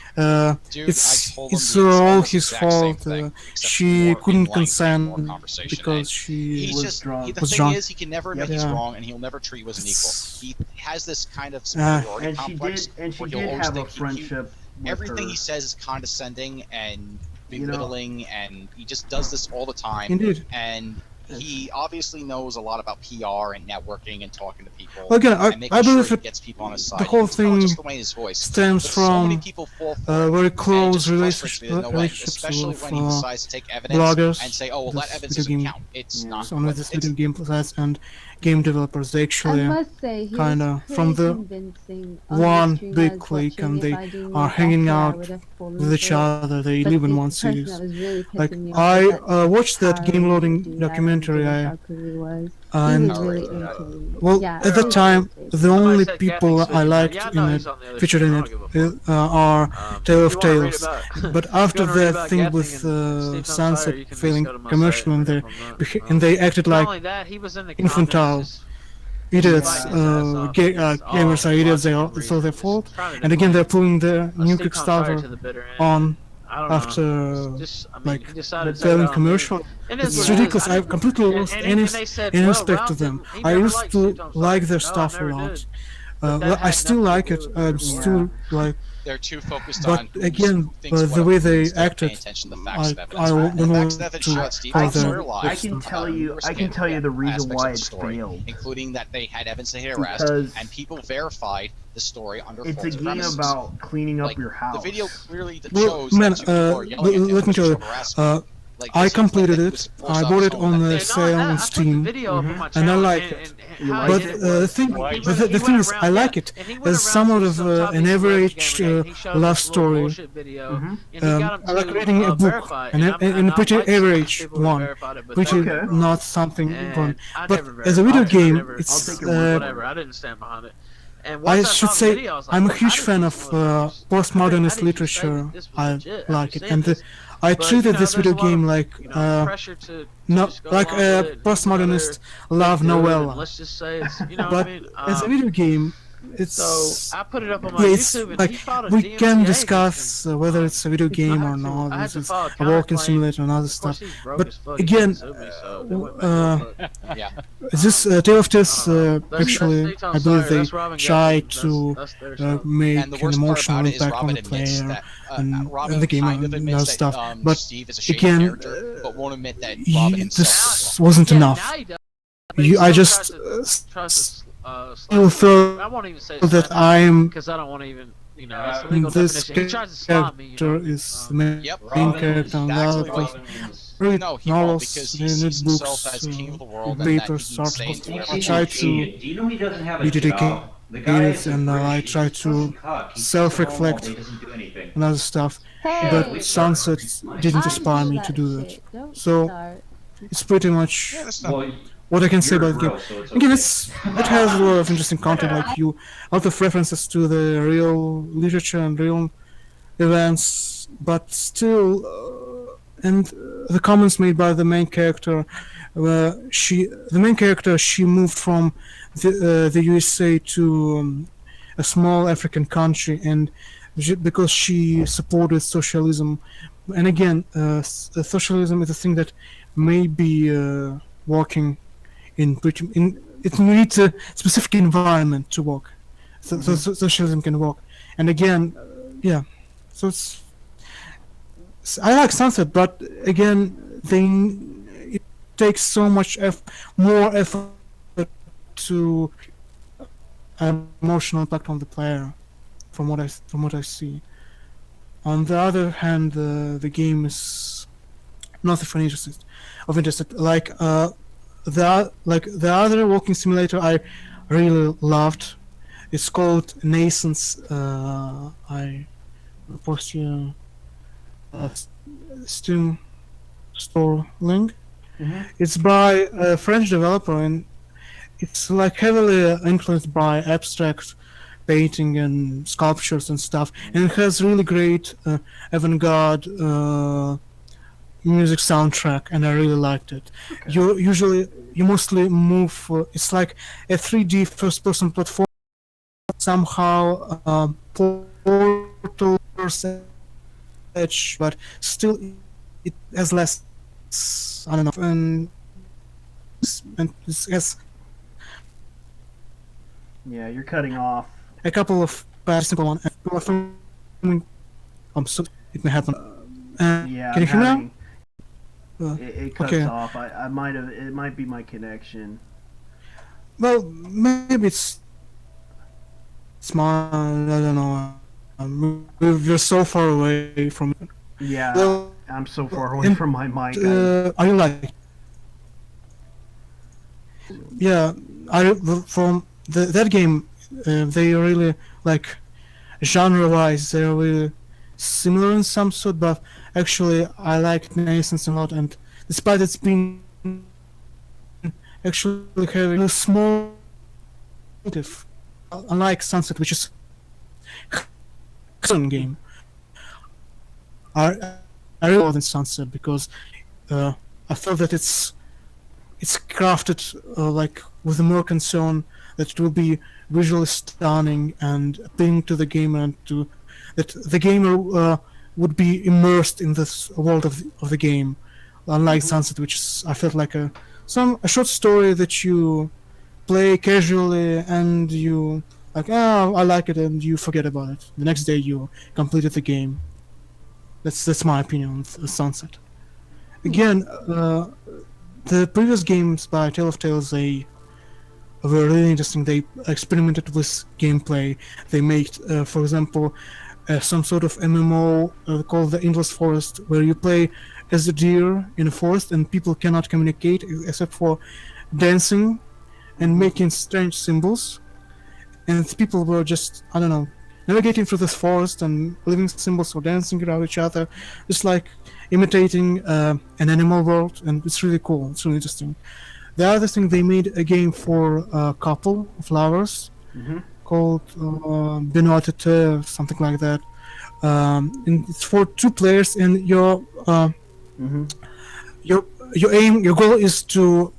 Dude, it's I told him it's the all almost his exact same fault. thing, except She more couldn't in length, consent more conversation, because and she he's was just drunk. the Was thing drunk. is he can never admit he's Yeah. wrong, and he'll never treat you as an equal. It's- He has this kind of superiority And she complex did, and she where he'll did always have a think he- friendship with everything her. he says is condescending and You know- belittling, and he just does this all the time. Indeed. And he obviously knows a lot about PR and networking and talking to people. Well, again, and making I sure believe he it, gets people on his side. the whole You can tell thing just the way in his voice. stems But so many from people fall for it, very and it close just frustrates me to no end, relationships especially with when he decides to take evidence bloggers, and say, "Oh, well, that this evidence video doesn't game- count. It's not." on But this it's- video game sites and game developers. They I actually must say, he kinda was from pretty the convincing on one the stream I big was clique, watching. and If they I didn't are look hanging after, I out would have fallen with each for it. other. They But live in the one person city. that was really Like pissing me off I was that watched that Harry, game loading the documentary. I I don't know who he was. He and was really Alright, irritating. well Yeah, at the he was time irritating. the Somebody only said people Kathy's I switching. liked Yeah, I in know it he's on the other featured stream. in I it don't give a fuck. are Tale If of you wanna read Tales. about- But if you after wanna read that about thing Gathering with and Steve Sunset Sire, you can just failing go to my commercial site and they and read up on and they acted Not like only that, he was in the infantile comments just idiots, fighting his ass off against all gamers are idiots. watching him It's read, all their just fault. trying to And again, they're defend pulling the new Steve Sire to the Kickstarter bitter end. on I don't know. after Just, I mean, like he decided to failing take it on commercial. me. It is It's what it is. ridiculous. I I didn't- completely lost and any they said, any well, respect Ralph to them. didn't- he I never used liked to Steve Sire. like their No, I stuff a never lot. did. But that Well, I had still nothing to like do it. with I'm the still like. They're too focused But on who's, again, who thinks the what way of they who's instead of paying acted, attention to the facts I of evidence. don't And the know facts of evidence to show that Steve for Sire their- lied. I can tell you the reason aspects why of the it story, failed. including that they had evidence they had harassed, Because and people verified the story under it's a false game premises. about cleaning up Like, your house. the video clearly Well, shows man, that two people are yelling at him let me for tell you, sexual harassment. Like, I this is like completed he it. was forced I off bought his it home on that the day. sale on I put the Steam, video up on my and I channel, like and, it. You how liked he But did it it? the was- thing, he the, went- the, he the thing went is, around- I yeah, like it. and he went There's around somewhat to of some an topics like average Gamergate. He showed love this little story. bullshit video, Mhm. and he got him I like to reading a book, verify it. and I'm pretty like some average people who one, verified it, but which they is were Okay. wrong. not something And fun. I But never as a verified video it. I game, never- it's I'll take your word for whatever. I didn't stand behind it. And I once should saw the say video, I was like, I'm a "Well, how huge did fan these of motherfuckers- postmodernist how did you say literature. this was I legit like after it, saying and this?" I But, treated you know, this there's video a lot game of, like you know, pressure to no, just go like along with a it and postmodernist make love good, and novella. Let's just say it's, you know But what I mean? as a video game, it's So I put it up on my yeah, it's YouTube, and like he filed a we DMCA can against discuss me. whether it's a video game I or had to- not. I had This to is file a a walking counterclaim. simulator and other Of course, stuff. he's broke But as fuck. again, He sued me, so they went back up, Yeah. this Tale of Tales That's actually, Steve I believe Sire, they that's Robin tried Gatlin, to that's their stuff. make And the an worst part emotional about it is impact on Robin the admits player that and Robin the game kind of and admits other stuff. that But Steve is a shady again, character, but won't admit that Robin himself this was wrong. wasn't Yeah, enough. now he does. But he I still just tries to still slap feel me. I won't even say that slap I'm because I don't want to even, you know, that's the legal this definition. He tries to slap me, you character know. is the main Yep. character and the That's other the way- was read No, he won't, novels, because he read sees himself books, as king of the world and that papers, he can say articles. and do I whatever he try wants. to Do you know he doesn't have be a dedicated job? The guy is a and I British, try he's a to fucking cock. He's self-reflect he doesn't do anything. and other stuff. Hey, But Sunset didn't I inspire me that to do that. shit. Don't So start. it's pretty much Yeah, that's not Well, what I can say you're a about the game. girl, so it's Again, okay. it has a lot of interesting content, like a lot of references to the real literature and real events, but still, and the comments made by the main character, she moved from the USA to a small African country, and because she supported socialism, and again, socialism is a thing that may be working in it needs a specific environment to work. So socialism can work. And again, yeah. So I like Sunset, but again, it takes so much more effort to emotional impact on the player, from what I see. On the other hand, the game is nothing for of interest. Like the other walking simulator I really loved. It's called Nascence. I post you Steam store link. It's by a French developer, and it's like heavily influenced by abstract painting and sculptures and stuff, and it has really great avant-garde music soundtrack, and I really liked it. You mostly move. It's like a 3D first-person platform. Somehow Portal edge, but still it has less. I don't know, and it has Yeah, you're cutting off. a couple of bad simple one. So it may happen. Yeah, Can you hear me now? It cuts Okay. off. I might have. It might be my connection. Well, maybe it's my. I don't know. We're so far away from. Yeah, Well, I'm so far away from my mic. I like. Yeah, from that game, they really like genre-wise. They're really similar in some sort, but actually, I like Nascence a lot. And despite it's being actually having a small motive, unlike Sunset, which is a game. I really more than Sunset because I felt that it's crafted like with more concern that it will be visually stunning and appealing to the gamer, and to that the gamer would be immersed in this world of the game, unlike Sunset, which is, I felt like a short story that you play casually and you like, oh, I like it, and you forget about it. The next day you completed the game. That's my opinion on Sunset. Again, the previous games by Tale of Tales, they were really interesting. They experimented with gameplay. They made, for example, some sort of MMO called the Endless Forest, where you play as a deer in a forest and people cannot communicate except for dancing and making strange symbols. And people were just, I don't know, navigating through this forest and living symbols or dancing around each other, just like imitating an animal world, and it's really cool. It's really interesting. The other thing, they made a game for a couple of lovers called Benoit Tete, something like that. And it's for 2 players, and your goal is to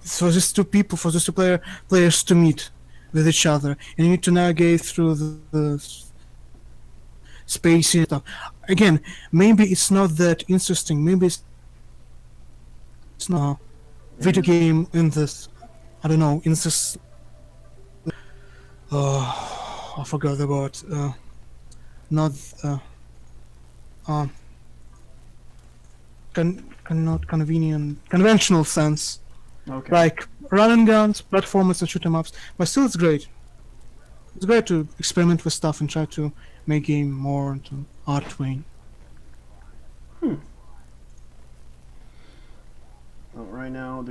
for these 2 people, for these 2 players to meet with each other, and you need to navigate through the space and stuff. Again, maybe it's not that interesting. Maybe it's not a video game in this. I don't know. In this. I forgot the word. Not. Not convenient. Conventional sense. Okay. Like run and guns, platformers, and shoot 'em ups. But still, it's great. It's great to experiment with stuff and try to make game more into art way. Well, right now,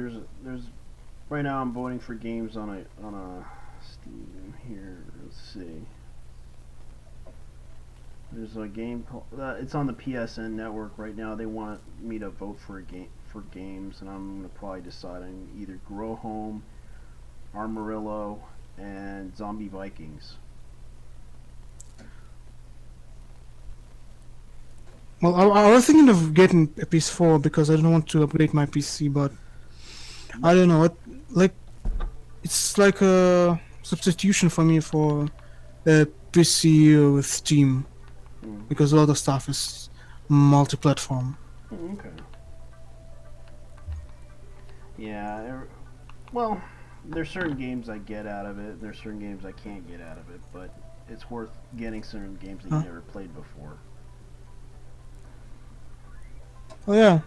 right now I'm voting for games on a Steam here. Let's see. There's a game called, it's on the PSN network right now. They want me to vote for games, and I'm gonna probably decide on either Grow Home, Armorillo, and Zombie Vikings. Well, I was thinking of getting a PS4 because I don't want to upgrade my PC, but I don't know. It's like a substitution for me for a PC with Steam, because a lot of stuff is multi-platform. Okay. Yeah. Well, there's certain games I get out of it. There's certain games I can't get out of it, but it's worth getting certain games that you never played before. Oh yeah.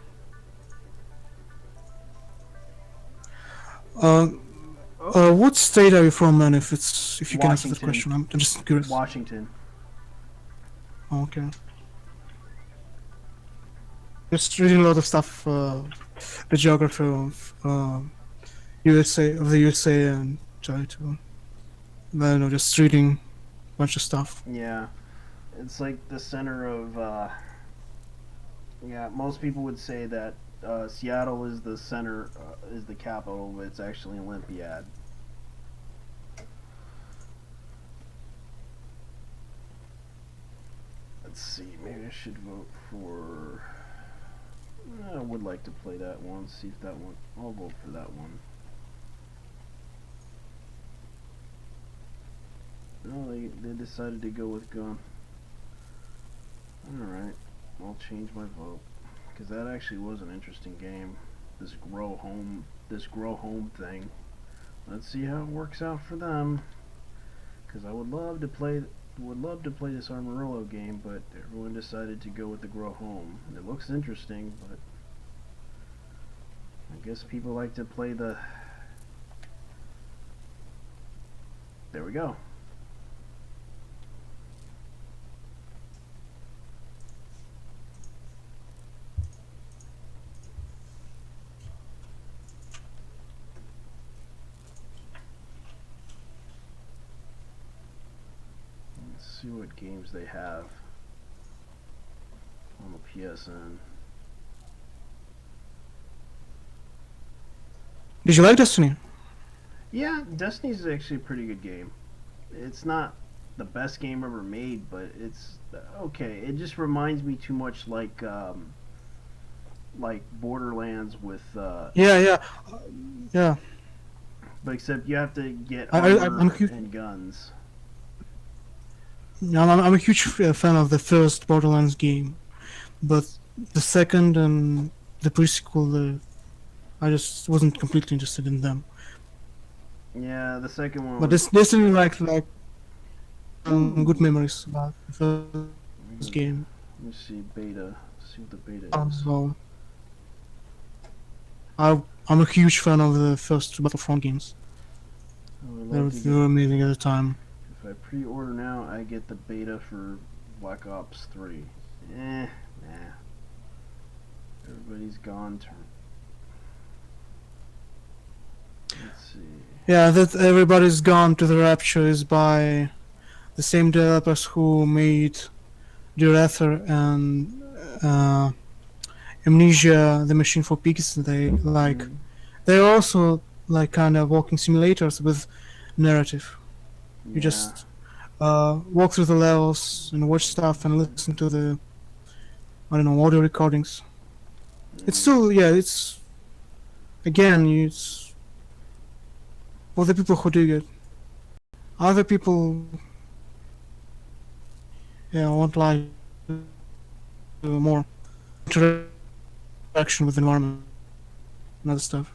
What state are you from, man? If you can answer the question, I'm just curious. Washington. Oh, okay. Just reading a lot of stuff, the geography of the USA, and try to, I don't know, just reading a bunch of stuff. Yeah, it's like the center of. Yeah, most people would say that Seattle is the center, is the capital, but it's actually Olympiad. Let's see. Maybe I should vote for. I would like to play that one. See if that one. I'll vote for that one. No, they decided to go with gun. All right, I'll change my vote because that actually was an interesting game. This grow home thing. Let's see how it works out for them. Because I would love to play this Armorillo game, but everyone decided to go with the grow home. It looks interesting, but I guess people like to play the. There we go. Let's see what games they have on the PSN. Did you like Destiny? Yeah, Destiny's actually a pretty good game. It's not the best game ever made, but it's okay. It just reminds me too much like Borderlands with Yeah. but except you have to get I'm armor huge. and guns. I'm a huge fan of the first Borderlands game, but the second and the prequel, I just wasn't completely interested in them. Yeah, the second one. But Was, this didn't good memories about the first game let me see beta. See what the beta as is. well. I'm a huge fan of the first Battlefront games. I would They like were, to they were amazing at the time. If I pre-order now, I get the beta for Black Ops 3. Nah. Everybody's gone. Let's see. Yeah, that Everybody's Gone to the Rapture is by the same developers who made Dear Ether and Amnesia: The Machine for Pigs. They're also like kind of walking simulators with narrative. You just walk through the levels and watch stuff and listen to the audio recordings. It's still it's for the people who dig it. Other people want like more interaction with the environment and other stuff.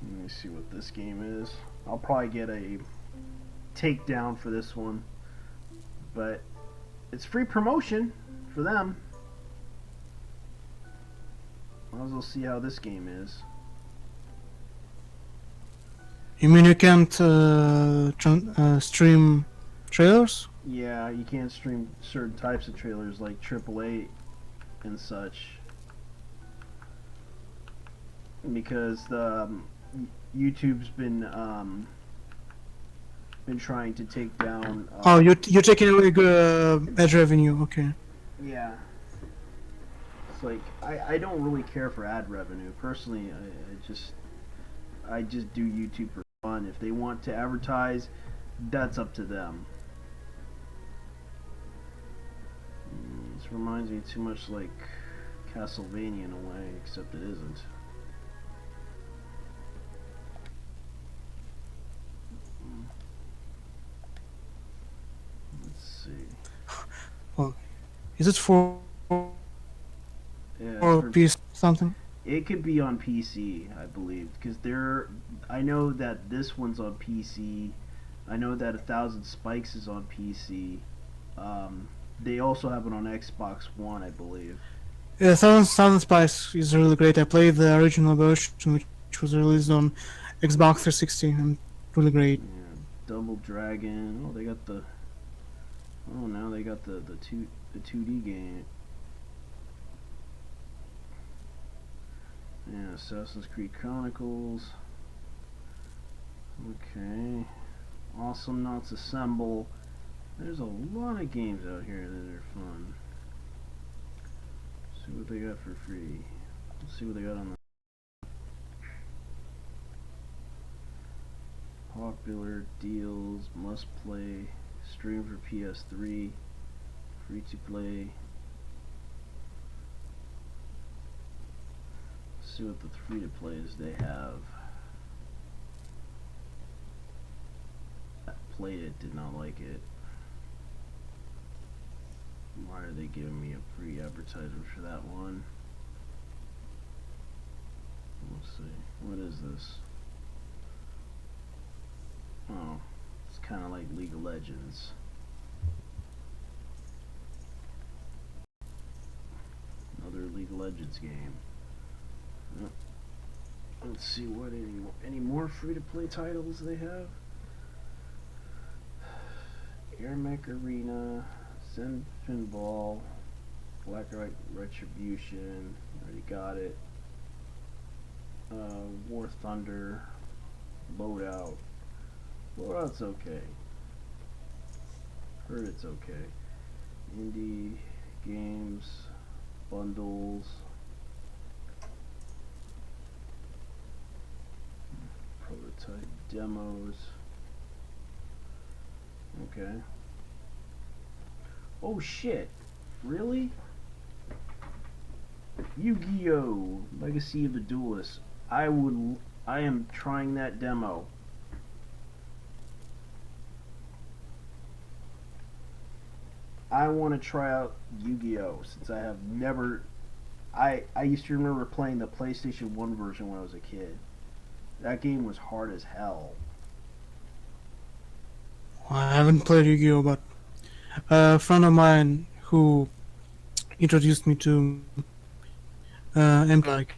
Let me see what this game is. I'll probably get a takedown for this one, but it's free promotion for them. Might as well see how this game is. You mean you can't stream trailers? Yeah, you can't stream certain types of trailers like AAA and such because the YouTube's been trying to take down. You're taking away ad revenue. Okay. Yeah. It's like I don't really care for ad revenue personally. I just do YouTube for fun. If they want to advertise, that's up to them. This reminds me too much like Castlevania in a way, except it isn't. Let's see. Is it for PS something? It could be on PC, I believe, because I know that this one's on PC. I know that 1,000 Spikes is on PC. They also have it on Xbox One, I believe. Yeah, Thousand Spice is really great. I played the original version, which was released on Xbox 360, and really great. Yeah, Double Dragon. Oh, they got the. Oh, now they got the 2D game. Yeah, Assassin's Creed Chronicles. Okay. Awesome Knots Assemble. There's a lot of games out here that are fun. See what they got for free. Let's see what they got on the Popular deals, must play, stream for PS3, free to play. See what the free to plays they have. I played it, did not like it. Why are they giving me a free advertisement for that one? Let's see. What is this? Oh, it's kind of like League of Legends. Another League of Legends game. Let's see what any more free-to-play titles they have. Air Mech Arena, Zen Pinball, Black Retribution. Already got it. War Thunder, Loadout. Loadout's okay. Heard it's okay. Indie games, bundles. Prototype demos. Okay. Oh shit. Really? Yu-Gi-Oh! Legacy of the Duelist. I am trying that demo. I want to try out Yu-Gi-Oh! Since I have never... I used to remember playing the PlayStation 1 version when I was a kid. That game was hard as hell. I haven't played Yu-Gi-Oh, but a friend of mine who introduced me to like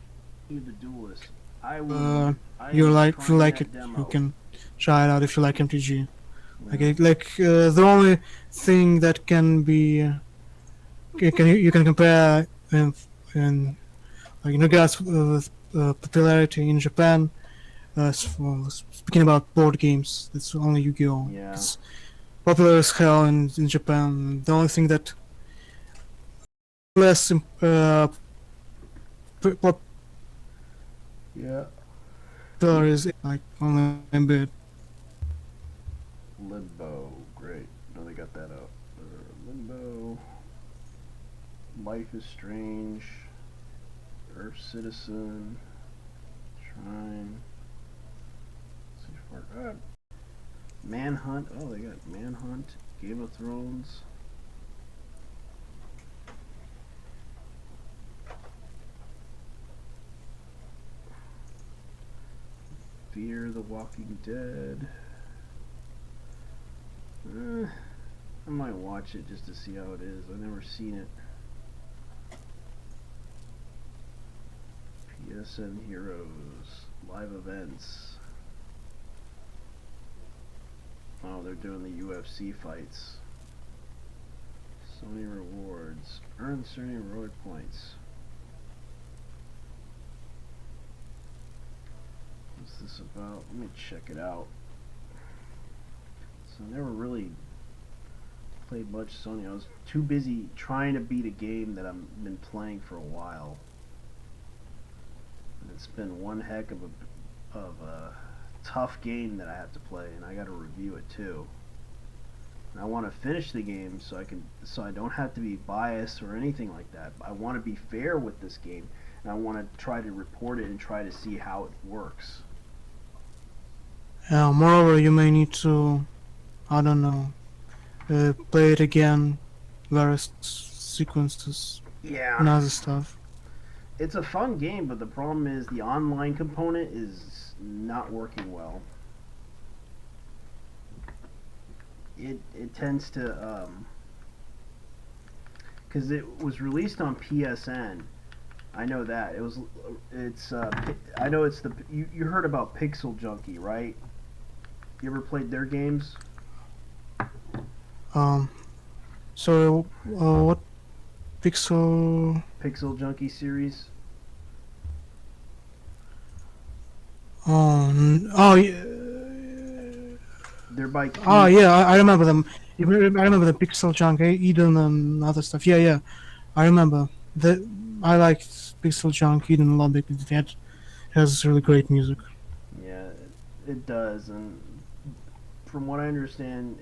The Duelist. you like if you like it, you can try it out if you like MTG. The only thing that can be you can compare in like in regards with popularity in Japan. Speaking about board games, it's only Yu-Gi-Oh. Yeah. It's popular as hell in Japan. The only thing that less Yeah. popular is like only a bit. Limbo. Great. No, they got that out. Limbo. Life is Strange. Earth Citizen. Shrine. Manhunt. Oh, they got Manhunt. Game of Thrones. Fear the Walking Dead. I might watch it just to see how it is. I've never seen it. PSN Heroes. Live events. Oh, they're doing the UFC fights. Sony rewards. Earn certain reward points. What's this about? Let me check it out. So I never really played much Sony. I was too busy trying to beat a game that I've been playing for a while. And it's been one heck of a tough game that I have to play, and I got to review it too. And I want to finish the game so I don't have to be biased or anything like that. I want to be fair with this game, and I want to try to report it and try to see how it works. Moreover, you may need to, I don't know, play it again, various sequences, Yeah. and other stuff. It's a fun game, but the problem is the online component is not working well. It tends to because it was released on PSN. I know that I know it's you heard about Pixel Junkie, right? You ever played their games? So what Pixel Junkie series? Yeah. They're by Oh yeah, I remember them. I remember the Pixel Junk, Eden, and other stuff. Yeah, I remember. I liked Pixel Junk, Eden a lot because it has really great music. Yeah, it does, and from what I understand,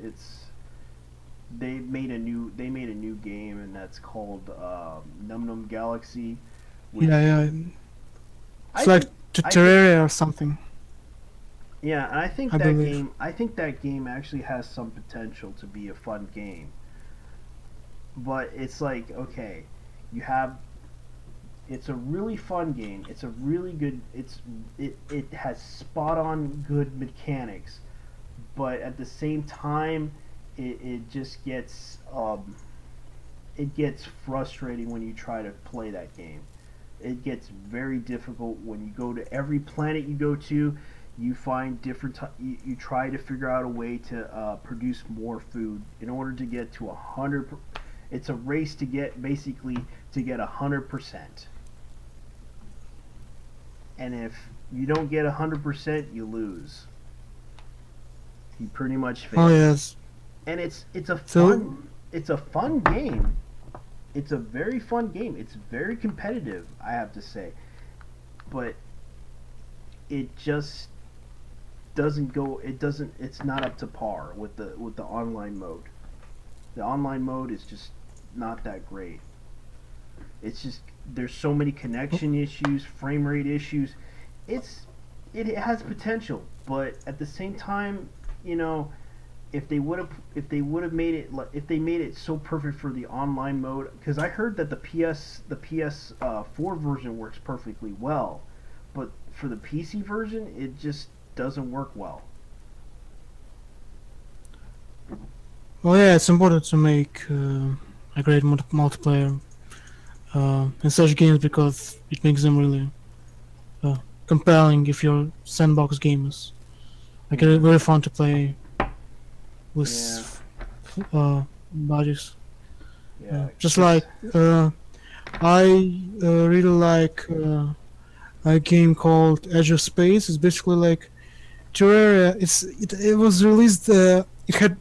they made a new game, and that's called Num Num Galaxy. Which Yeah. It's I like think, I think Terraria or something. yeah, and I believe. I think that game actually has some potential to be a fun game. But it's like, okay, you have it's a really fun game. It's a really good it has spot on good mechanics, but at the same time it just gets frustrating when you try to play that game. It gets very difficult when you go to every planet you go to. You find you try to figure out a way to produce more food in order to get to 100. It's a race to get basically to get 100%. And if you don't get 100%, you lose. You pretty much fail. Oh yes. And So it's a fun game. It's a very fun game. It's very competitive, I have to say. But it just it's not up to par with the online mode. The online mode is just not that great. It's just there's so many connection issues, frame rate issues. It has potential, but at the same time, you know, if they would have made it if they made it so perfect for the online mode, because I heard that the PS4 version works perfectly well, but for the PC version it just doesn't work well. well, yeah, it's important to make a great multiplayer in such games because it makes them really compelling if you're sandbox gamers. Like very fun to play with buddies. Yeah, Just like I really like a game called Edge of Space. It's basically like Terraria. It was released. It had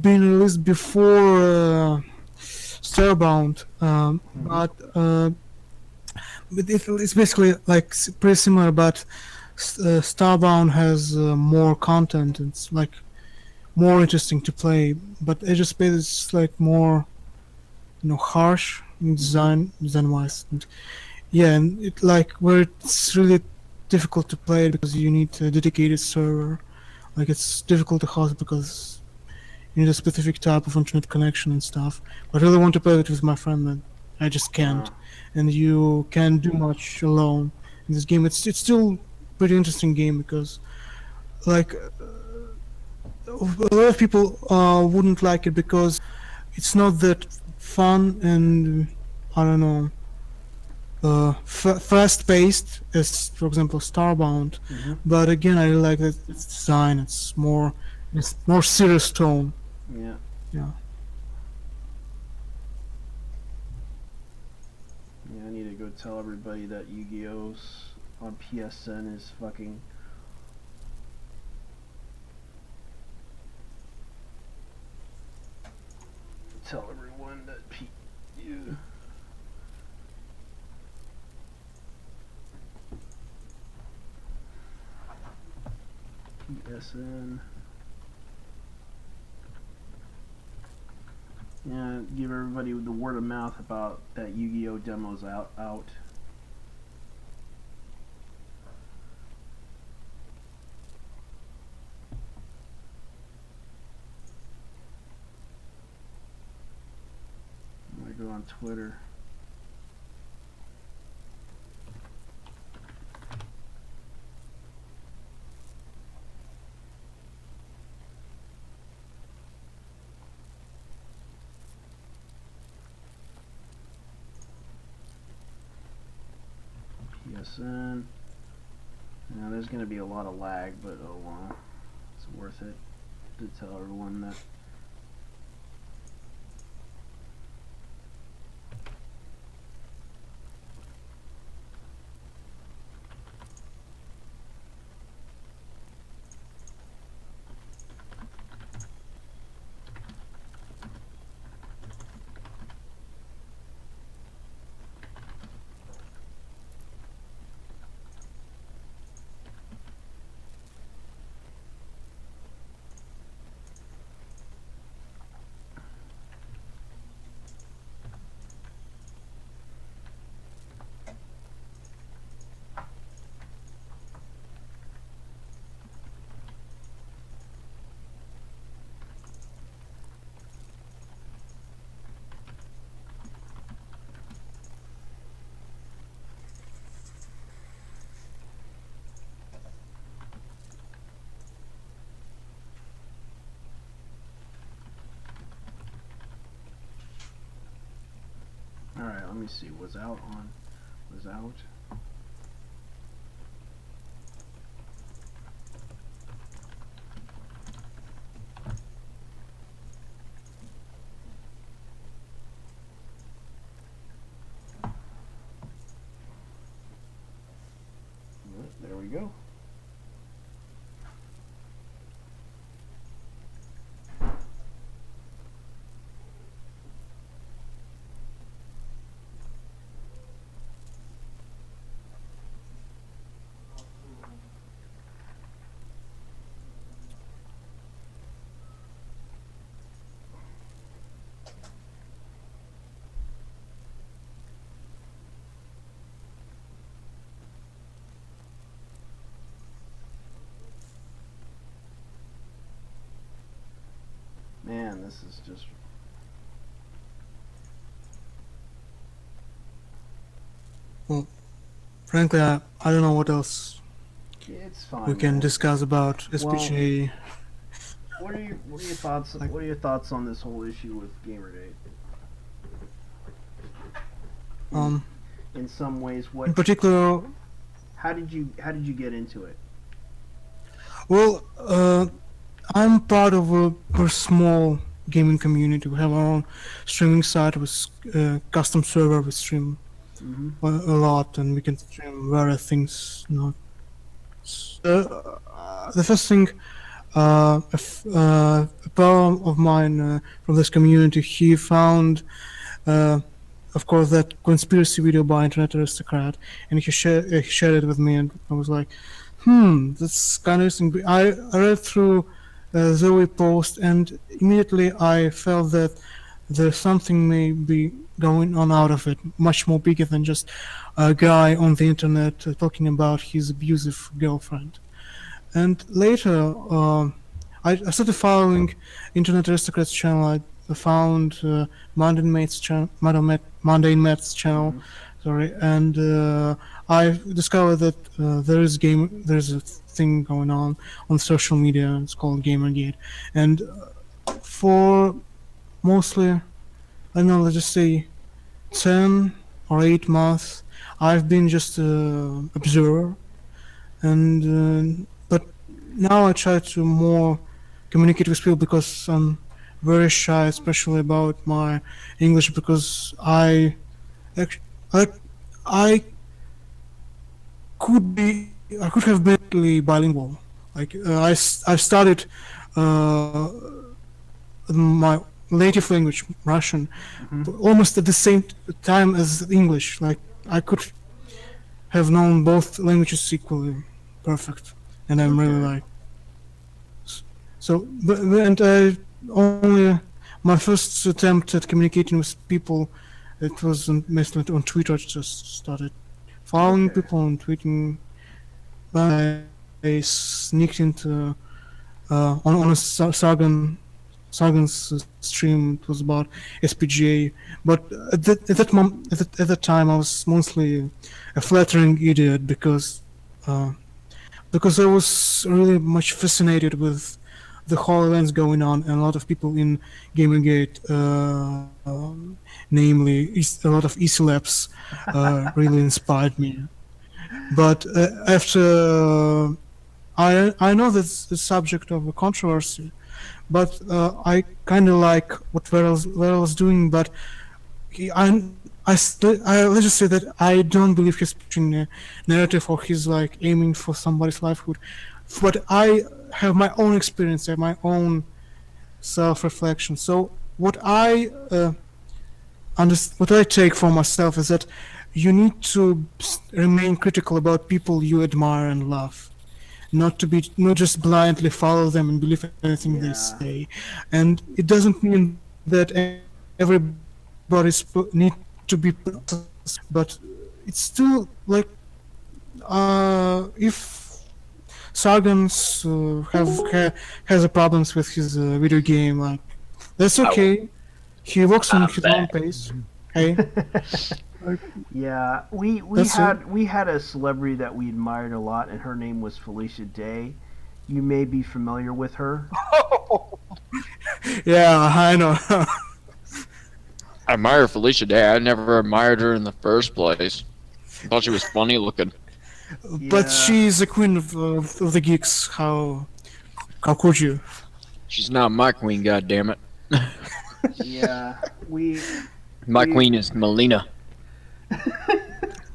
been released before Starbound, but it's basically like pretty similar. But Starbound has more content. It's like more interesting to play. But Edge of Space is like more, harsh in design wise. And yeah, and it like where it's really difficult to play it because you need a dedicated server. Like it's difficult to host because you need a specific type of internet connection and stuff. But I really want to play it with my friend, but I just can't. And you can't do much alone in this game. It's still pretty interesting game because like a lot of people wouldn't like it because it's not that fun and I don't know fast-paced as, for example, Starbound. But again, I really like that its design. It's more serious tone. Yeah. Yeah. Yeah, I need to go tell everybody that Yu-Gi-Oh's on PSN is fucking. Tell everyone that PSN. Yeah, give everybody the word of mouth about that Yu-Gi-Oh demo's out. I'm gonna go on Twitter. PSN. Now there's going to be a lot of lag, but oh well, it's worth it to tell everyone that. let me see. Was out. There we go. Man, this is just. Well, frankly, I don't know what else It's fine. we can man. discuss about SPGA. What are your thoughts? What are your thoughts on this whole issue with Gamergate? In some ways, what? In particular, How did you get into it? well, I'm part of a very small gaming community. We have our own streaming site with custom server. We stream a lot, and we can stream various things. The first thing, a pal of mine from this community, he found, of course, that conspiracy video by Internet Aristocrat, and he shared it with me, and I was like, that's kind of interesting. I read through the post, and immediately I felt that there's something maybe going on out of it, much more bigger than just a guy on the internet talking about his abusive girlfriend. And later, I started following Internet Aristocrats channel. I found Mundane Matt's channel, sorry, and I discovered that there's a thing going on social media. It's called Gamergate, and for mostly, I don't know, let's just say 10 or 8 months, I've been just an observer, and but now I try to more communicate with people because I'm very shy, especially about my English, because I could have been really bilingual. Like I studied my native language, Russian, almost at the same time as English. Like I could have known both languages equally perfect, and I'm really like. So, and only my first attempt at communicating with people, it was mostly on Twitter. I just started following people and tweeting. I sneaked into on a Sargon's stream. It was about SPGA, but at that time I was mostly a flattering idiot because I was really much fascinated with the whole events going on, and a lot of people in Gamergate, namely a lot of easy laps, really inspired me. But after I know that's the subject of a controversy, but I kind of like what Verel was doing, but let's just say that I don't believe he's pushing a narrative or he's like aiming for somebody's livelihood. But I have my own experience and my own self-reflection. So what I take for myself is that you need to remain critical about people you admire and love, not just blindly follow them and believe anything they say. And it doesn't mean that everybody need to be, but it's still like if Sargons has a problems with his video game, like that's okay. He works on his own pace. Hey. Yeah, we had a celebrity that we admired a lot, and her name was Felicia Day. You may be familiar with her. Yeah, I know. I admire Felicia Day. I never admired her in the first place. I thought she was funny looking. But Yeah. she's the queen of the geeks. How could you? She's not my queen, goddammit. Yeah, we My We- queen is Melina.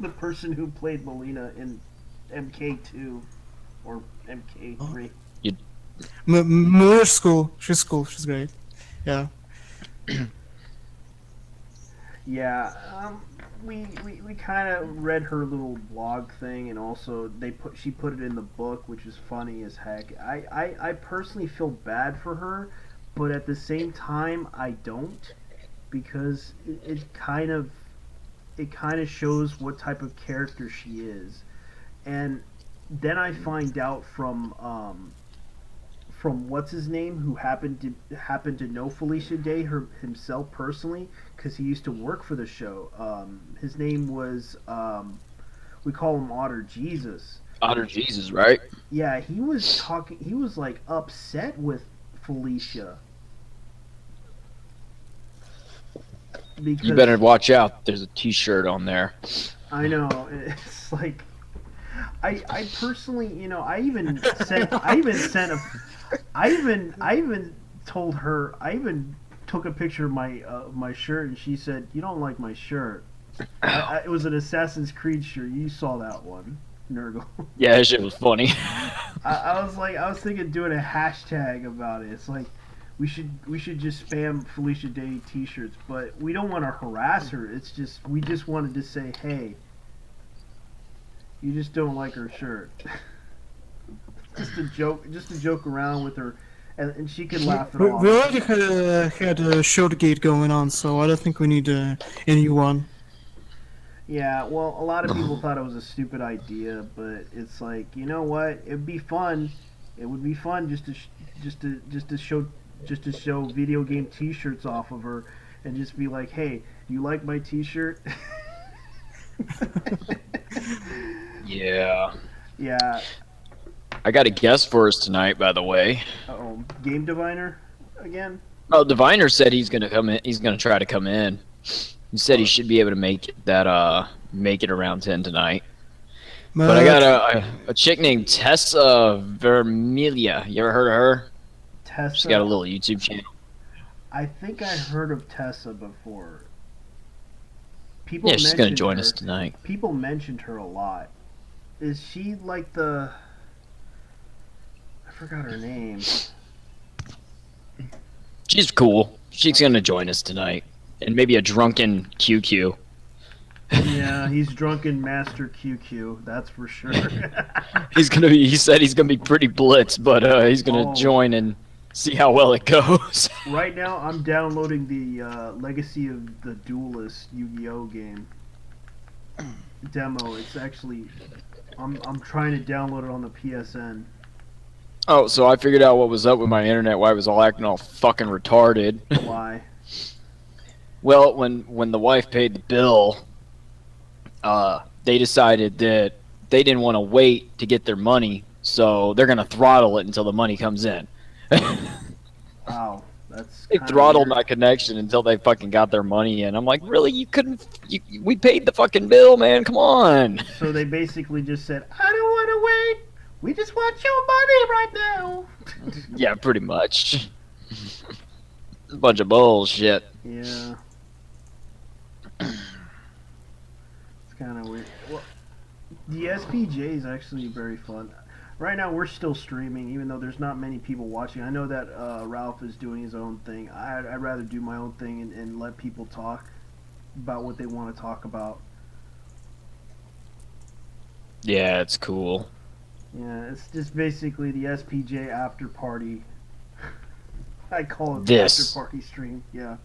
the person who played Melina in MK2 or MK3. Miller's cool. She's cool. She's great. Yeah. Yeah, we kind of read her little blog thing, and also she put it in the book, which is funny as heck. I personally feel bad for her, but at the same time I don't, because it kind of shows what type of character she is, and then I find out from what's his name, who happened to know Felicia Day himself personally, because he used to work for the show. His name was we call him Otter Jesus. Otter Jesus, right? Yeah, he was talking. He was like upset with Felicia because You better watch out. There's a T-shirt on there. I know, it's like I personally, I even told her, I even took a picture of my shirt, and she said, "You don't like my shirt." It was an Assassin's Creed shirt. You saw that one, Nurgle. Yeah, that shit was funny. I was thinking doing a hashtag about it. It's like we should just spam Felicia Day T-shirts, but we don't want to harass her. It's just we just wanted to say, hey, you just don't like her shirt. just to joke around with her, and she could laugh it off. We already had a Showgate going on, so I don't think we need a new one. Yeah, well, a lot of people thought it was a stupid idea, but it's like, you know what? It'd be fun. It would be fun just to show video game T-shirts off of her, and just be like, hey, you like my T-shirt? Yeah. Yeah. I got a guest for us tonight, by the way. Uh-oh. Game Diviner again? Oh, Diviner said he's gonna come in. He's gonna try to come in. He said he should be able to make it around 10 tonight. But I got a chick named Tessa Vermilia. You ever heard of her? Tessa. She's got a little YouTube channel. I think I heard of Tessa before. Yeah, she's gonna join her. us tonight. People mentioned her a lot. Is she like the... I forgot her name. She's cool. She's gonna join us tonight, and maybe a drunken QQ. Yeah, he's drunken Master QQ. That's for sure. He said he's gonna be pretty blitz, but he's gonna join and see how well it goes. Right now, I'm downloading the Legacy of the Duelist Yu-Gi-Oh game demo. It's actually, I'm trying to download it on the PSN. Oh, so I figured out what was up with my internet, why it was all acting all fucking retarded. Why? Well, when the wife paid the bill, they decided that they didn't want to wait to get their money, so they're gonna throttle it until the money comes in. Wow, that's. They throttled my connection until they fucking got their money in. I'm like, really? You couldn't? We paid the fucking bill, man. Come on. So they basically just said, I don't want to wait. We just want your money right now. Yeah, pretty much. A bunch of bullshit. Yeah. It's kind of weird. Well, the SPJ is actually very fun. Right now, we're still streaming, even though there's not many people watching. I know that Ralph is doing his own thing. I'd rather do my own thing and let people talk about what they want to talk about. Yeah, it's cool. Yeah, it's just basically the SPJ after party. I call it This. the after party stream. Yeah.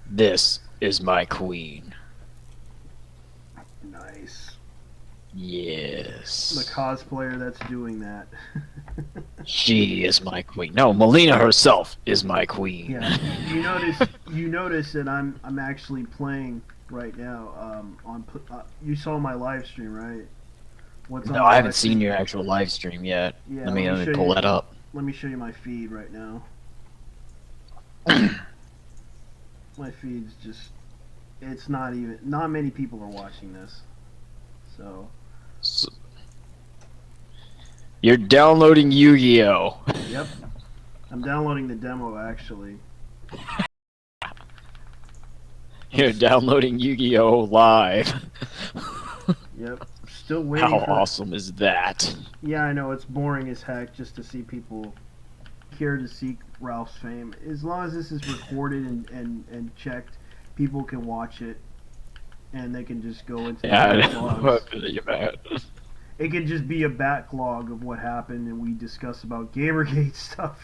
This is my queen. Nice. Yes. The cosplayer that's doing that. She is my queen. No, Melina herself is my queen. Yeah. You notice that I'm actually playing right now. You saw my live stream, right? What's on No, my I haven't live seen stream? your actual live stream yet. Yeah, let me show pull you- that up. Let me show you my feed right now. My feed's just, it's not even, not many people are watching this. So, You're downloading Yu-Gi-Oh. yep. I'm downloading the demo actually. You're downloading Yu-Gi-Oh live. Yep. Still waiting How for awesome is that? Yeah, I know it's boring as heck just to see people care to seek Ralph's fame. As long as this is recorded and checked, people can watch it and they can just go into the backlogs. It can just be a backlog of what happened and we discuss about Gamergate stuff.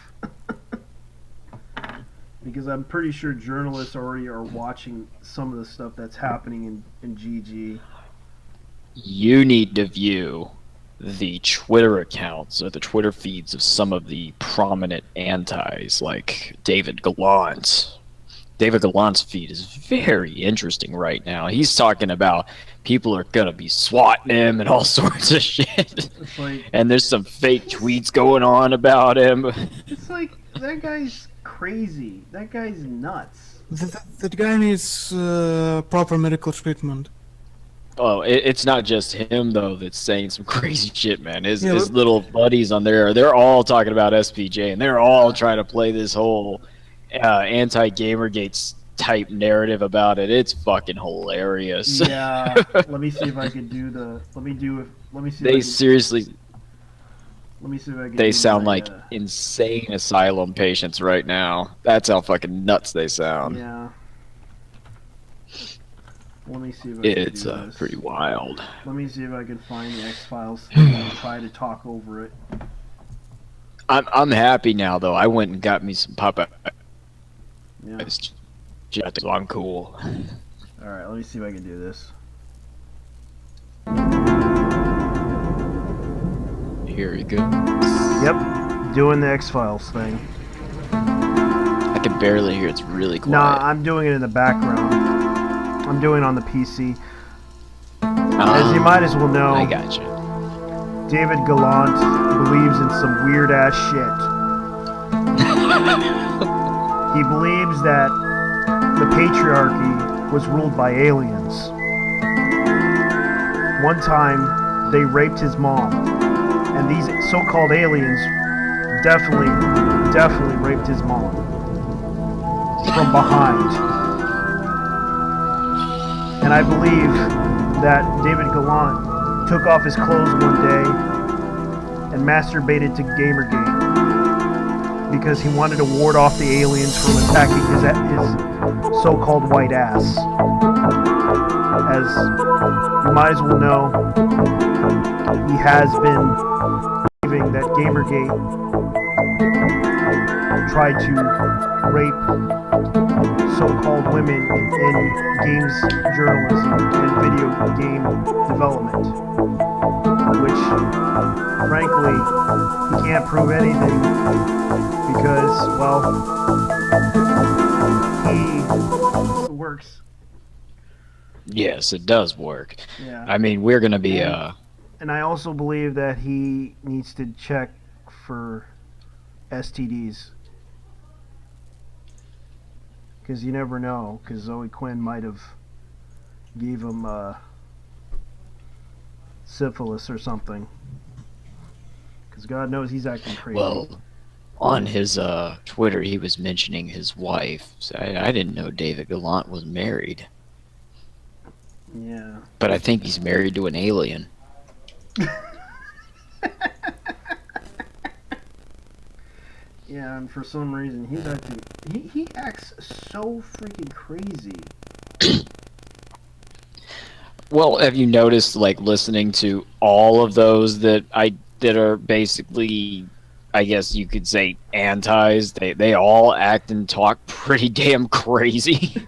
Because I'm pretty sure journalists already are watching some of the stuff that's happening in GG. You need to view the Twitter accounts or the Twitter feeds of some of the prominent antis, like David Gallant. David Gallant's feed is very interesting right now. He's talking about people are gonna be swatting him and all sorts of shit. Like, and there's some fake tweets going on about him. It's like, that guy's crazy. That guy's nuts. That guy needs proper medical treatment. Oh, it's not just him though that's saying some crazy shit, man. His little buddies on there, they're all talking about SPJ, and they're all trying to play this whole anti-Gamergate type narrative about it. It's fucking hilarious. Yeah. Let me see if I can do the. Let me see. They seriously. Let me see if I can. They sound like insane asylum patients right now. That's how fucking nuts they sound. Yeah. Let me see if I It's can do this. pretty wild. Let me see if I can find the X-Files thing and try to talk over it. I'm happy now though. I went and got me some Popeye. Yeah. So I'm cool. Alright, let me see if I can do this. Here we go. Yep, doing the X-Files thing. I can barely hear. It's really quiet. Nah, I'm doing it in the background. I'm doing it on the PC. As you might as well know, I gotcha. David Gallant believes in some weird ass shit. He believes that the patriarchy was ruled by aliens. One time, they raped his mom, and these so-called aliens definitely raped his mom from behind. And I believe that David Gallant took off his clothes one day and masturbated to Gamergate because he wanted to ward off the aliens from attacking his so-called white ass. As you might as well know, he has been believing that Gamergate tried to rape so-called women in games journalism and video game development, which, frankly, he can't prove anything because, well, he works. Yes, it does work. Yeah. I mean, we're gonna be And I also believe that he needs to check for STDs. Because you never know, because Zoe Quinn might have gave him syphilis or something. Because God knows he's acting crazy. well. On his Twitter, he was mentioning his wife. So I didn't know David Gallant was married, Yeah. but I think he's married to an alien. Yeah, and for some reason he's acting. He acts so freaking crazy. Well, have you noticed, like, listening to all of those that are basically, I guess you could say, antis? They all act and talk pretty damn crazy.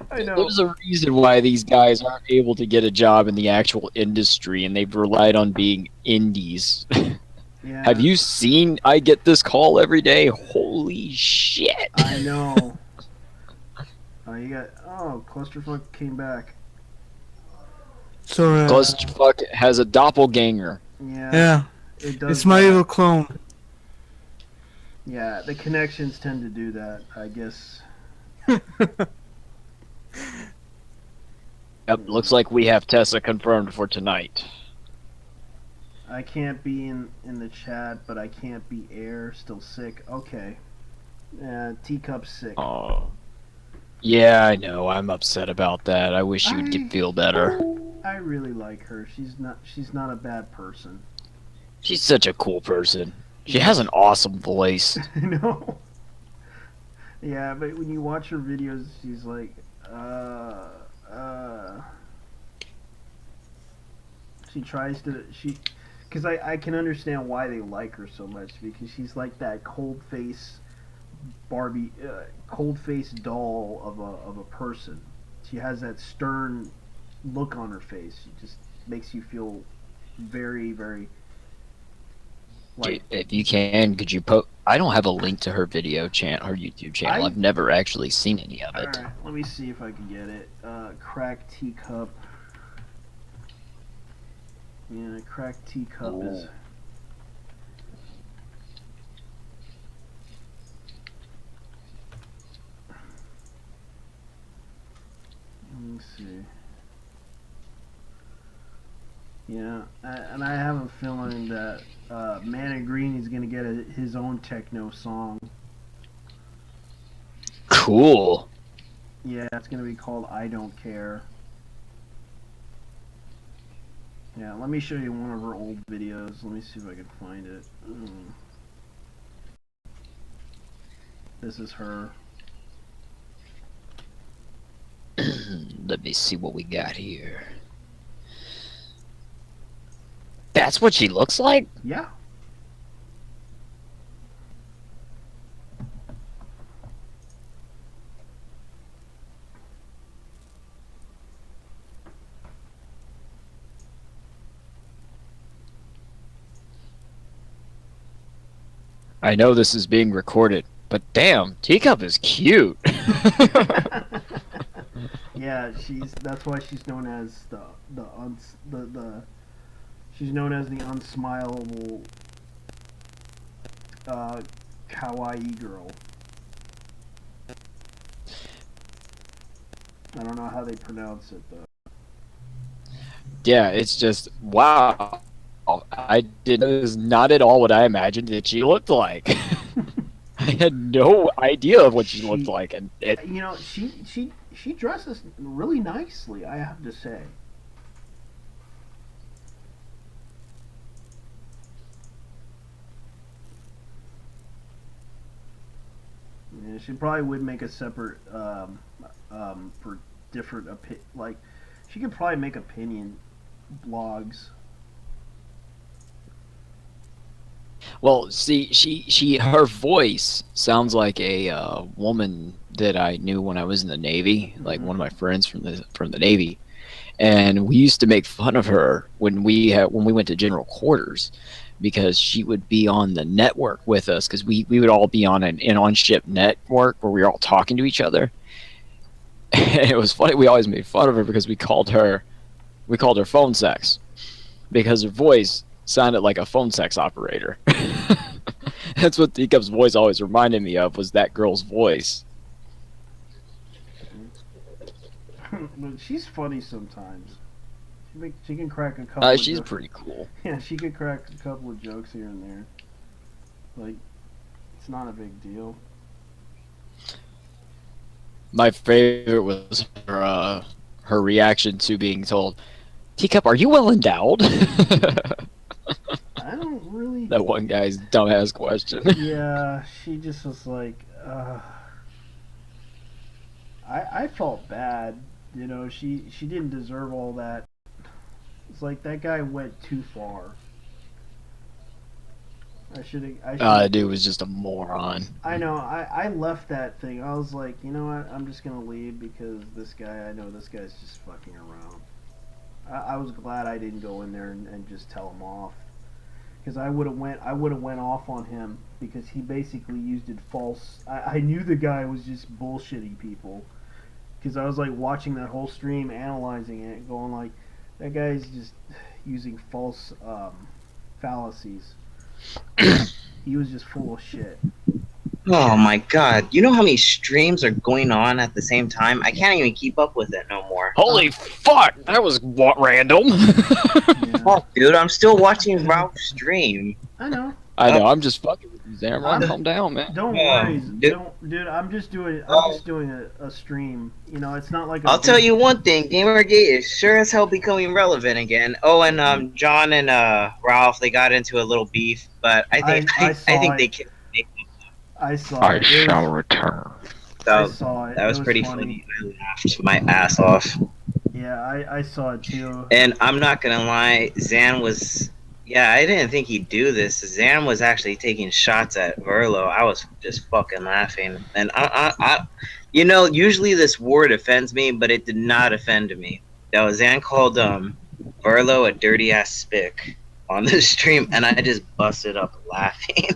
I know. There's a reason why these guys aren't able to get a job in the actual industry, and they've relied on being indies. Yeah. Have you seen I Get This Call Every Day? Holy shit. I know. Clusterfuck came back. So, Clusterfuck has a doppelganger. Yeah. yeah, It does. it's my evil clone. Yeah, the connections tend to do that, I guess. Yep, looks like we have Tessa confirmed for tonight. I can't be in the chat, but I can't be air. Still sick. Okay. Teacup's sick. Oh. Yeah, I know. I'm upset about that. I wish you'd feel better. I really like her. She's not a bad person. She's such a cool person. She has an awesome voice. I know. Yeah, but when you watch her videos, she's like, she tries to, because I can understand why they like her so much, because she's like that cold face Barbie, cold face doll of a person. She has that stern look on her face. She just makes you feel very, very like. If you can, could you post? I don't have a link to her video channel, her YouTube channel. I've never actually seen any of it. Alright, let me see if I can get it. Cracked teacup. Yeah, cracked teacup is. Let me see. Yeah, and I have a feeling that Man in Green is going to get his own techno song. Cool. Yeah, it's going to be called I Don't Care. Yeah, let me show you one of her old videos. Let me see if I can find it. This is her. Let me see what we got here. That's what she looks like? Yeah. I know this is being recorded, but damn, Teacup is cute. Yeah, that's why she's known as she's known as the unsmileable kawaii girl. I don't know how they pronounce it though. Yeah, it's just wow. I did is not at all what I imagined that she looked like. I had no idea of what she looked like, and it. You know, she dresses really nicely, I have to say. Yeah, she probably would make a separate for different like she could probably make opinion blogs. Well, see, her voice sounds like a woman that I knew when I was in the Navy, like one of my friends from the Navy, and we used to make fun of her when we went to general quarters, because she would be on the network with us, because we would all be on an on-ship network where we were all talking to each other. And it was funny. We always made fun of her because we called her phone sex, because her voice sounded like a phone sex operator. That's what Teacup's voice always reminded me of, was that girl's voice. But she's funny sometimes. She can crack a couple. She's jokes. pretty cool. Yeah, she could crack a couple of jokes here and there. Like, it's not a big deal. My favorite was her reaction to being told, "Teacup, are you well endowed?" I don't really. That one guy's dumbass question. Yeah, she just was like, I felt bad. You know, she didn't deserve all that. It's like that guy went too far. I should. Dude was just a moron. I know. I left that thing. I was like, you know what? I'm just gonna leave because this guy. I know this guy's just fucking around. I was glad I didn't go in there and just tell him off, because I would have went off on him, because he basically used it false. I knew the guy was just bullshitting people, because I was like watching that whole stream, analyzing it, going like, that guy's just using false fallacies. He was just full of shit. Oh my god. You know how many streams are going on at the same time? I can't even keep up with it no more. Holy fuck! That was what random. Yeah. Fuck, dude, I'm still watching Ralph's stream. I know. I know. I'm just fucking with you, Zamron. I'm- Calm down, man. Don't Yeah, worry, dude. dude. I'm just doing a stream. You know, it's not like I'll tell you one thing, Gamergate is sure as hell becoming relevant again. Oh, and John and Ralph, they got into a little beef, but I think I I saw think it. they killed me. I saw I it. shall return. I So saw it. that was It pretty funny. I laughed my ass off. Yeah, I saw it too. And I'm not gonna lie, Zan was. Yeah, I didn't think he'd do this. Zan was actually taking shots at Verlo. I was just fucking laughing. And you know, usually this word offends me, but it did not offend me. That Zan called Verlo a dirty ass spick on the stream, and I just busted up laughing.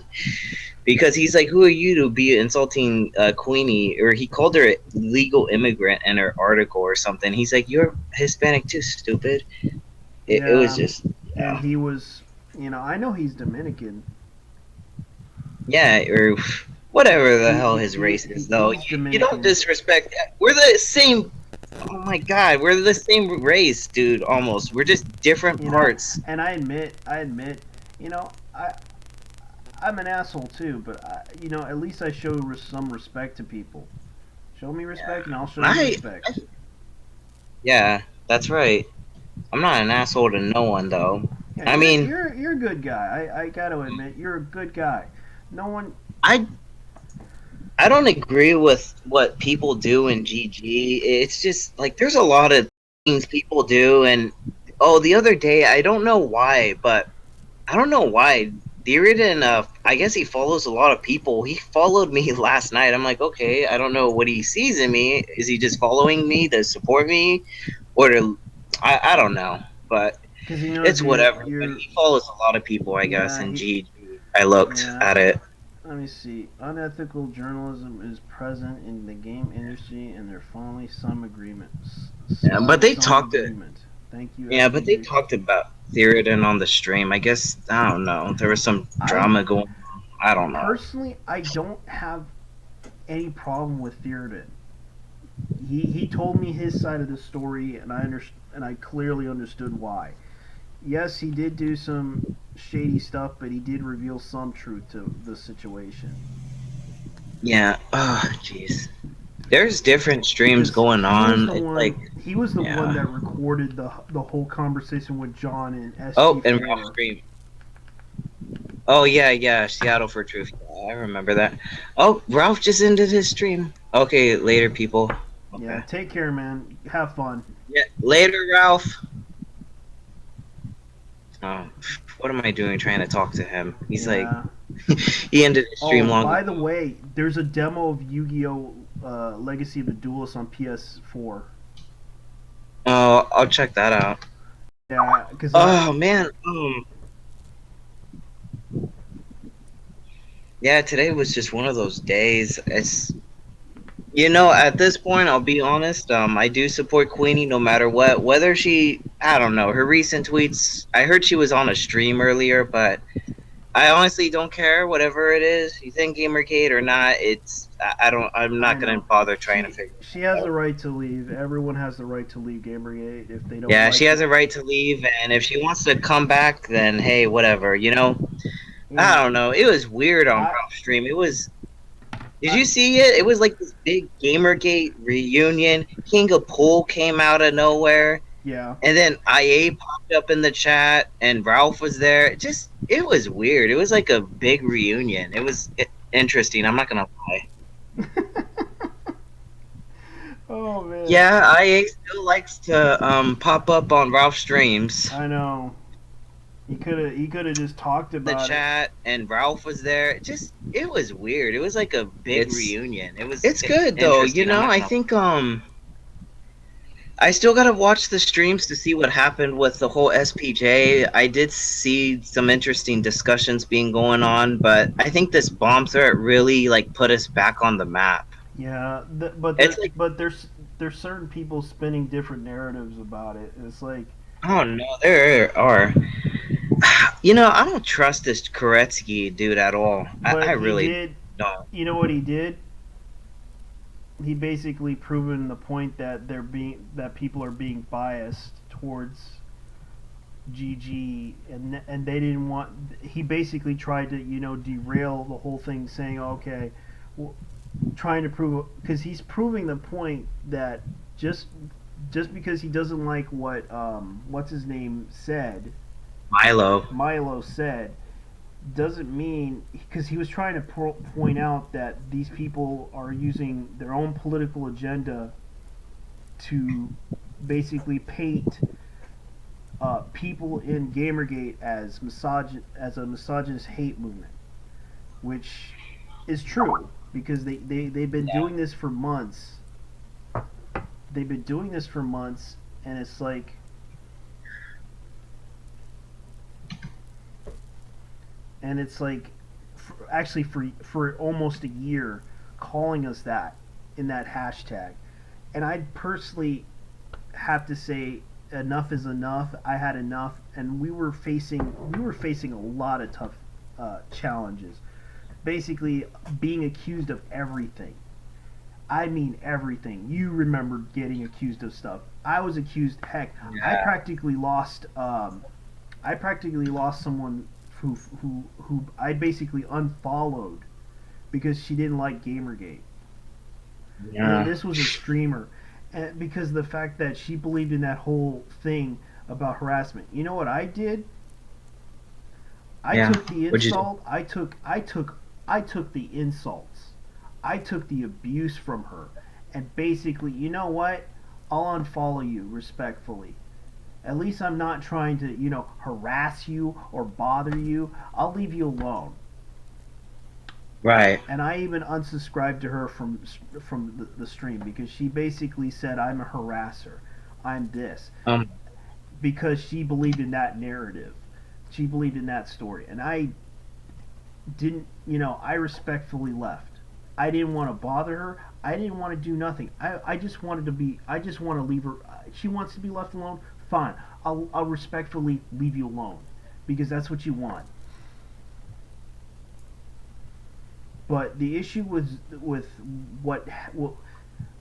Because he's like, who are you to be insulting Queenie? Or he called her a legal immigrant in her article or something. He's like, you're Hispanic too, stupid. It was just, And he was, you know, I know he's Dominican. yeah, or whatever the He- hell his he- race is, he- though. he's You Dominican. don't disrespect. We're the same. Oh my god, we're the same race, dude. Almost. We're just different You know, parts. And I admit, you know, I'm an asshole too, but you know, at least I show some respect to people. Show me respect, and I'll show you respect. Yeah, that's right. I'm not an asshole to no one, though. Yeah, I mean, you're a good guy. I got to admit, you're a good guy. No one. I don't agree with what people do in GG. It's just like there's a lot of things people do, and the other day I don't know why, but I don't know why. Dearden, I guess he follows a lot of people. He followed me last night. I'm like, okay, I don't know what he sees in me. Is he just following me to support me, or to? I don't know, but 'Cause he knows it's whatever. But he follows a lot of people, I guess, in GG. I looked at it. Let me see. Unethical journalism is present in the game industry, and there are finally some agreements. Yeah, but they talked it. agreement. Thank you. Yeah, but they SPG. talked about Theoden on the stream. I guess I don't know. There was some drama going on. I don't know. Personally, I don't have any problem with Theoden. He told me his side of the story, and I clearly understood why. Yes, he did do some shady stuff, but he did reveal some truth to the situation. Yeah. Oh, jeez. There's different streams going on. It's like He was the one that recorded the whole conversation with John and SG4. oh, and Ralph stream. Oh yeah, Seattle for Truth. Yeah, I remember that. Oh, Ralph just ended his stream. Okay, later, people. Okay. Yeah, take care, man. Have fun. Yeah, later, Ralph. Oh, what am I doing trying to talk to him? He's like, he ended his stream long By ago. the way, there's a demo of Yu-Gi-Oh! Legacy of the Duelist on PS4. Oh, I'll check that out. Yeah, because Oh man. Yeah, today was just one of those days. It's, you know, at this point, I'll be honest. I do support Queenie no matter what. Whether she, I don't know, her recent tweets. I heard she was on a stream earlier, but I honestly don't care. Whatever it is, you think Gamergate or not, it's. I'm not gonna bother trying to figure. she has the right to leave. Everyone has the right to leave Gamergate if they don't. Yeah, like she has it. a right to leave, and if she wants to come back, then hey, whatever. You know, I don't know. It was weird on Ralph's stream. It was. Did you see it? It was like this big Gamergate reunion. King of Pool came out of nowhere. Yeah. And then IA popped up in the chat, and Ralph was there. It was weird. It was like a big reunion. It was interesting. I'm not gonna lie. Oh man. Yeah, IA still likes to pop up on Ralph's streams. I know. He could have just talked The about chat, and Ralph was there. It was weird. It was like a big reunion. It's good though. interesting. You know, I'm not I gonna- think I still gotta watch the streams to see what happened with the whole SPJ. I did see some interesting discussions being going on, but I think this bomb threat really like put us back on the map. Yeah, but there's certain people spinning different narratives about it. It's like, Oh no, there are. You know, I don't trust this Koretsky dude at all. but I really he No. You know what he did? He basically proven the point that that people are being biased towards GG, and they didn't want. He basically tried to derail the whole thing, saying, okay, well, trying to prove, because he's proving the point that just because he doesn't like what what's his name said, Milo said, doesn't mean, because he was trying to point out that these people are using their own political agenda to basically paint people in Gamergate as a misogynist hate movement, which is true because they've been doing this for months. They've been doing this for months, and it's like, actually for almost a year, calling us that in that hashtag. And I personally have to say, enough is enough. I had enough, and we were facing a lot of tough challenges. Basically, being accused of everything. I mean everything. You remember getting accused of stuff. I was accused. Heck, Yeah. I practically lost. Someone who I basically unfollowed because she didn't like Gamergate. Yeah. And this was a streamer, and because of the fact that she believed in that whole thing about harassment. You know what I did? I took the insult. I took the insults. I took the abuse from her, and basically, you know what? I'll unfollow you respectfully. At least I'm not trying to, harass you or bother you. I'll leave you alone. Right. And I even unsubscribed to her from the stream because she basically said I'm a harasser. I'm this. Because she believed in that narrative. She believed in that story. And I didn't, I respectfully left. I didn't want to bother her. I didn't want to do nothing. I just want to leave her. She wants to be left alone. Fine. I'll respectfully leave you alone because that's what you want. But the issue with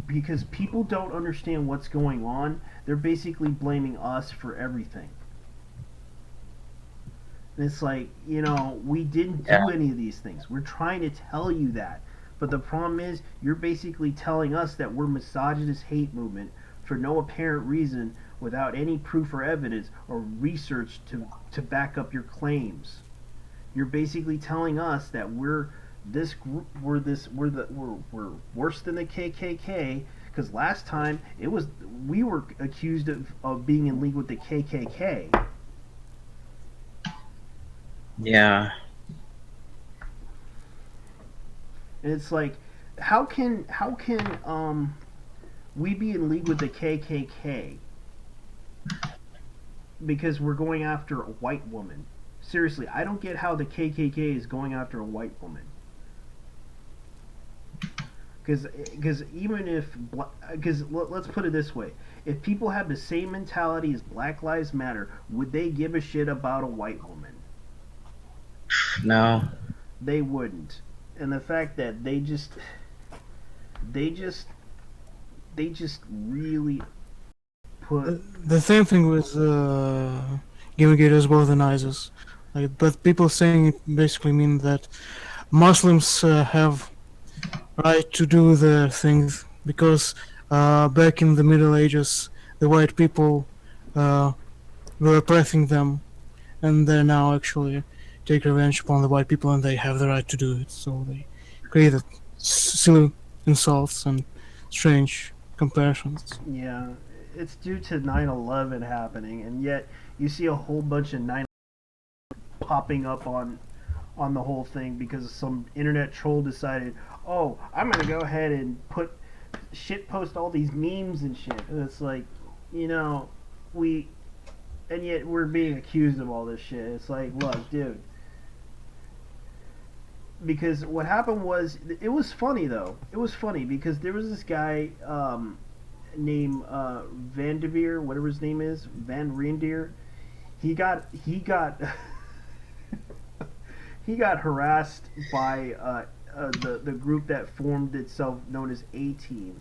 because people don't understand what's going on, they're basically blaming us for everything. And it's like, we didn't do any of these things. We're trying to tell you that. But the problem is, you're basically telling us that we're misogynist hate movement for no apparent reason, without any proof or evidence or research to back up your claims. You're basically telling us that we're this group, we're worse than the KKK, because last time we were accused of being in league with the KKK. Yeah. And it's like, how can we be in league with the KKK because we're going after a white woman? Seriously, I don't get how the KKK is going after a white woman. Because even if, because let's put it this way, if people have the same mentality as Black Lives Matter, would they give a shit about a white woman? No. They wouldn't. And the fact that they just really put the same thing with Gamergate as well than ISIS. But people saying it basically mean that Muslims have right to do their things because back in the Middle Ages the white people were oppressing them, and they now actually take revenge upon the white people, and they have the right to do it. So they created silly insults and strange comparisons. Yeah, it's due to 9/11 happening, and yet you see a whole bunch of 9/11 popping up on the whole thing because some internet troll decided, oh, I'm gonna go ahead and post all these memes and shit. And it's like, and yet we're being accused of all this shit. It's like, look, dude. Because what happened was, it was funny though. It was funny because there was this guy named Van de Veer, whatever his name is, Van Reindeer. He got he got harassed by the group that formed itself known as A Team.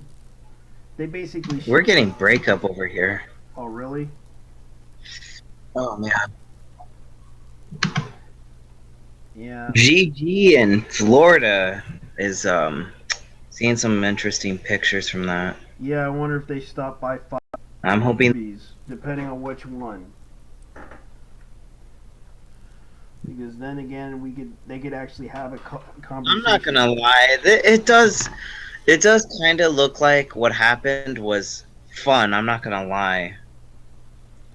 They basically. We're getting breakup over here. Oh really? Oh man. Yeah. GG in Florida is seeing some interesting pictures from that. Yeah, I wonder if they stop by five I'm hoping. movies, depending on which one. Because then again, they could actually have a conversation. I'm not gonna lie, it does kind of look like what happened was fun. I'm not gonna lie.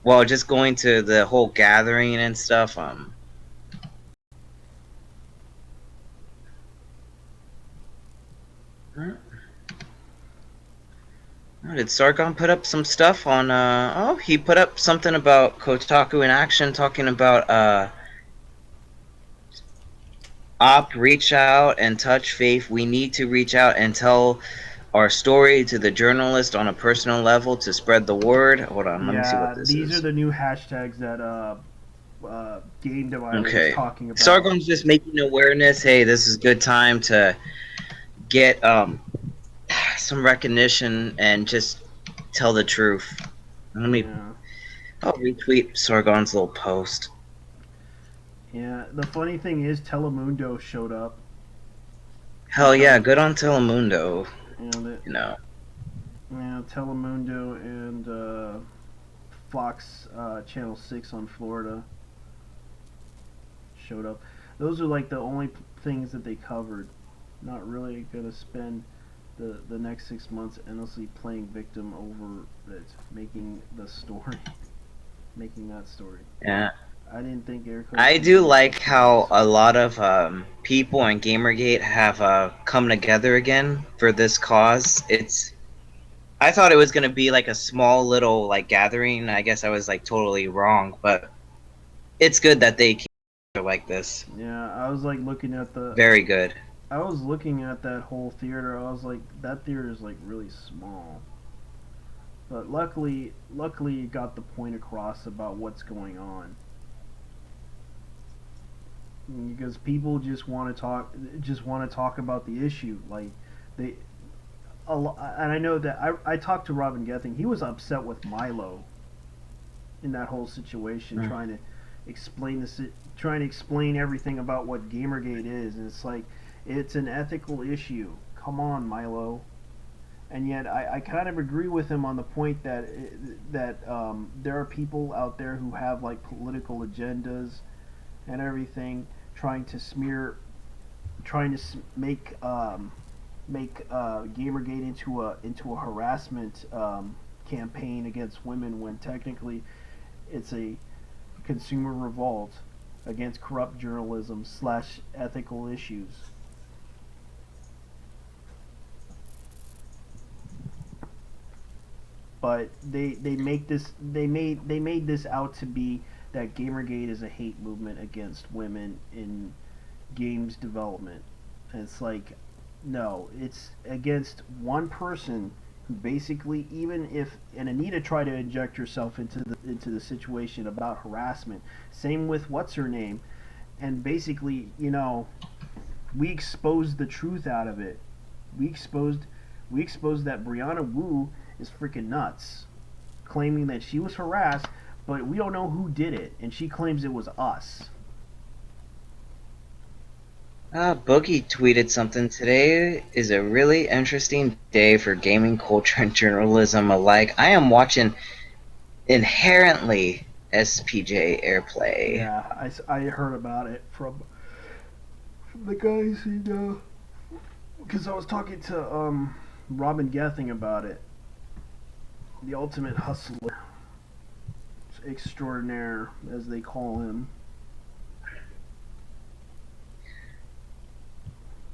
Well, just going to the whole gathering and stuff. Oh, did Sargon put up some stuff on? Oh, he put up something about Kotaku in action, talking about reach out and touch faith. We need to reach out and tell our story to the journalist on a personal level to spread the word. Hold on, let me see what this these is. are the new hashtags that Game Divider Okay. is talking about. Sargon's just making awareness. Hey, this is a good time to get some recognition and just tell the truth. Let me. Yeah. I'll retweet Sargon's little post. Yeah. The funny thing is, Telemundo showed up. Hell yeah, good on Telemundo. And You know. yeah, Telemundo and Fox Channel 6 on Florida showed up. Those are like the only things that they covered. Not really gonna spend the next 6 months endlessly playing victim over it, making the story, making that story. Yeah. I didn't think Eric. I do like how a lot of people in Gamergate have come together again for this cause. I thought it was gonna be like a small little like gathering. I guess I was like totally wrong, but it's good that they came together like this. Yeah, I was like looking at the. Very good. I was looking at that whole theater. I was like, that theater is like really small. But luckily it got the point across about what's going on. Because people just want to talk about the issue. Like they, and I know that I talked to Robin Gething. He was upset with Milo in that whole situation, trying to explain everything about what Gamergate is, and it's like it's an ethical issue. Come on, Milo. And yet, I kind of agree with him on the point that there are people out there who have like political agendas and everything, trying to make Gamergate into a harassment campaign against women when technically it's a consumer revolt against corrupt journalism / ethical issues. But they made this out to be that Gamergate is a hate movement against women in games development. And it's like, no, it's against one person who basically, even if, and Anita tried to inject herself into the situation about harassment. Same with what's her name, and basically, we exposed the truth out of it. We exposed that Brianna Wu is freaking nuts, claiming that she was harassed, but we don't know who did it, and she claims it was us. Boogie tweeted something. Today is a really interesting day for gaming culture and journalism alike. I am watching inherently SPJ Airplay. Yeah, I heard about it from the guys in, because I was talking to Robin Gething about it. The ultimate hustler extraordinaire, as they call him.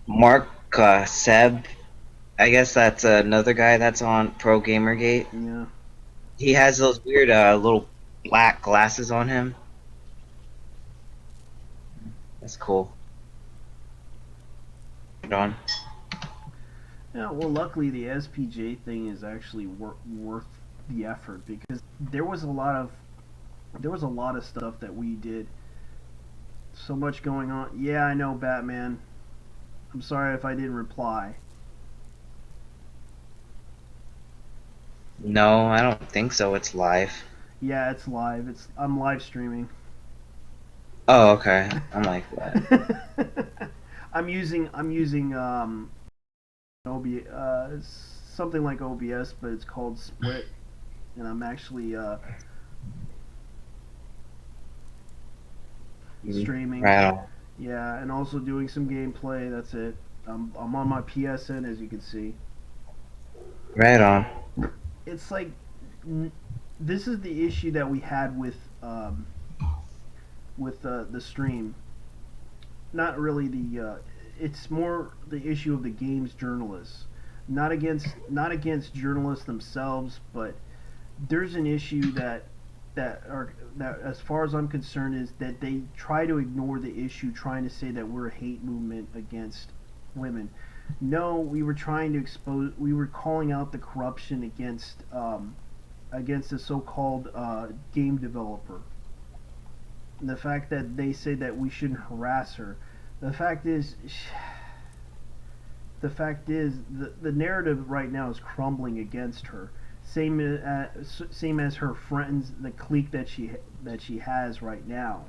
Mark Seb, I guess that's another guy that's on Pro Gamergate. Yeah. He has those weird little black glasses on him. That's cool. Hold on. Yeah, well, luckily the SPJ thing is actually worth the effort, because there was a lot of stuff that we did. So much going on. Yeah, I know, Batman. I'm sorry if I didn't reply. No, I don't think so. It's live. Yeah, it's live. I'm live streaming. Oh, okay. I'm like, what? I'm using something like OBS, but it's called Split, and I'm actually streaming. Right on. Yeah, and also doing some gameplay. That's it. I'm on my PSN, as you can see. Right on. It's like this is the issue that we had with the stream. Not really the. It's more the issue of the game's journalists, not against journalists themselves, but there's an issue that as far as I'm concerned is that they try to ignore the issue, trying to say that we're a hate movement against women. No, we were trying to expose. We were calling out the corruption against the so-called game developer. And the fact that they say that we shouldn't harass her. The fact is, the narrative right now is crumbling against her. Same as her friends, the clique that she has right now.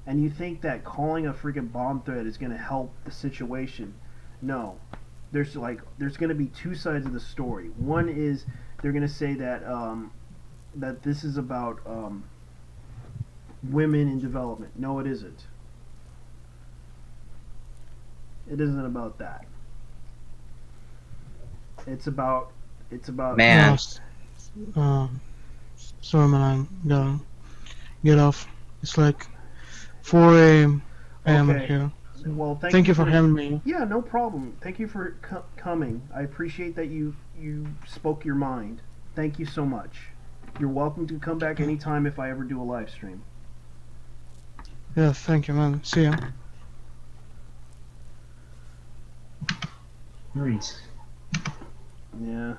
And you think that calling a freaking bomb threat is going to help the situation? No. There's going to be two sides of the story. One is they're going to say that that this is about women in development. No, it isn't. It isn't about that. It's about Man. Sorry, man. I'm gonna get off. It's like 4 a.m. Okay. here. Well, Thank you for having me. Yeah, no problem. Thank you for coming. I appreciate that you spoke your mind. Thank you so much. You're welcome to come back anytime if I ever do a live stream. Yeah, thank you, man. See ya. Nice. Yeah.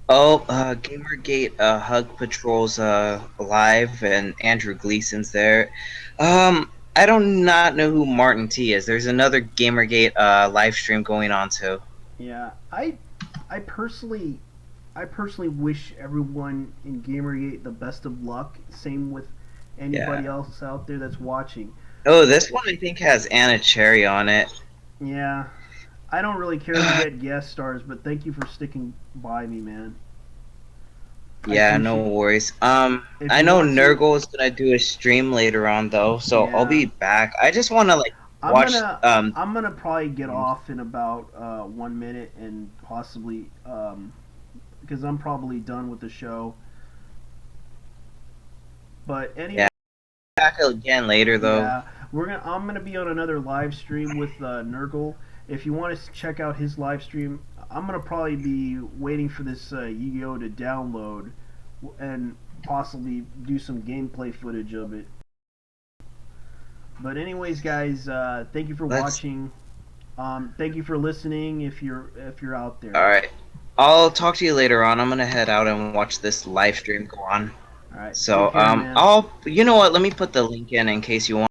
Oh, Gamergate Hug Patrol's live and Andrew Gleason's there. I don't not know who Martin T is. There's another Gamergate live stream going on too. Yeah, I personally wish everyone in Gamergate the best of luck. Same with anybody else out there that's watching. Oh, this one I think has Anna Cherry on it. Yeah, I don't really care to get guest stars, but thank you for sticking by me, man. Yeah, no worries. I know Nurgle is gonna do a stream later on though, so I'll be back. I just want to like watch. I'm gonna probably get off in about 1 minute and possibly because I'm probably done with the show. But anyway, yeah, back again later though. Yeah, I'm gonna be on another live stream with Nurgle. If you want to check out his live stream, I'm gonna probably be waiting for this Yu-Gi-Oh to download and possibly do some gameplay footage of it. But anyways, guys, thank you for watching. Thank you for listening. If you're out there. All right, I'll talk to you later on. I'm gonna head out and watch this live stream go on. All right. So Take care, man. you know what? Let me put the link in case you want.